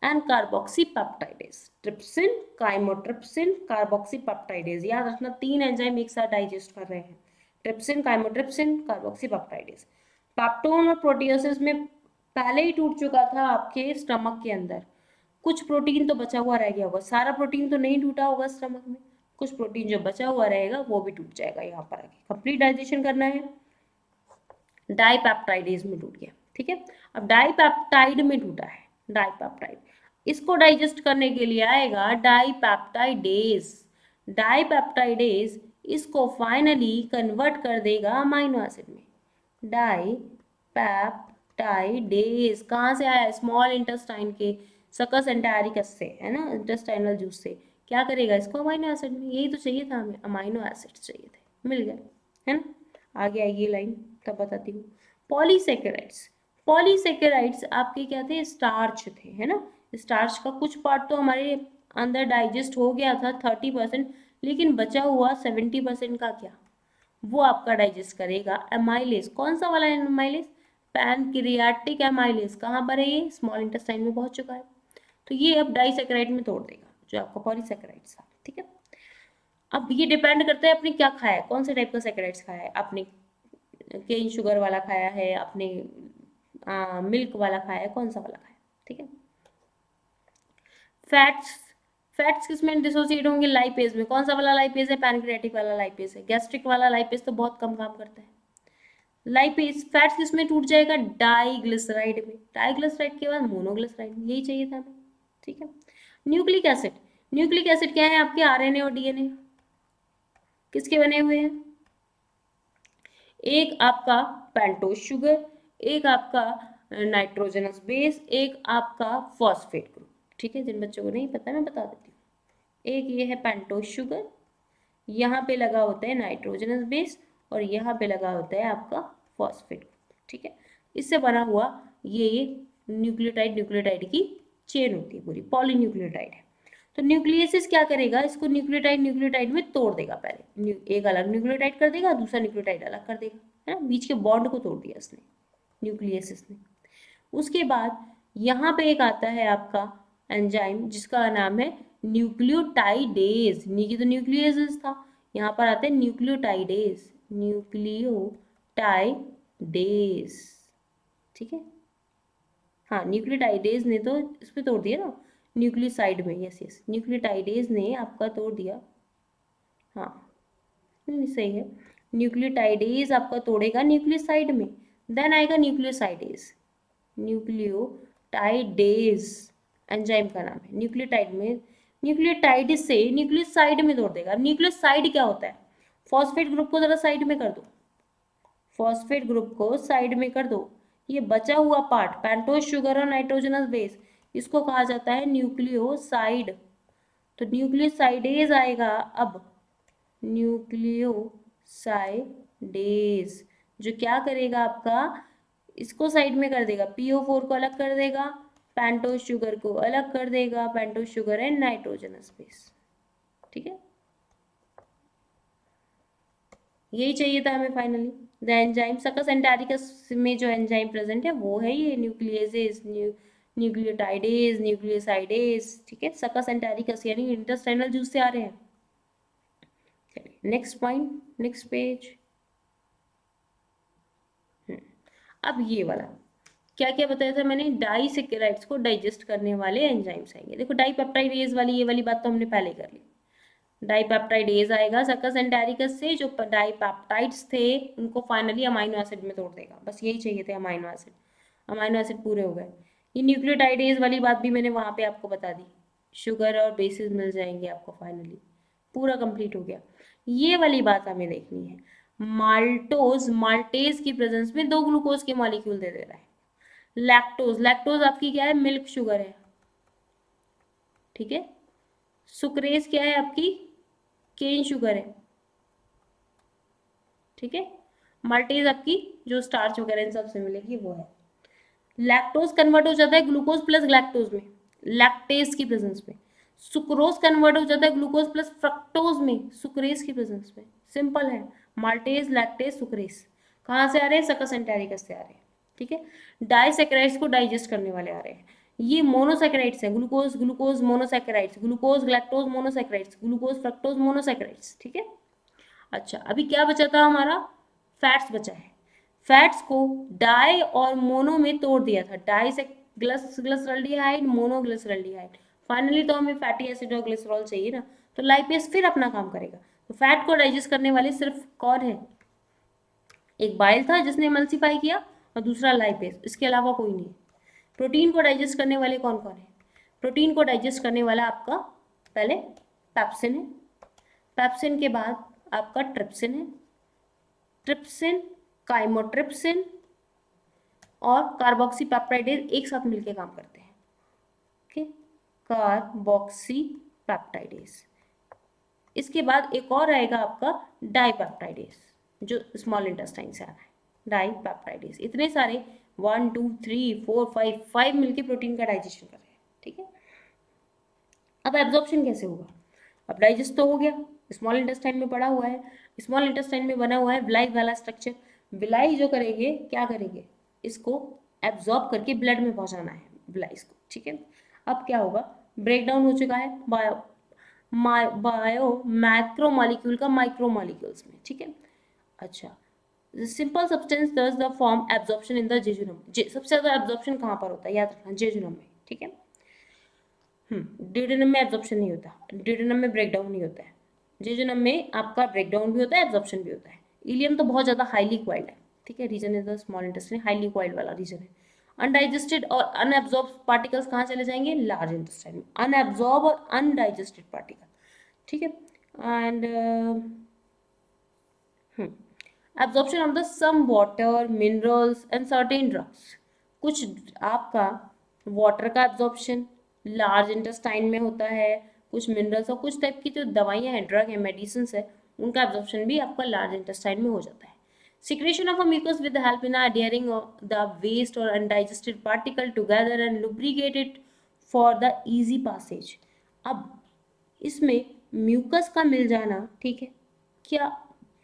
and carboxypeptidase. Trypsin, chymotrypsin, carboxypeptidase, याद रखना 3 एंजाइम एक साथ डाइजेस्ट कर रहे हैं, ट्रिप्सिन, काइमोट्रिप्सिन, कार्बोक्सीपेप्टाइडेज। पेप्टोन और प्रोटियोसिस में पहले ही टूट चुका था आपके स्टमक के अंदर, कुछ प्रोटीन तो बचा हुआ रह गया होगा, सारा प्रोटीन तो नहीं टूटा होगा स्टमक में, कुछ प्रोटीन जो बचा हुआ रहेगा वो भी टूट जाएगा। यहाँ पर आगे कंप्लीट डाइजेशन करना है, डाइपेप्टाइडेज में टूट गया। ठीक है, अब डाइपेप्टाइड में टूटा है, डाइपेप्टाइड, इसको डाइजेस्ट करने के लिए आएगा डाइपेप्टाइडेज। डाइपेप्टाइडेज इसको फाइनली कन्वर्ट कर देगा अमाइनो एसिड में। डाइपेप्टाइडेज कहाँ से आया, स्मॉल इंटेस्टाइन के सकस एंटेरिकस से, है ना, इंटेस्टाइनल जूस से। क्या करेगा इसको अमाइनो एसिड में, यही तो चाहिए था हमें, अमाइनो एसिड चाहिए थे, मिल गया, है ना। आगे आएगी लाइन तब बताती हूँ। पॉलीसेकेराइड्स, पॉलीसेकेराइड्स आपके क्या थे, स्टार्च थे, है ना। स्टार्च का कुछ पार्ट तो हमारे अंदर डाइजेस्ट हो गया था 30%, लेकिन बचा हुआ 70% का क्या, वो आपका डाइजेस्ट करेगा एमाइलेज। कौन सा वाला एमाइलेज, पैनक्रियाटिक एमाइलेज। कहाँ पर है ये, स्मॉल इंटेस्टाइन में पहुंच चुका है, तो ये अब डाइसेकेराइड में तोड़ देगा जो आपका पॉलीसेकेराइड्स था। ठीक है, अब ये डिपेंड करता है आपने क्या खाया है, कौन से टाइप का सेकेराइड्स खाया है, आपने केन शुगर वाला खाया है, आपने मिल्क वाला खाया है, कौन सा वाला खाया है। ठीक है, फैट्स, फैट्स किसमें डिसोसिएट होंगे, लाइपेज में। कौन सा वाला लाइपेज है, पैनक्रियाटिक वाला लाइपेज है। गैस्ट्रिक वाला लाइपेज तो बहुत कम काम करता है। लाइपेज, फैट्स किसमें टूट जाएगा, डाइग्लिसराइड में। डाइग्लिसराइड के बाद मोनोग्लिसराइड, यही चाहिए था हमें। ठीक है, न्यूक्लिक एसिड, न्यूक्लिक एसिड क्या है आपके, आरएनए और डीएनए किसके बने हुए हैं, एक आपका पेंटोज शुगर, एक आपका नाइट्रोजनस बेस, एक आपका फॉस्फेट ग्रुप। ठीक है, जिन बच्चों को नहीं पता मैं बता देती हूँ। एक ये है पेंटोज शुगर, यहाँ पे लगा होता है नाइट्रोजनस बेस और यहाँ पे लगा होता है आपका फॉस्फेट ग्रुप। ठीक है, इससे बना हुआ ये न्यूक्लियोटाइड, न्यूक्लियोटाइड की चेन होती है, पूरी पॉलीन्यूक्लियोटाइड है। तो न्यूक्लियसिस क्या करेगा, इसको न्यूक्लियोटाइड न्यूक्लियोटाइड में तोड़ देगा, पहले एक अलग न्यूक्लियोटाइड कर देगा, दूसरा न्यूक्लियोटाइड अलग कर देगा, है ना, बीच के बॉन्ड को तोड़ दिया इसने, न्यूक्लियसिस ने। उसके बाद यहाँ पे एक आता है आपका एंजाइम जिसका नाम है न्यूक्लियोटाइडेज, नीचे तो न्यूक्लियसिस था, यहाँ पर आता है न्यूक्लियोटाइडेज, न्यूक्लियोटाइडेज। ठीक है, हाँ न्यूक्लियोटाइडेज ने तो इस पे तोड़ दिया ना, न्यूक्लियोसाइड में, यस यस, न्यूक्लियोटाइडेज ने आपका तोड़ दिया, हाँ नहीं सही है, न्यूक्लियोटाइडेज आपका तोड़ेगा न्यूक्लियोसाइड में, देन आएगा न्यूक्लियोसाइडेज। न्यूक्लियोटाइडेज एंजाइम का नाम है। न्यूक्लियोटाइड में, न्यूक्लियोटाइड से न्यूक्लियोसाइड में तोड़ देगा। न्यूक्लियोसाइड क्या होता है? फॉस्फेट ग्रुप को जरा साइड में कर दो, फॉस्फेट ग्रुप को साइड में कर दो। ये बचा हुआ पार्ट पेंटोज शुगर और नाइट्रोजनस बेस, इसको कहा जाता है न्यूक्लियोसाइड। तो न्यूक्लियोसाइडेज आएगा अब, न्यूक्लियोसाइडेज जो क्या करेगा आपका, इसको साइड में कर देगा, PO4 को अलग कर देगा, पेंटोज शुगर को अलग कर देगा, pentose sugar and nitrogenous base. ठीक है, यही चाहिए था हमें फाइनली। द एंजाइम सकस एंटारिकस में जो एंजाइम प्रेजेंट है वो है ये न्यूक्लियेजेज, न्यूक्लियोटाइडेज, न्यूक्लियोसाइडेज। ठीक है, सकस एंटारिकस यानी इंटेस्टाइनल जूस से आ रहे हैं। Next point, next page. अब ये वाला क्या क्या बताया था मैंने, डाइसेकेराइड्स को डाइजेस्ट करने वाले एंजाइम्स आएंगे। देखो डाइपेप्टाइडेज वाली ये वाली बात तो हमने पहले कर ली। डाइपेप्टाइडेज आएगा सकस एंटारिकस से, जो डाइपेप्टाइड्स थे उनको फाइनली अमाइनो एसिड में तोड़ देगा। बस यही चाहिए थे, अमाइनो एसिड, अमाइनो एसिड पूरे हो गए। ये न्यूक्लियोटाइडेज वाली बात भी मैंने वहाँ पे आपको बता दी, शुगर और बेसिस मिल जाएंगे आपको, फाइनली पूरा कंप्लीट हो गया। ये वाली बात हमें देखनी है, माल्टोज, माल्टेज की प्रेजेंस में 2 ग्लूकोज के मॉलिक्यूल दे रहा है। लैक्टोज, लैक्टोज आपकी क्या है, मिल्क शुगर है। ठीक है, सुक्रेज क्या है आपकी, केन शुगर है। ठीक है, माल्टेज आपकी जो स्टार्च वगैरह इन सब से मिलेगी वो है। लैक्टोज कन्वर्ट हो जाता है ग्लूकोज प्लस लैक्टोज में, लैक्टेज की प्रेजेंस में। सुक्रोज कन्वर्ट हो जाता है ग्लूकोज प्लस फ्रक्टोज में, सुक्रेज की प्रेजेंस में। सिंपल है, माल्टेज, लैक्टेज, सुक्रेज। कहाँ से आ रहे हैं, सकस एंटेरिकस से आ रहे हैं। ठीक है, डाइसेकेराइड्स को डाइजेस्ट करने वाले आ रहे हैं। ये मोनोसेकेराइड्स है, glucose glucose monosaccharides, glucose lactose monosaccharides, glucose fructose monosaccharides. ठीक है, अच्छा अभी क्या बचा था हमारा, फैट्स बचा है। फैट्स को डाई और मोनो में तोड़ दिया था, डाई से ग्लिसरॉल्डिहाइड, मोनो ग्लिसरॉल्डिहाइड। फाइनली तो हमें फैटी एसिड और ग्लिसरॉल चाहिए ना, तो लाइपेज फिर अपना काम करेगा। तो फैट को डाइजेस्ट करने वाले सिर्फ कौन है, एक बाइल था जिसने एमल्सिफाई किया, और दूसरा लाइपेज, इसके अलावा कोई नहीं। प्रोटीन को डाइजेस्ट करने वाले कौन कौन है, प्रोटीन को डाइजेस्ट करने वाला आपका पहले पेप्सिन है, पेप्सिन के बाद आपका ट्रिप्सिन है, ट्रिप्सिन, काइमोट्रिप्सिन और कार्बोक्सी पेप्टाइडेज एक साथ मिलकर काम करते हैं। Okay, carboxy peptidase. इसके बाद एक और आएगा आपका डाइपेप्टाइडेज, जो स्मॉल इंटेस्टाइन से आ रहा है, डाइपेप्टाइडेज। इतने सारे 1 2 3 4 5 मिलके प्रोटीन का डाइजेशन कर रहे हैं। ठीक है, अब एब्जॉर्प्शन कैसे होगा, अब डाइजेस्ट तो हो गया, स्मॉल इंटेस्टाइन में पड़ा हुआ है, स्मॉल इंटेस्टाइन में बना हुआ है विलाई वाला स्ट्रक्चर। विलाई जो करेंगे, क्या करेंगे, इसको एब्जॉर्ब करके ब्लड में पहुंचाना है विलाई को। ठीक है, अब क्या होगा, ब्रेक डाउन हो चुका है बायो मैक्रो मॉलिक्यूल का माइक्रो मॉलिक्यूल्स में। ठीक है, अच्छा सिंपल सब्सटेंस दस the form absorption in the jejunum. सबसे ज्यादा एब्जॉर्प्शन कहाँ पर होता है, याद रखना, जेजुनम में। ठीक है, ड्यूडेनम में एब्जॉर्प्शन नहीं होता, ड्यूडेनम में ब्रेकडाउन नहीं होता है, जेजुनम में आपका ब्रेकडाउन भी होता है, एब्जॉर्प्शन भी होता है। इलियम तो बहुत ज़्यादा हाईली क्वाइल्ड है। ठीक है, region is the small intestine, highly coiled वाला रीजन है। अनडाइजेस्टेड और अनएब्जॉर्ब पार्टिकल्स कहाँ चले जाएंगे, लार्ज इंटेस्टाइन में। अनएब्जॉर्ब और अनडाइजेस्टेड पार्टिकल। ठीक है, and absorption of the some water, minerals and certain drugs. कुछ आपका वाटर का एब्जॉर्प्शन लार्ज इंटेस्टाइन में होता है, कुछ मिनरल्स और कुछ टाइप की जो दवाइयाँ हैं, ड्रग है, मेडिसिन है, उनका एब्जॉर्प्शन भी आपका लार्ज इंटेस्टाइन में हो जाता है। Secretion of a mucus with the help in adhering the waste or undigested particle together and lubricate it for the easy passage। अब इसमें म्यूकस का मिल जाना, ठीक है, क्या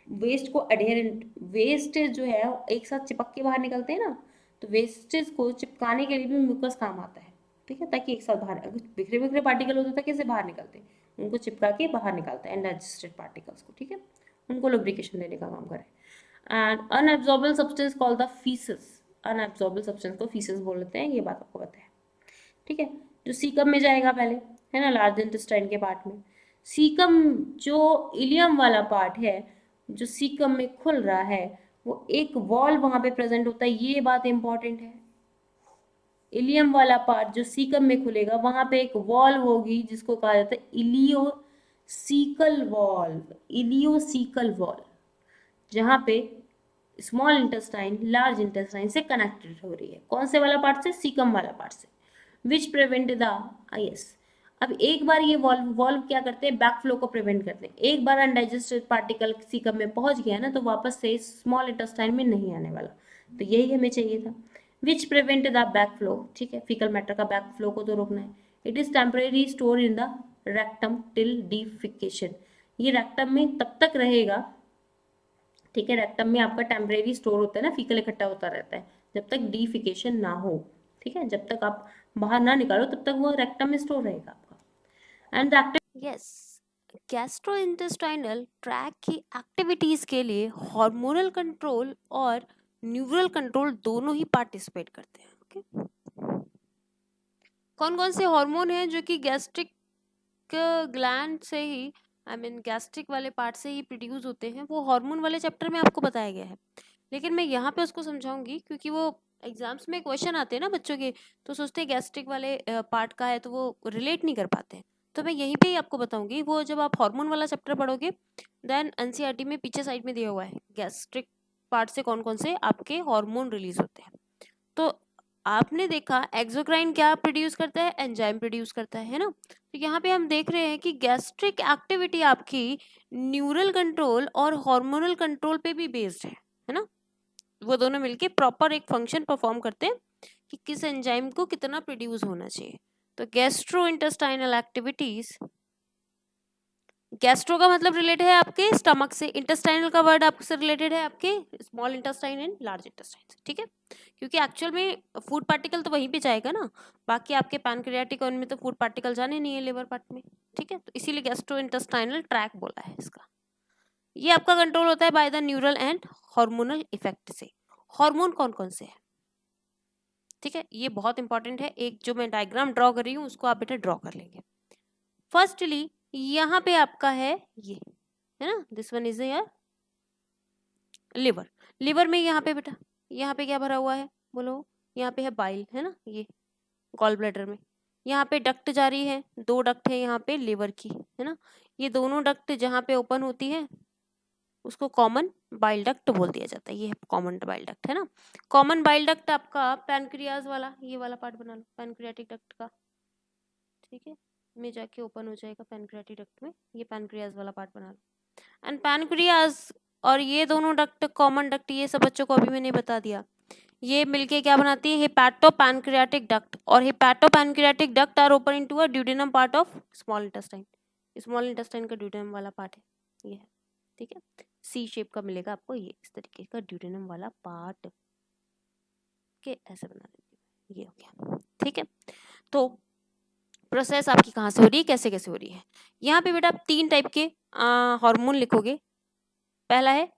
वेस्ट को अडेरेंट, वेस्ट जो है एक साथ चिपक के बाहर निकलते हैं ना, तो वेस्टेज को चिपकाने के लिए भी म्यूकस काम आता है। ठीक है, ताकि एक साथ बाहर, अगर बिखरे बिखरे पार्टिकल होते हैं कैसे बाहर निकलते हैं, उनको चिपका के बाहर निकालता है अनडाइजेस्टेड पार्टिकल्स को। ठीक है, उनको लुब्रिकेशन देने का काम करे। And unabsorbable substance called the faeces, unabsorbable substance को फीसेस बोलते हैं, ये बात आपको पता है। ठीक है, जो सीकम में जाएगा पहले, है ना, लार्ज इंटेस्टाइन के पार्ट में। सीकम जो इलियम वाला पार्ट है जो सीकम में खुल रहा है वो एक वॉल वहां पे प्रेजेंट होता है, ये बात इंपॉर्टेंट है। इलियम वाला पार्ट जो सीकम में खुलेगा वहां पे एक वॉल्व होगी जिसको कहा जाता है इलियोसीकल वॉल्व, इलियोसीकल वॉल्व, जहां पे स्मॉल इंटेस्टाइन लार्ज इंटेस्टाइन से कनेक्टेड हो रही है। कौन से वाला पार्ट से? सीकम वाला पार्ट से। विच प्रिवेंट द, यस, अब एक बार ये वॉल्व वॉल्व क्या करते हैं? बैक फ्लो को प्रिवेंट करते हैं। एक बार अनडाइजेस्टेड पार्टिकल सीकम में पहुंच गया ना तो वापस से स्मॉल इंटेस्टाइन में नहीं आने वाला, तो यही हमें चाहिए था। Which prevent the back flow, ठीक है, फीकल मैटर का बैक फ्लो को तो रोकना है। It is temporary store in the rectum till defecation, ये रेक्टम में तब तक रहेगा, ठीक है, रेक्टम में आपका टेम्परेरी स्टोर होता है ना, फीकल इकट्ठा होता रहता है जब तक डीफिकेशन ना हो, ठीक है, जब तक आप बाहर ना निकालो तब तक वो रेक्टम में स्टोर रहेगा आपका। And rectum, yes, gastrointestinal tract की एक्टिविटीज के लिए हार्मोनल कंट्रोल और न्यूरल कंट्रोल दोनों ही पार्टिसिपेट करते हैं। ओके, कौन कौन से हार्मोन हैं जो कि गैस्ट्रिक ग्लैंड से ही, आई मीन गैस्ट्रिक वाले पार्ट से ही प्रोड्यूस होते हैं, वो हार्मोन वाले चैप्टर में आपको बताया गया है, लेकिन मैं यहाँ पे उसको समझाऊंगी क्योंकि वो एग्जाम्स में क्वेश्चन आते हैं ना बच्चों के, तो सोचते हैं गैस्ट्रिक वाले पार्ट का है तो वो रिलेट नहीं कर पाते हैं। तो मैं यहीं पे ही आपको बताऊंगी, वो जब आप हार्मोन वाला चैप्टर पढ़ोगे देन एनसीईआरटी में पीछे साइड में दिया हुआ है गैस्ट्रिक पार्ट से कौन कौन से आपके हार्मोन रिलीज होते हैं। तो आपने देखा एक्सोक्राइन क्या प्रोड्यूस करता है? एंजाइम प्रोड्यूस करता है ना। तो यहाँ पे हम देख रहे हैं कि गैस्ट्रिक एक्टिविटी आपकी न्यूरल कंट्रोल और हार्मोनल कंट्रोल पे भी बेस्ड है ना। वो दोनों मिलके प्रॉपर एक फंक्शन परफॉर्म करते हैं कि किस एंजाइम को कितना प्रोड्यूस होना चाहिए। तो गैस्ट्रो इंटेस्टाइनल एक्टिविटीज, गैस्ट्रो का मतलब रिलेटेड है आपके स्टमक से, इंटेस्टाइनल का वर्ड आपसे रिलेटेड है आपके small intestine and large intestine से, ठीक है, क्योंकि एक्चुअल में फूड पार्टिकल तो वहीं पे जाएगा ना, बाकी आपके पैनक्रियाटिक ऑर्गन में तो फूड पार्टिकल जाने नहीं है लिवर पार्ट में, ठीक है, तो इसीलिए गैस्ट्रो इंटेस्टाइनल ट्रैक बोला है इसका। ये आपका कंट्रोल होता है by the neural and hormonal effect से। हार्मोन कौन कौन से है, ठीक है, ये बहुत इंपॉर्टेंट है, एक जो मैं डायग्राम ड्रॉ कर रही हूँ उसको आप बेटा ड्रॉ कर लेंगे। फर्स्टली यहाँ पे आपका है ये, है ना, this one is your liver. Liver में यहाँ पे बेटा, यहाँ पे क्या भरा हुआ है बोलो? यहाँ पे है बाइल, है ना, ये गॉल ब्लैडर में। यहाँ पे डक्ट जा रही है, दो डक्ट है यहाँ पे लिवर की, है ना, ये दोनों डक्ट जहाँ पे ओपन होती है उसको कॉमन बाइल डक्ट बोल दिया जाता है, ये है कॉमन बाइल डक्ट, है ना। कॉमन बाइल डक्ट आपका पैनक्रियाज वाला, ये वाला पार्ट बना लो पैनक्रियाटिक डक्ट का, ठीक है, में जाके ओपन हो जाएगा पैनक्रियाटिक डक्ट में, ये पैनक्रियाज वाला पार्ट बना लो। एंड पैनक्रियाज और ये दोनों डक्ट कॉमन डक्ट, ये सब बच्चों को अभी मैंने बता दिया, ये मिलके क्या बनाती है? हेपाटो पैनक्रियाटिक डक्ट, और hepatopancreatic duct are open into a duodenum part of small intestine. Small intestine का ड्यूडेनम वाला पार्ट है ये है, ठीक है, सी शेप का मिलेगा आपको, ये इस तरीके का ड्यूडेनम वाला पार्ट के ऐसे बना देंगे, ये हो गया, ठीक है। तो प्रोसेस आपकी कहाँ से हो रही है, कैसे कैसे हो रही है? यहाँ पे बेटा आप तीन टाइप के हार्मोन लिखोगे। पहला है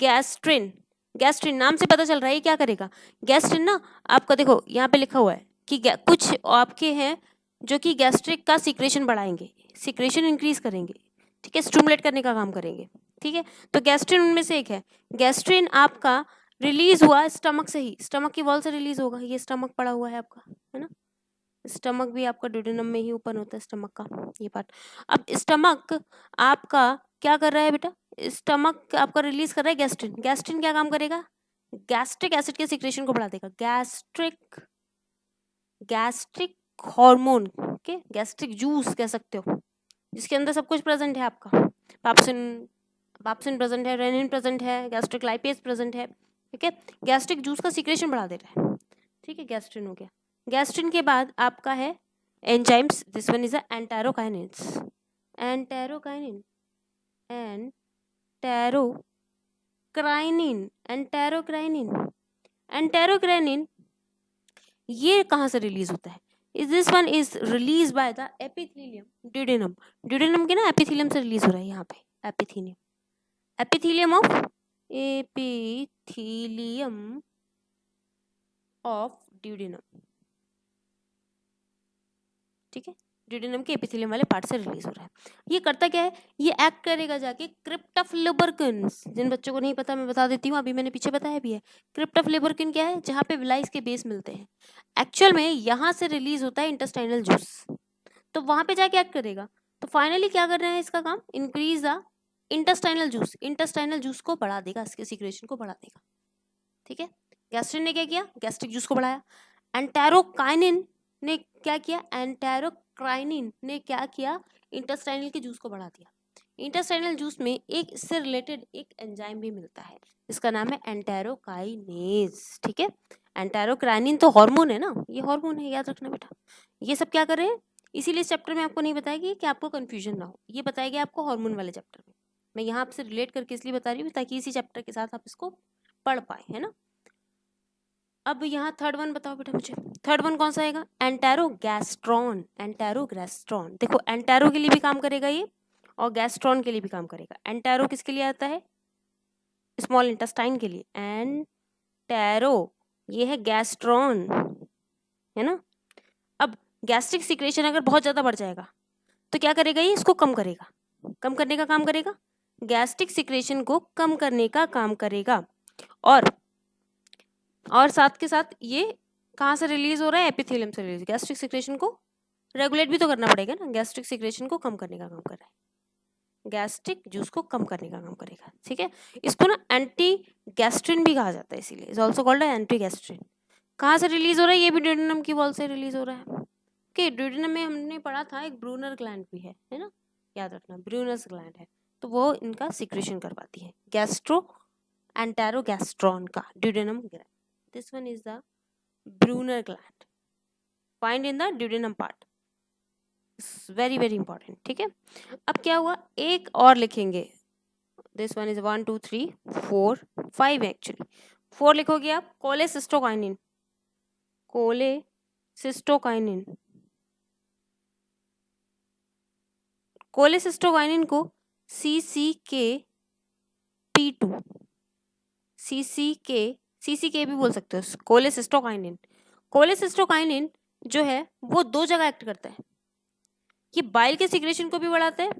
गैस्ट्रिन। गैस्ट्रिन नाम से पता चल रहा है ये क्या करेगा। गैस्ट्रिन ना आपका देखो यहाँ पे लिखा हुआ है कि कुछ आपके हैं जो कि गैस्ट्रिक का सिक्रेशन बढ़ाएंगे, सिक्रेशन इंक्रीज करेंगे, ठीक है, स्टिमुलेट करने का काम करेंगे, ठीक है। तो गैस्ट्रिन उनमें से एक है। गैस्ट्रिन आपका रिलीज हुआ स्टमक से ही, स्टमक की वॉल से रिलीज होगा, ये स्टमक पड़ा हुआ है आपका, है ना, स्टमक भी आपका ड्यूडेनम में ही ओपन होता है स्टमक का ये पार्ट। अब स्टमक आपका क्या कर रहा है बेटा? स्टमक आपका रिलीज कर रहा है गैस्ट्रिन। गैस्ट्रिन क्या काम करेगा? गैस्ट्रिक एसिड के सिक्रेशन को बढ़ा देगा। गैस्ट्रिक गैस्ट्रिक हार्मोन के गैस्ट्रिक जूस कह सकते हो, जिसके अंदर सब कुछ प्रेजेंट है आपका, पाप्सिन पाप्सिन प्रेजेंट है, रेनिन प्रेजेंट है, गैस्ट्रिक लाइपेज प्रेजेंट है, ठीक है, गैस्ट्रिक जूस का सिक्रेशन बढ़ा दे रहा है, ठीक है, गैस्ट्रिन हो गया। गैस्ट्रिन के बाद आपका है enzymes, this one is a enterokinase, enterokinin, enterocrinin, enterocrinin, enterocrinin ये कहाँ से रिलीज होता है? Is this one is release by the epithelium duodenum, duodenum के ना एपिथेलियम से रिलीज हो रहा है यहाँ पे, epithelium, epithelium of, epithelium of duodenum, ठीक है, ड्यूडेनम के एपिथेलियम वाले पार्ट से रिलीज हो रहा है। ये करता क्या है, ये एक्ट करेगा जाके क्रिप्ट ऑफ लुब्रिकेंट्स। जिन बच्चों को नहीं पता मैं बता देती हूँ, अभी मैंने पीछे बताया भी है। क्रिप्ट ऑफ लुब्रिकेंट क्या है, जहाँ पे विलाइस के बेस मिलते हैं। एक्चुअल में यहाँ से रिलीज होता है इंटेस्टाइनल जूस, तो वहां पे जाके एक्ट करेगा। तो फाइनली क्या कर रहे हैं इसका काम, increase the intestinal juice. Intestinal juice को बढ़ा देगा, इसके सिक्रेशन को बढ़ा देगा। ठीक है, गैस्ट्रिन ने क्या किया, गैस्ट्रिक जूस को बढ़ाया। एंटेरोकाइनिन ने क्या किया, एंटेरोक्राइनिन ने क्या किया, इंटेस्टाइनल के जूस को बढ़ा दिया। इंटेस्टाइनल जूस में एक इससे रिलेटेड एक एंजाइम भी मिलता है, इसका नाम है एंटेरोकाइनेज। ठीक है, एंटेरोक्राइनिन तो हार्मोन है ना, ये हार्मोन है, याद रखना बेटा। ये सब क्या कर रहे हैं, इसीलिए इस चैप्टर में आपको नहीं बताएगी कि आपको कंफ्यूजन ना हो, ये बताएगी आपको हार्मोन वाले चैप्टर में। मैं यहाँ आपसे रिलेट करके इसलिए बता रही हूँ ताकि इसी चैप्टर के साथ आप इसको पढ़ पाए, है ना। अब यहाँ थर्ड वन बताओ बेटा मुझे, थर्ड वन कौन सा आएगा, एंटेरोगैस्ट्रॉन। एंटेरोगैस्ट्रॉन देखो, एंटेरो के लिए भी काम करेगा ये और गैस्ट्रॉन के लिए भी काम करेगा। एंटेरो किसके लिए आता है, स्मॉल इंटेस्टाइन के लिए। एंटेरो ये है गैस्ट्रॉन, है ना। अब गैस्ट्रिक सिक्रेशन अगर बहुत ज्यादा बढ़ जाएगा तो क्या करेगा ये, इसको कम करेगा, कम करने का काम करेगा, गैस्ट्रिक सिक्रेशन को कम करने का काम करेगा। और साथ के साथ ये कहाँ से रिलीज हो रहा है, एपिथेलियम से रिलीज। गैस्ट्रिक सिक्रेशन को रेगुलेट भी तो करना पड़ेगा ना, गैस्ट्रिक सिक्रेशन को कम करने का काम कर रहा है, गैस्ट्रिक जूस को कम करने का काम करेगा। ठीक है, इसको ना एंटी गैस्ट्रिन भी कहा जाता है, इसीलिए is also called anti gastrin. कहाँ से रिलीज हो रहा है, ये भी ड्यूडेनम की वॉल से रिलीज हो रहा है। ओके, ड्यूडेनम में हमने पढ़ा था एक ब्रूनर ग्लैंड भी है ना, याद रखना, ब्रूनर्स ग्लैंड है, तो वो इनका सिक्रेशन करवाती है, गैस्ट्रो एंटेरोगैस्ट्रॉन का duodenum gland. This one is the Brunner gland, find in the duodenum part. It's very very important. ठीक है, अब क्या हुआ, एक और लिखेंगे। This one is 1 2 3 4 5 एक्चुअली 4 लिखोगे आप, कोलेसिस्टोकाइनिन। कोलेसिस्टोकाइनिन, कोलेसिस्टोकाइनिन को CCK-P2, CCK भी बोल सकते हो, कोलेसिस्टोकाइनिन। कोलेसिस्टोकाइनिन जो है वो दो जगह एक्ट करता है, ये बाइल के सिक्रेशन को भी बढ़ाता है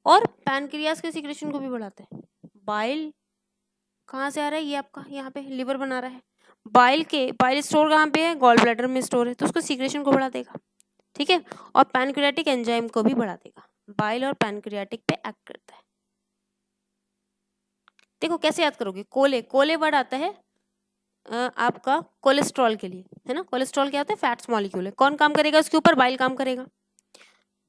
और पैनक्रियास के सिक्रेशन को भी बढ़ाता है। बाइल कहाँ से आ रहा है, ये आपका यहाँ पे लिवर बना रहा है, बाइल स्टोर कहाँ पे है, गॉल ब्लैडर में स्टोर है, तो उसको सिक्रेशन को बढ़ा देगा। ठीक है, और पैनक्रियाटिक एंजाइम को भी बढ़ा देगा, बाइल और पैनक्रियाटिक पे एक्ट करता है। देखो कैसे याद करोगे, कोले वर्ड आता है आपका कोलेस्ट्रॉल के लिए, है ना। कोलेस्ट्रॉल क्या होता है, फैट्स मॉलिक्यूल है, कौन काम करेगा उसके ऊपर, बाइल काम करेगा।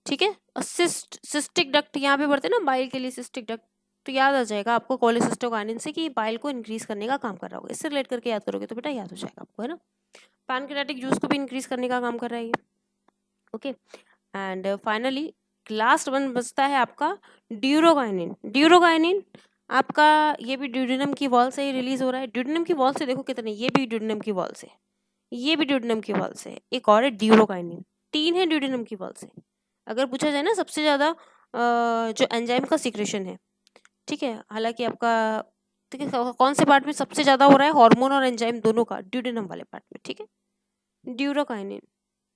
ठीक है, और सिस्टिक डक्ट यहाँ पे बढ़ते हैं ना बाइल के लिए, सिस्टिक डक्ट, तो याद आ जाएगा आपको कोलेसिस्टोकाइनिन से कि बाइल को इंक्रीज करने का काम कर रहा होगा, इससे रिलेट करके याद करोगे तो बेटा याद हो जाएगा आपको, है ना। पैनक्रियाटिक जूस को भी इंक्रीज करने का काम कर रहा है ये। Okay, and finally last one बचता है आपका ड्यूरोकाइनिन। ड्यूरोकाइनिन आपका ये भी ड्यूडेनम की वॉल से ही रिलीज हो रहा है। ड्यूडेनम की वॉल से देखो कितने, ये भी ड्यूडेनम की वॉल से, ये भी ड्यूडेनम की वॉल से, एक और है ड्यूरोकाइनिन, 3 है ड्यूडेनम की वॉल से। अगर पूछा जाए ना सबसे ज्यादा जो एंजाइम का सिक्रेशन है, ठीक है, हालांकि आपका ठीक है कौन से पार्ट में सबसे ज्यादा हो रहा है, हार्मोन और एंजाइम दोनों का, ड्यूडेनम वाले पार्ट में। ठीक है, ड्यूरोकाइनिन,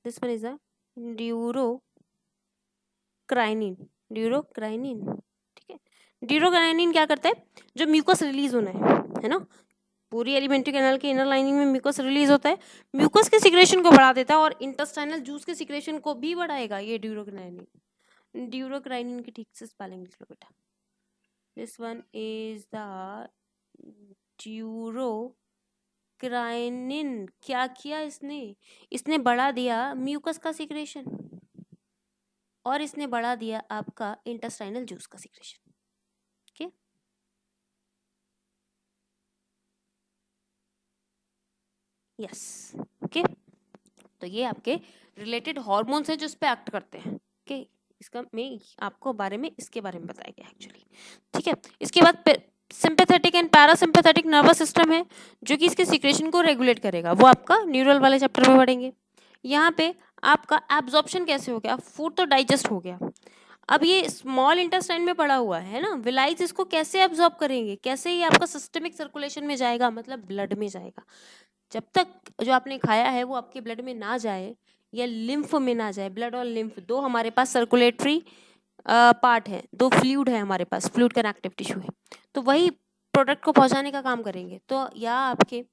दिस वन इज द ड्यूरोक्राइनिन, ड्यूरोक्राइनिन। ठीक है, ड्यूरोक्राइनिन क्या करता है, जो म्यूकस रिलीज होना है ना, पूरी एलिमेंट्री कैनाल के इनर लाइनिंग में म्यूकस रिलीज होता है, म्यूकस के सिक्रेशन को बढ़ा देता है और इंटेस्टाइनल जूस के सिक्रेशन को भी बढ़ाएगा ये ड्यूरोक्राइनिन। ड्यूरोक्राइनिन की ठीक से स्पेलिंग लिख लो बेटा, दिस वन इज द ड्यूरोक्राइनिन। क्या किया इसने बढ़ा दिया म्यूकस का सिक्रेशन और इसने बढ़ा दिया आपका इंटेस्टाइनल जूस का सिक्रेशन। ओके, यस, ओके, तो ये आपके रिलेटेड हार्मोन्स हैं जो इस पे एक्ट करते हैं। ओके, इसका मैं आपको बारे में इसके बारे में बताया गया एक्चुअली। ठीक है, इसके बाद sympathetic and parasympathetic nervous system है जो कि इसके सिक्रेशन को रेगुलेट करेगा, वो आपका न्यूरल वाले चैप्टर में पढ़ेंगे। यहाँ पे आपका एब्जॉर्प्शन कैसे हो गया, फूड तो डाइजेस्ट हो गया, अब ये स्मॉल इंटेस्टाइन में पड़ा हुआ है ना, विलाइज इसको कैसे एब्जॉर्ब करेंगे, कैसे ये आपका सिस्टमिक सर्कुलेशन में जाएगा, मतलब ब्लड में जाएगा। जब तक जो आपने खाया है वो आपके ब्लड में ना जाए, या लिम्फ में ना जाए। ब्लड और लिम्फ दो हमारे पास सर्कुलेटरी पार्ट है, दो फ्लूइड है हमारे पास, फ्लूइड कनेक्टिव टिश्यू है, तो वही प्रोडक्ट को पहुंचाने का काम करेंगे। तो या आपके,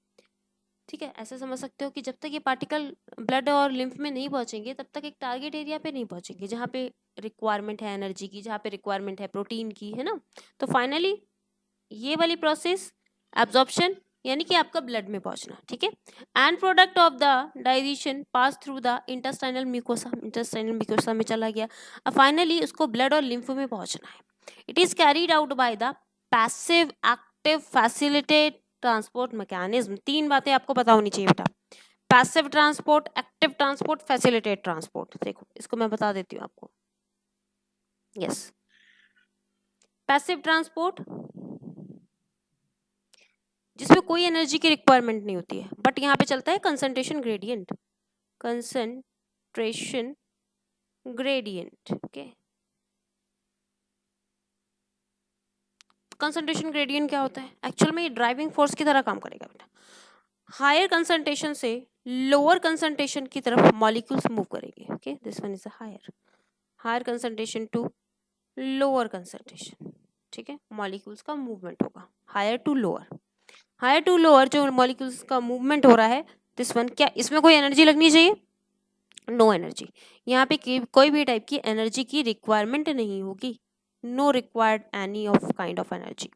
ठीक है, ऐसे समझ सकते हो कि जब तक ये पार्टिकल ब्लड और लिम्फ में नहीं पहुंचेंगे तब तक एक टारगेट एरिया पे नहीं पहुंचेंगे जहाँ पे रिक्वायरमेंट है एनर्जी की, जहाँ पे रिक्वायरमेंट है प्रोटीन की, है ना। तो फाइनली ये वाली प्रोसेस एब्जॉर्प्शन यानी कि आपका ब्लड में पहुंचना, ठीक है। And product of the digestion pass through the intestinal mucosa, intestinal mucosa में चला गया, अब फाइनली उसको ब्लड और लिम्फ में पहुंचना है। It is carried out by the passive active facilitate transport mechanism. तीन बातें आपको पता होनी चाहिए बेटा, passive transport, active transport, facilitate transport. देखो इसको मैं बता देती हूँ आपको। यस, पैसिव ट्रांसपोर्ट जिसमें कोई एनर्जी की रिक्वायरमेंट नहीं होती है, बट यहाँ पे चलता है concentration gradient, concentration gradient, okay. Concentration gradient क्या होता है? एक्चुअल में ये ड्राइविंग फोर्स की तरह काम करेगा बेटा। हायर कंसंट्रेशन से लोअर कंसंट्रेशन की तरफ मॉलिक्यूल्स मूव करेंगे, okay. This one is the higher concentration to lower concentration, ठीक है। मॉलिक्यूल्स का मूवमेंट होगा higher to lower. Higher to lower जो मॉलिक्यूल्स का मूवमेंट हो रहा है, दिस वन, क्या इसमें कोई एनर्जी लगनी चाहिए? No energy. यहाँ पे कोई भी टाइप की एनर्जी की रिक्वायरमेंट नहीं होगी, no required any of kind of energy.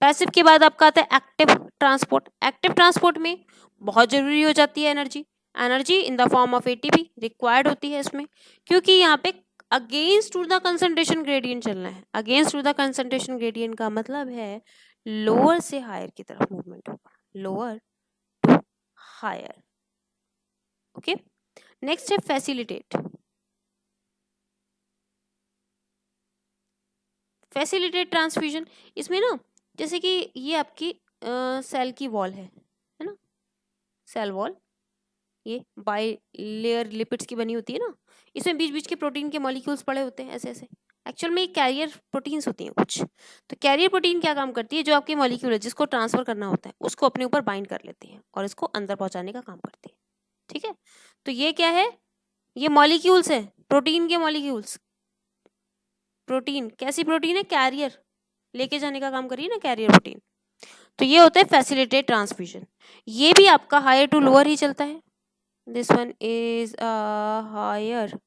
Passive के बाद आपका आता है एक्टिव ट्रांसपोर्ट। एक्टिव ट्रांसपोर्ट में बहुत जरूरी हो जाती है energy, energy in the form of ATP required होती है इसमें, क्योंकि यहाँ पे against to the concentration gradient चलना है। Against to the concentration gradient का मतलब है लोअर से हायर की तरफ मूवमेंट होगा, lower to higher, okay. Next है फैसिलिटेट। फैसिलिटेट ट्रांसफ्यूजन, इसमें ना जैसे कि ये आपकी सेल की वॉल है ना, सेल वॉल ये बाई लेयर लिपिड्स की बनी होती है ना, इसमें बीच बीच के प्रोटीन के मॉलिक्यूल्स पड़े होते हैं ऐसे ऐसे। एक्चुअल में ये कैरियर प्रोटीन्स होती हैं कुछ। तो कैरियर प्रोटीन क्या काम करती है? जो आपके मॉलिक्यूल है जिसको ट्रांसफर करना होता है उसको अपने ऊपर बाइंड कर लेती है और इसको अंदर पहुंचाने का काम करती है, ठीक है। तो ये क्या है? ये मॉलिक्यूल्स है, प्रोटीन के मॉलिक्यूल्स। प्रोटीन कैसी प्रोटीन है? कैरियर लेके जाने का काम करिए ना, कैरियर प्रोटीन। तो ये होता है फैसिलिटेट ट्रांसफ्यूजन। ये भी आपका हायर टू लोअर ही चलता है। This one is higher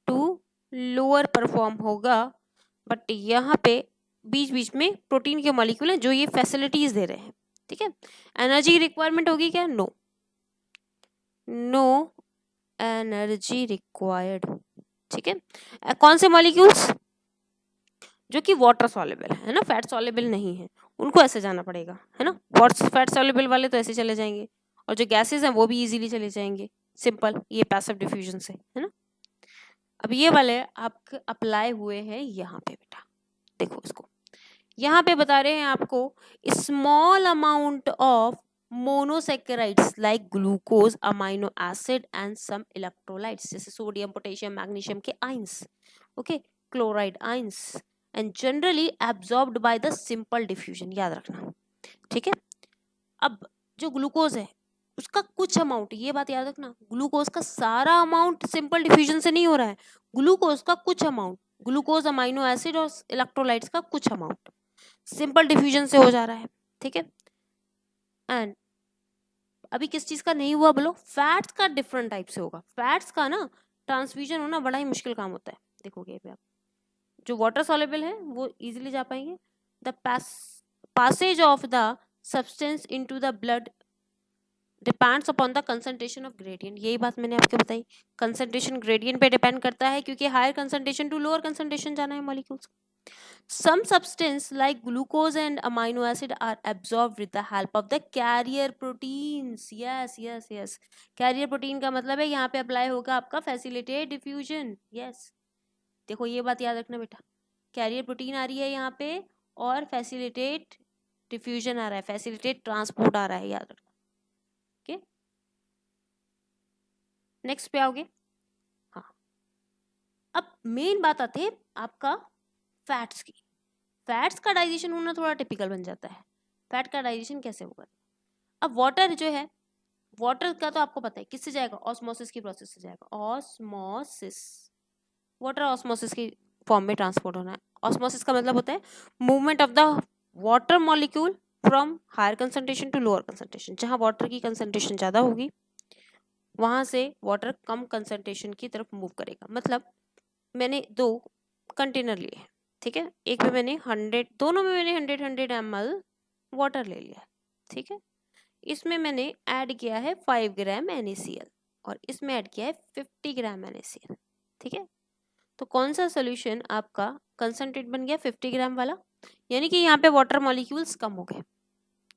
to lower perform होगा, बट यहाँ पे बीच बीच में प्रोटीन के मॉलिक्यूल हैं जो ये फैसिलिटीज दे रहे हैं, ठीक है। एनर्जी रिक्वायरमेंट होगी क्या? नो, नो एनर्जी रिक्वायर्ड, ठीक है। कौन से मॉलिक्यूल्स? जो कि वाटर सॉल्युबल है ना, फैट सॉल्युबल नहीं है, उनको ऐसे जाना पड़ेगा, है ना। फैट सॉल्युबल वाले तो ऐसे चले जाएंगे और जो गैसेस हैं वो भी इजीली चले जाएंगे, सिंपल, ये पैसिव डिफ्यूजन से, है ना। अब ये वाले आपके अप्लाई हुए हैं यहाँ पे बेटा, देखो इसको यहाँ पे बता रहे हैं आपको small amount of monosaccharides like glucose, amino acid and some electrolytes जैसे सोडियम, पोटेशियम, मैग्नीशियम के ions, okay, chloride ions, and generally absorbed by the simple diffusion, याद रखना, ठीक है। अब जो ग्लूकोज है उसका कुछ अमाउंट, ये बात याद रखना, ग्लूकोज का सारा अमाउंट सिंपल डिफ्यूजन से नहीं हो रहा है, ग्लूकोज का कुछ अमाउंट, ग्लूकोज, अमाइनो एसिड और इलेक्ट्रोलाइट्स का कुछ अमाउंट सिंपल डिफ्यूजन से हो जा रहा है, ठीक है। एंड अभी किस चीज का नहीं हुआ बोलो? फैट्स का डिफरेंट टाइप से होगा। फैट्स का ना ट्रांसफ्यूजन होना बड़ा ही मुश्किल काम होता है, देखोगे आप। जो वाटर सॉल्युबल है वो इजीली जा पाएंगे। The passage of the substance into the blood depends upon the concentration of gradient. यही बात मैंने आपको बताई, कंसंट्रेशन ग्रेडियंट पे डिपेंड करता है क्योंकि higher concentration to lower concentration जाना है molecules. Some substance like glucose and amino acid are absorbed with the help of the carrier proteins. Yes, yes, yes. Carrier protein का मतलब है यहाँ पे अप्लाई होगा आपका facilitate diffusion. Yes. देखो ये बात याद रखना बेटा, कैरियर प्रोटीन आ रही है यहाँ पे और फैसिलिटेट डिफ्यूजन आ रहा है, फैसिलिटेट ट्रांसपोर्ट आ रहा है, याद रखना, ओके। नेक्स्ट पे आओगे। हाँ, अब मेन बात आती है आपका फैट्स की। फैट्स का डाइजेशन होना थोड़ा टिपिकल बन जाता है। फैट का डाइजेशन कैसे होगा? अब वाटर जो है वाटर का तो आपको पता है किससे जाएगा, ऑस्मोसिस की प्रोसेस से जाएगा, ऑस्मोसिस, वाटर ऑस्मोसिस की फॉर्म में ट्रांसपोर्ट होना है। ऑस्मोसिस का मतलब होता है movement of the water molecule from higher concentration to lower concentration. जहाँ वाटर की कंसंट्रेशन ज़्यादा होगी वहाँ से वाटर कम कंसंट्रेशन की तरफ मूव करेगा। मतलब मैंने 2 कंटेनर लिए हैं, ठीक है, एक में मैंने 100, दोनों में मैंने 100 ml वाटर ले लिया है, ठीक है। इसमें मैंने ऐड किया है 5 ग्राम NaCl और इसमें ऐड किया है 50 ग्राम NaCl, ठीक है। तो कौन सा सोल्यूशन आपका कंसंट्रेट बन गया, 50 ग्राम वाला, यानी कि यहाँ पे वाटर मॉलिक्यूल्स कम हो गए।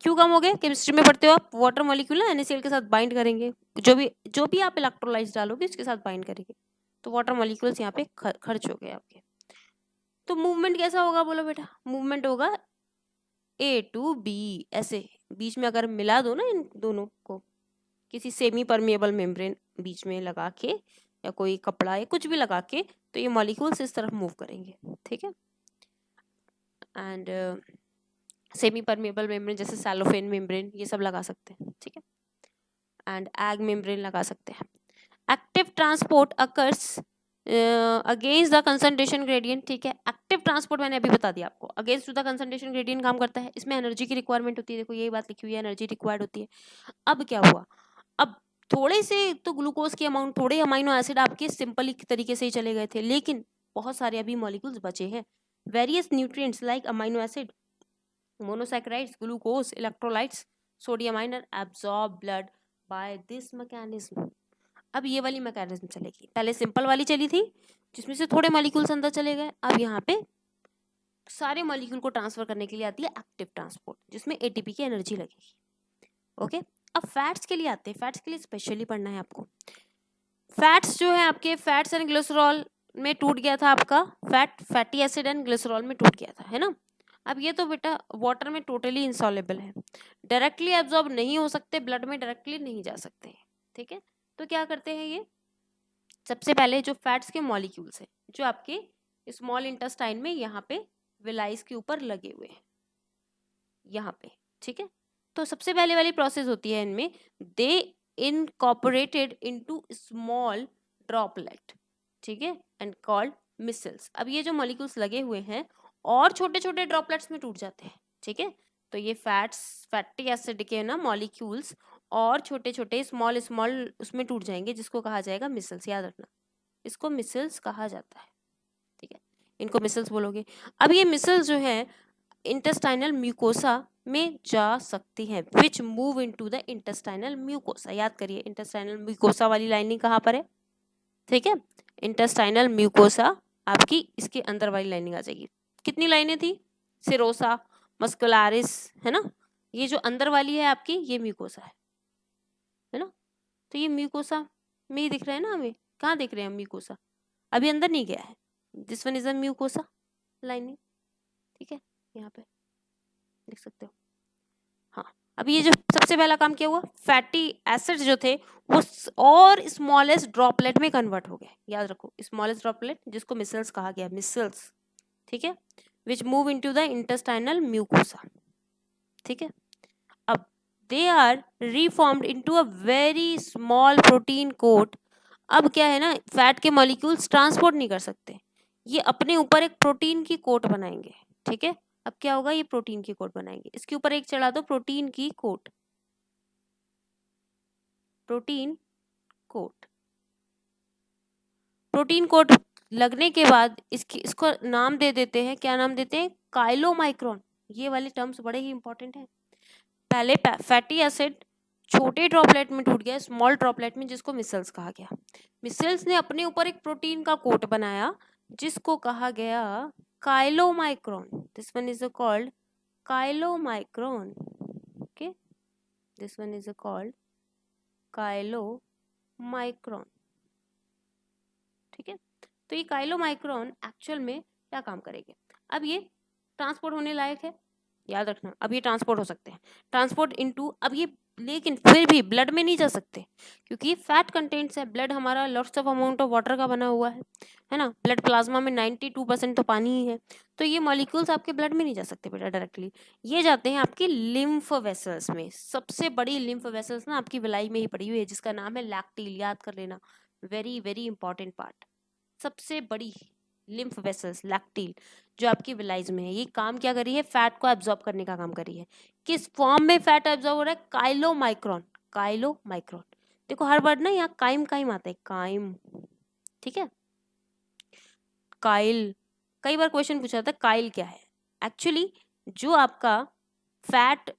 क्यों कम हो गए, केमिस्ट्री में पढ़ते हो आप, वाटर मॉलिक्यूल ना NaCl के साथ बाइंड करेंगे, जो भी आप इलेक्ट्रोलाइट्स डालोगे उसके साथ बाइंड करेंगे, तो वाटर मॉलिक्यूल्स यहाँ पे खर्च हो गए आपके। तो मूवमेंट कैसा होगा बोलो बेटा, मूवमेंट होगा A to B, ऐसे बीच में अगर मिला दो ना इन दोनों को, किसी सेमी परमिएबल मेम्ब्रेन बीच में लगा के या कोई कपड़ा या कुछ भी लगा के, तो ये मॉलिक्यूल्स इस तरफ मूव करेंगे, ठीक है। एंड सेमी परमिएबल मेम्ब्रेन जैसे सैलोफेन मेम्ब्रेन ये सब लगा सकते हैं, ठीक है, एंड एग मेम्ब्रेन लगा सकते हैं। Active transport occurs against the concentration gradient, ठीक है। एक्टिव ट्रांसपोर्ट मैंने अभी बता दिया आपको, against to the concentration gradient काम करता है। इसमें एनर्जी की रिक्वायरमेंट होती है, देखो यही बात लिखी हुई है, एनर्जी रिक्वायर्ड होती है। अब क्या हुआ, अब थोड़े से तो ग्लूकोज की अमाउंट, थोड़े अमाइनो एसिड आपके सिंपल तरीके से ही चले गए थे, लेकिन बहुत सारे अभी मॉलिक्यूल्स बचे हैं। Various nutrients like amino acid, monosaccharides, glucose, electrolytes, sodium ion absorb blood by this mechanism. अब ये वाली मैकेनिज्म चलेगी, पहले सिंपल वाली चली थी जिसमें से थोड़े मॉलिक्यूल्स अंदर चले गए, अब यहाँ पे सारे मॉलिक्यूल को ट्रांसफर करने के लिए आती है एक्टिव ट्रांसपोर्ट, जिसमें ATP की एनर्जी लगेगी। ओके, अब फैट्स के लिए आते हैं, फैट्स के लिए स्पेशली पढ़ना है आपको। फैट्स जो है आपके, फैट्स एंड ग्लिसरॉल में टूट गया था आपका, फैटी एसिड एंड ग्लिसरॉल में टूट गया था, है ना। अब ये तो बेटा वाटर में टोटली इंसॉल्युबल है, डायरेक्टली एब्जॉर्ब नहीं हो सकते, ब्लड में डायरेक्टली नहीं जा सकते, ठीक है। तो क्या करते हैं ये, सबसे पहले जो फैट्स के मॉलिक्यूल्स हैं जो आपके स्मॉल इंटेस्टाइन में यहाँ पे विलाइस के ऊपर लगे हुए हैं यहाँ पे, ठीक है। तो सबसे पहले वाली प्रोसेस होती है इनमें, दे इनकॉर्पोरेटेड इनटू स्मॉल ड्रॉपलेट, ठीक है, एंड कॉल्ड मिसल्स। अब ये जो मॉलिक्यूल्स लगे हुए हैं और छोटे छोटे ड्रॉपलेट्स में टूट जाते हैं, ठीक है। तो ये फैटी एसिड के ना मॉलिक्यूल्स और छोटे छोटे स्मॉल स्मॉल उसमें टूट जाएंगे, जिसको कहा जाएगा मिसल्स, याद रखना इसको मिसल्स कहा जाता है, ठीक है, इनको मिसल्स बोलोगे। अब ये मिसल्स जो है इंटेस्टाइनल म्यूकोसा में जा सकती हैं, विच move into the intestinal mucosa. याद करिए इंटेस्टाइनल म्यूकोसा वाली लाइनिंग कहाँ पर है, ठीक है, इंटेस्टाइनल म्यूकोसा आपकी इसके अंदर वाली लाइनिंग आ जाएगी। कितनी लाइनें थी, सिरोसा, मस्कुलारिस, है ना, ये जो अंदर वाली है आपकी ये म्यूकोसा है ना। तो ये म्यूकोसा में ही दिख रहा है ना हमें, कहाँ दिख रहे हैं म्यूकोसा, अभी अंदर नहीं गया है, this one is a mucosa lining, ठीक है, यहाँ पे देख सकते हो। हाँ, अब ये जो सबसे पहला काम किया हुआ, फैटी एसिड्स जो थे वो और स्मॉलेस्ट ड्रॉपलेट में कन्वर्ट हो गए, याद रखो स्मॉलेस्ट ड्रॉपलेट जिसको मिसल्स कहा गया, मिसल्स, ठीक है, which move into the intestinal mucosa, ठीक है। अब they are reformed into a very small protein coat. अब क्या है ना, फैट के मॉलिक्यूल्स ट्रांसपोर्ट नहीं कर सकते, ये अपने ऊपर एक प्रोटीन की कोट बनाएंगे, ठीक है। अब क्या होगा, ये प्रोटीन की कोट बनाएंगे, इसके ऊपर एक चढ़ा दो प्रोटीन की coat, protein coat, protein coat लगने के बाद इसको नाम दे देते हैं, क्या नाम देते हैं, काइलोमाइक्रोन। ये वाले टर्म्स बड़े ही इंपॉर्टेंट हैं। पहले फैटी एसिड छोटे ड्रॉपलेट में टूट गया, स्मॉल ड्रॉपलेट में, जिसको मिसल्स कहा गया। मिसल्स ने अपने ऊपर एक प्रोटीन का कोट बनाया जिसको कहा गया chylomicron, this one is called chylomicron, okay, this one is called chylomicron, ठीक है। तो ये काइलोमाइक्रोन एक्चुअल में क्या काम करेंगे, अब ये ट्रांसपोर्ट होने लायक है, याद रखना, अब ये ट्रांसपोर्ट हो सकते हैं, ट्रांसपोर्ट इनटू, अब ये लेकिन फिर भी ब्लड में नहीं जा सकते क्योंकि फैट कंटेंट्स है। ब्लड हमारा lots of amount of water का बना हुआ है ना। ब्लड प्लाज्मा में 92% तो पानी ही है, तो ये मॉलिक्यूल्स आपके ब्लड में नहीं जा सकते बेटा डायरेक्टली, ये जाते हैं आपके लिम्फ वेसल्स में। सबसे बड़ी लिम्फ वेसल्स ना आपकी विलाई में ही पड़ी हुई है, जिसका नाम है लैक्टील, याद कर लेना, वेरी वेरी इंपॉर्टेंट पार्ट। सबसे बड़ी लिम्फ वेसल्स लैक्टील जो आपकी विलाइज में है, ये काम क्या कर रही है, फैट को एब्जॉर्ब करने का काम कर रही है। किस फॉर्म में फैट एब्जॉर्ब हो रहा है, काइलोमाइक्रोन, काइलोमाइक्रोन। देखो हर वर्ड ना यहाँ काइम काइम आता है, काइम, ठीक है, काइल। कई बार क्वेश्चन पूछा था काइल क्या है, एक्चुअली जो आपका फैट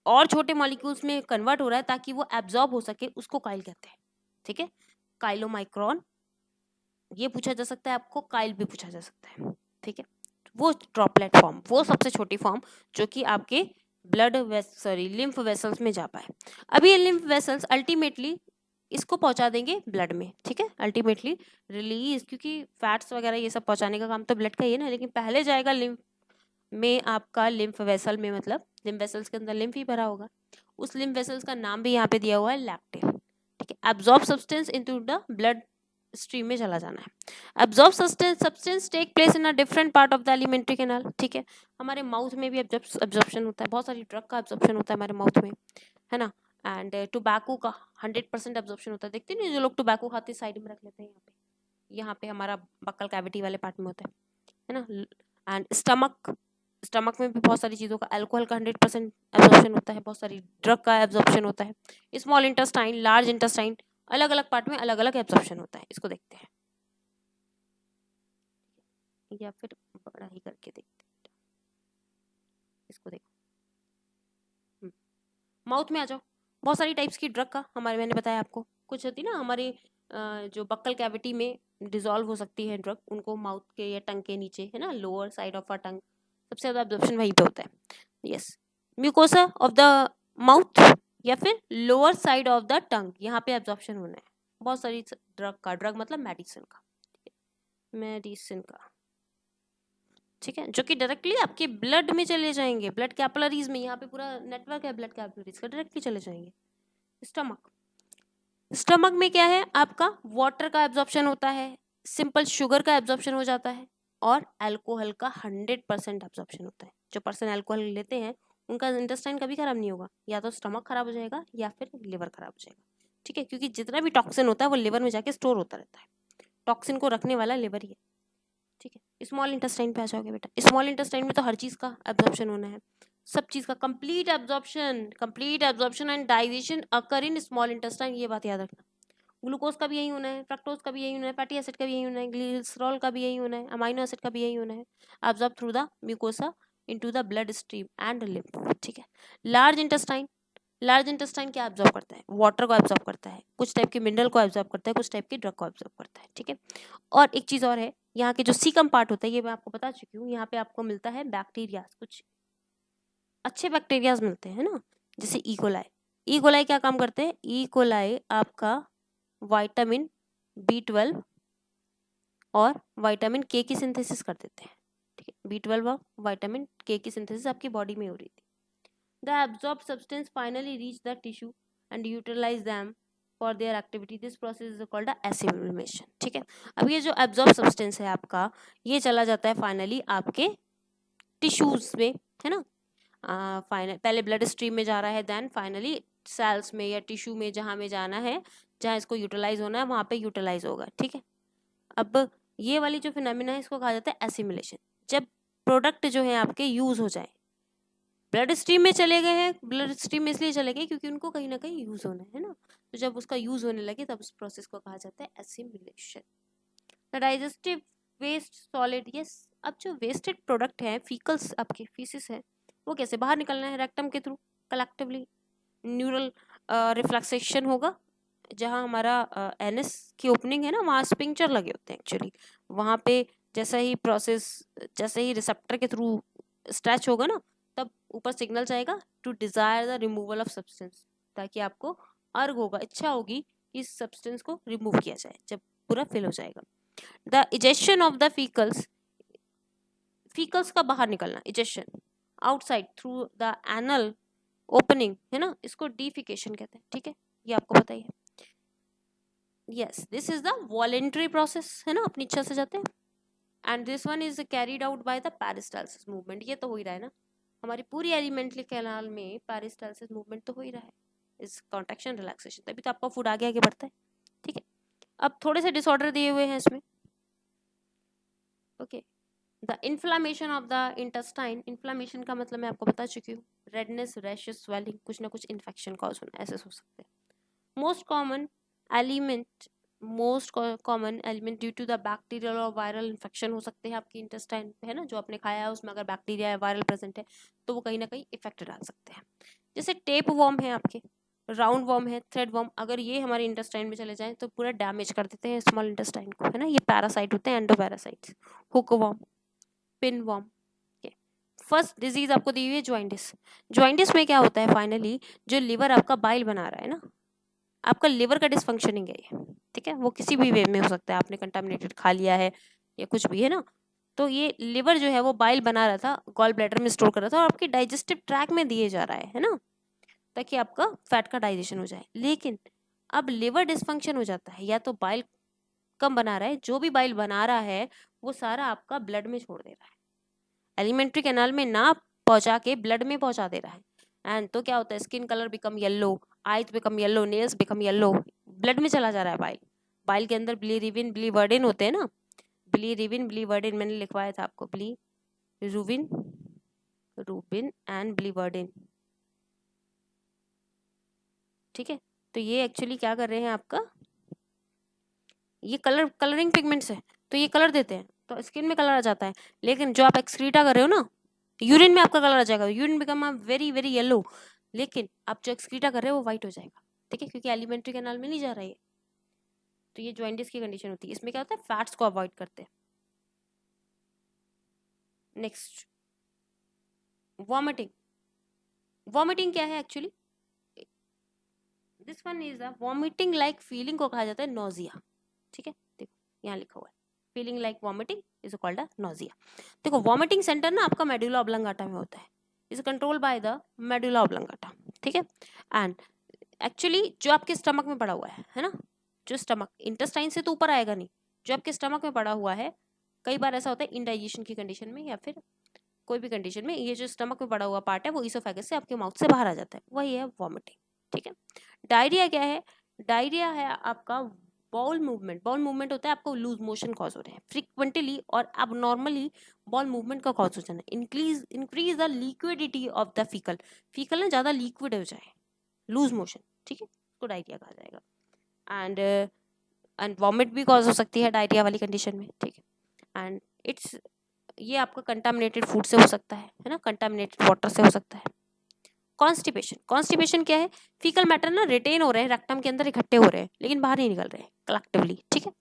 और छोटे मॉलिक्यूल्स में कन्वर्ट हो रहा है ताकि वो एब्जॉर्ब हो सके, उसको काइल कहते हैं, ठीक है, काइलोमाइक्रोन। ये पूछा जा सकता है आपको, काइल भी पूछा जा सकता है, ठीक है। वो ड्रॉपलेट फॉर्म, वो सबसे छोटी फॉर्म जो कि आपके ब्लड लिम्फ वेसल्स में जा पाए। अभी ये लिम्फ वेसल्स अल्टीमेटली इसको पहुंचा देंगे ब्लड में, ठीक है, अल्टीमेटली रिलीज, क्योंकि फैट्स वगैरह ये सब पहुंचाने का काम तो ब्लड का ही है ना, लेकिन पहले जाएगा लिम्फ में आपका, लिम्फ वेसल में, मतलब लिम्फ वेसल्स के अंदर लिम्फ ही भरा होगा, उस लिम्फ वेसल्स का नाम भी यहाँ पे दिया हुआ है लैक्टेल, ठीक है। Absorb substance into the blood stream में चला जाना है। Absorb substance take place in a different part of the alimentary canal, ठीक है। हमारे माउथ में भी एब्जॉर्प्शन होता है, बहुत सारी ड्रग का एब्जॉर्प्शन होता है हमारे माउथ में, है ना। एंड टोबैको का 100% एब्जॉर्प्शन होता है। देखते नहीं जो लोग टोबैको खाते साइड में रख लेते हैं, यहाँ पे हमारा बक्कल कैविटी वाले पार्ट में होता है ना। एंड स्टमक में भी बहुत सारी चीज़ों का, अल्कोहल का 100% एब्जॉर्प्शन होता है, बहुत सारी ड्रग का एब्जॉर्प्शन होता है। स्मॉल इंटेस्टाइन, लार्ज इंटेस्टाइन, अलग अलग पार्ट में अलग अलग एब्जॉर्प्शन होता है। इसको देखते हैं या फिर बड़ा ही करके देखते हैं, इसको देखो, माउथ में आ जाओ। बहुत सारी टाइप्स की ड्रग का हमारे, मैंने बताया आपको, कुछ होती ना हमारे जो बक्कल कैविटी में डिसॉल्व हो सकती है ड्रग, उनको माउथ के या टंग के नीचे, है ना, लोअर साइड ऑफ अ टंग, सबसे ज़्यादा एब्जॉर्प्शन वहीं पे होता है। Yes, mucosa of the mouth या फिर lower side of the tongue, यहाँ पे एब्जॉर्प्शन होना है बहुत सारी ड्रग का। ड्रग मतलब मेडिसिन का, मेडिसिन का, ठीक है, जो कि डायरेक्टली आपके ब्लड में चले जाएंगे, ब्लड कैपिलरीज में, यहाँ पे पूरा नेटवर्क है ब्लड कैपिलरीज का, डायरेक्टली चले जाएंगे। स्टमक, स्टमक में क्या है आपका, वाटर का एब्जॉर्प्शन होता है, सिंपल शुगर का एब्जॉर्प्शन हो जाता है, और अल्कोहल का 100% एब्जॉर्प्शन होता है। जो पर्सन अल्कोहल लेते हैं उनका इंटेस्टाइन कभी खराब नहीं होगा, या तो स्टमक खराब हो जाएगा या फिर लिवर खराब हो जाएगा, ठीक है, क्योंकि जितना भी टॉक्सिन होता है वो लिवर में जाके स्टोर होता रहता है। टॉक्सिन को रखने वाला लिवर ही है, ठीक है। स्मॉल इंटेस्टाइन पे आ जाओगे बेटा, स्मॉल इंटेस्टाइन में तो हर चीज़ का एब्जॉर्प्शन होना है, सब चीज़ का complete absorption and digestion occur in small intestine, ये बात याद रखना। ग्लूकोज का भी यही होना है, फ्रक्टोज का भी यही होना है, फैटी एसिड का भी यही होना है, ग्लिसरॉल का भी यही होना है, अमाइनो एसिड का भी यही होना है, absorb through the mucosa into the blood stream and lymph, ठीक है। लार्ज इंटेस्टाइन, लार्ज इंटेस्टाइन क्या एब्जॉर्ब करता है, वाटर को एब्जॉर्ब करता है, कुछ टाइप के मिनरल को एब्जॉर्ब करता है, कुछ टाइप के ड्रग को एब्जॉर्ब करता है, ठीक है। और एक चीज़ और है, यहाँ के जो सीकम पार्ट होता है, ये मैं आपको बता चुकी हूँ, यहाँ पे आपको मिलता है बैक्टीरिया, कुछ अच्छे बैक्टीरियाज मिलते हैं ना, जैसे इकोलाई। इकोलाई क्या काम करते हैं, इकोलाई आपका विटामिन B12 और विटामिन के की सिंथेसिस कर देते हैं, ठीक है। B12 और विटामिन के की सिंथेसिस आपकी बॉडी में हो रही थी। The absorb substance finally reach the tissue and utilise them for their activity, this process is called assimilation, ठीक है। अब ये जो एब्जॉर्ब सब्सटेंस है आपका, ये चला जाता है फाइनली आपके टिश्यूज में, है ना। फाइनल पहले ब्लड स्ट्रीम में जा रहा है, देन फाइनली सेल्स में या टिश्यू में, जहाँ में जाना है, जहाँ इसको यूटिलाइज होना है वहाँ पे यूटिलाइज होगा, ठीक है। अब ये वाली जो फिनोमिना है इसको कहा जाता है एसिमिलेशन। जब प्रोडक्ट जो है आपके यूज हो जाए, ब्लड स्ट्रीम में चले गए हैं, ब्लड स्ट्रीम में इसलिए चले गए क्योंकि उनको कहीं ना कहीं यूज होना है ना, तो जब उसका यूज होने लगे तब उस प्रोसेस को कहा जाता है assimilation. The digestive waste solid, yes, अब जो वेस्टेड प्रोडक्ट है, फीकल्स आपके फीसिस है, वो कैसे बाहर निकलना है, रेक्टम के थ्रू, कलेक्टिवली न्यूरल रिफ्लेक्सेशन होगा, जहाँ हमारा एनएस की ओपनिंग है ना, वहाँ स्पिंक्चर लगे होते हैं एक्चुअली, वहाँ पे जैसा ही प्रोसेस, जैसे ही रिसेप्टर के थ्रू स्ट्रेच होगा ना, तब ऊपर सिग्नल जाएगा to desire the removal of substance, ताकि आपको अर्ग होगा, इच्छा होगी कि इस सब्सटेंस को रिमूव किया जाए जब पूरा फिल हो जाएगा। द इजेशन ऑफ द फीकल्स, फीकल्स का बाहर निकलना, egestion outside through the anal opening है ना, इसको डिफिकेशन कहते हैं, ठीक है, ये आपको पता ही है। Yes, this is the voluntary process, है ना, अपनी इच्छा से जाते हैं। And this one is carried out by the peristalsis movement, ये तो हो ही रहा है ना, हमारी पूरी एलिमेंट्री कैनाल में पेरिस्टालसिस मूवमेंट तो हो ही रहा है, इस कॉन्ट्रैक्शन रिलैक्सेशन, तभी तो आपका फूड आगे आगे बढ़ता है, ठीक है। अब थोड़े से डिसऑर्डर दिए हुए हैं इसमें, okay. The inflammation of the intestine, inflammation का मतलब मैं आपको बता चुकी हूँ, रेडनेस, रैशेस, स्वेलिंग, कुछ ना कुछ इन्फेक्शन कॉज होना, ऐसे हो सकते हैं। Most common element due to the bacterial और वायरल इन्फेक्शन हो सकते हैं आपकी इंटेस्टाइन पे, है ना, जो आपने खाया है उसमें अगर बैक्टीरिया या वायरल प्रेजेंट है तो वो कहीं ना कहीं इफेक्ट डाल सकते हैं। जैसे टेप वॉर्म है आपके, राउंड वॉर्म है, थ्रेड वॉर्म, अगर ये हमारे इंटेस्टाइन में चले जाएं तो पूरा डैमेज कर देते हैं स्मॉल इंटेस्टाइन को, है ना, ये पैरासाइट होते हैं, endoparasites. Hookworm, pinworm. First disease आपको दी हुई है ज्वाइंटिस। ज्वाइंटिस में क्या होता है, फाइनली जो लिवर आपका बाइल बना रहा है ना, आपका लिवर का डिसफंक्शनिंग है ये, ठीक है, वो किसी भी वे में हो सकता है, आपने कंटामिनेटेड खा लिया है या कुछ भी, है ना, तो ये लिवर जो है वो बाइल बना रहा था, गॉल ब्लैडर में स्टोर कर रहा था और आपके डाइजेस्टिव ट्रैक में दिए जा रहा है ना, ताकि आपका फैट का डाइजेशन हो जाए। लेकिन अब लिवर डिसफंक्शन हो जाता है, या तो बाइल कम बना रहा है, जो भी बाइल बना रहा है वो सारा आपका ब्लड में छोड़ दे रहा है, एलिमेंट्री कैनाल में ना पहुंचा के ब्लड में पहुंचा दे रहा है। एंड तो क्या होता है, skin colour become yellow, eyes become yellow, nails become yellow, blood में चला जा रहा है बाइल। बाइल के अंदर बिलीरुबिन, बिलीवर्डिन होते हैं ना, बिलीरुबिन, बिलीवर्डिन मैंने लिखवाया था आपको, बिलीरुबिन, रूबिन एंड बिलीवर्डिन, ठीक है। तो ये एक्चुअली क्या कर रहे हैं, आपका ये कलरिंग पिगमेंट्स है, तो ये कलर देते हैं, तो स्किन में कलर आ जाता है। लेकिन जो आप एक्सक्रीटा कर रहे हो ना, यूरिन में आपका कलर आ जाएगा, urine become very very yellow, लेकिन आप जो एक्सक्रीटा कर रहे हो वो व्हाइट हो जाएगा, ठीक है, क्योंकि एलिमेंट्री कैनाल में नहीं जा रहा है। तो ये जॉइंटिस की कंडीशन होती है, इसमें क्या होता है, फैट्स को अवॉइड करते हैं। Next, vomiting. वॉमिटिंग क्या है actually, this one is a vomiting like feeling को कहा जाता है नोजिया, ठीक है, देखो यहाँ लिखा हुआ है, feeling like vomiting is called a nausea. देखो वॉमिटिंग सेंटर ना आपका मेडुला ऑब्लंगाटा में होता है, is control by the medulla oblongata, ठीक है। एंड एक्चुअली जो आपके स्टमक में पड़ा हुआ है ना, जो स्टमक इंटेस्टाइन से तो ऊपर आएगा नहीं, जो आपके स्टमक में पड़ा हुआ है, कई बार ऐसा होता है इंडाइजेशन की कंडीशन में या फिर कोई भी कंडीशन में, ये जो स्टमक में पड़ा हुआ पार्ट है वो ईसोफेगस से आपके माउथ से बाहर आ जाता है, वही है वॉमिटिंग, ठीक है। डायरिया क्या है, डायरिया है आपका बॉल मूवमेंट, बॉल मूवमेंट होता है आपको लूज मोशन कॉज हो रहे हैं फ्रीक्वेंटली और अब नॉर्मली बॉल मूवमेंट का कॉज हो जाना, increase the liquidity of the faecal, faecal ना ज़्यादा लिक्विड हो जाए, लूज मोशन, ठीक है, उसको डायरिया कहा जाएगा। एंड वॉमिट भी कॉज हो सकती है डायरिया वाली कंडीशन में, ठीक है। एंड इट्स, ये आपका कंटामिनेटेड फूड से हो सकता है ना, कंटामिनेटेड वाटर से हो सकता है। कॉन्स्टिपेशन, कॉन्स्टिपेशन क्या है, फीकल मैटर ना रिटेन हो रहे हैं, रेक्टम के अंदर इकट्ठे हो रहे हैं लेकिन बाहर नहीं निकल रहे हैं कलेक्टिवली, ठीक है।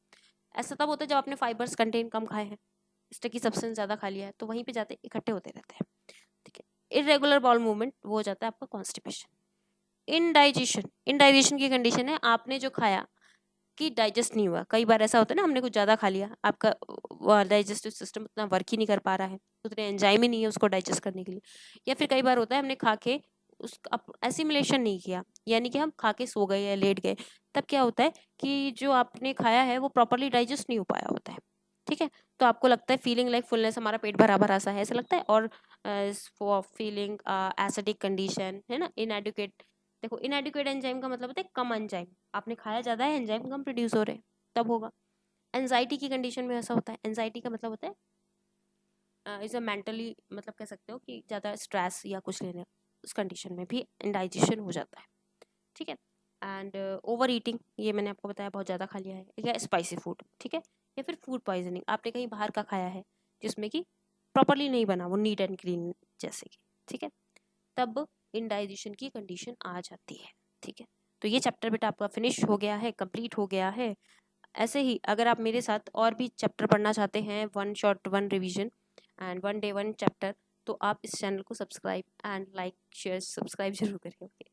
ऐसा तब होता है जब आपने फाइबर्स कंटेंट कम खाए हैं, स्टिकी सब्सटेंस ज़्यादा खा लिया है, तो वहीं पे जाते इकट्ठे होते रहते हैं, ठीक है। इरेगुलर बाउल मूवमेंट वो हो जाता है आपका कॉन्स्टिपेशन। इनडाइजेशन, इनडाइजेशन की कंडीशन है आपने जो खाया कि डाइजेस्ट नहीं हुआ, कई बार ऐसा होता है ना, हमने कुछ ज़्यादा खा लिया, आपका डाइजेस्टिव सिस्टम उतना वर्क ही नहीं कर पा रहा है, उतने एंजाइम ही नहीं है उसको डाइजेस्ट करने के लिए, या फिर कई बार होता है हमने खा के उस एसिमिलेशन नहीं किया, यानी कि हम खा के सो गए या लेट गए, तब क्या होता है कि जो आपने खाया है वो प्रॉपरली डाइजेस्ट नहीं हो पाया होता है, ठीक है। तो आपको लगता है फीलिंग लाइक फुलनेस, हमारा पेट भरा भरा सा है ऐसा लगता है, और फीलिंग एसिडिक कंडीशन, है ना, इनएडुकेट। देखो इनएडुकेट एंजाइम का मतलब होता है कम एंजाइम, आपने खाया ज़्यादा है, एंजाइम कम प्रोड्यूस हो रहे हैं, तब होगा। एंजाइटी की कंडीशन में ऐसा होता है, एंजाइटी का मतलब होता है इज अ मेंटली, मतलब कह सकते हो कि ज़्यादा स्ट्रेस या कुछ लेने, उस कंडीशन में भी इंडाइजेशन हो जाता है, ठीक है। एंड ओवर ईटिंग, ये मैंने आपको बताया बहुत ज़्यादा खा लिया है, या स्पाइसी फूड, ठीक है, या फिर फूड पॉइजनिंग, आपने कहीं बाहर का खाया है जिसमें कि प्रॉपरली नहीं बना वो नीट एंड क्लीन जैसे कि, ठीक है, तब इंडाइजेशन की कंडीशन आ जाती है, ठीक है। तो ये चैप्टर बेटा आपका फिनिश हो गया है, कंप्लीट हो गया है। ऐसे ही अगर आप मेरे साथ और भी चैप्टर पढ़ना चाहते हैं, one shot one revision and one day one chapter, तो आप इस चैनल को subscribe and like share subscribe जरूर करें, ओके।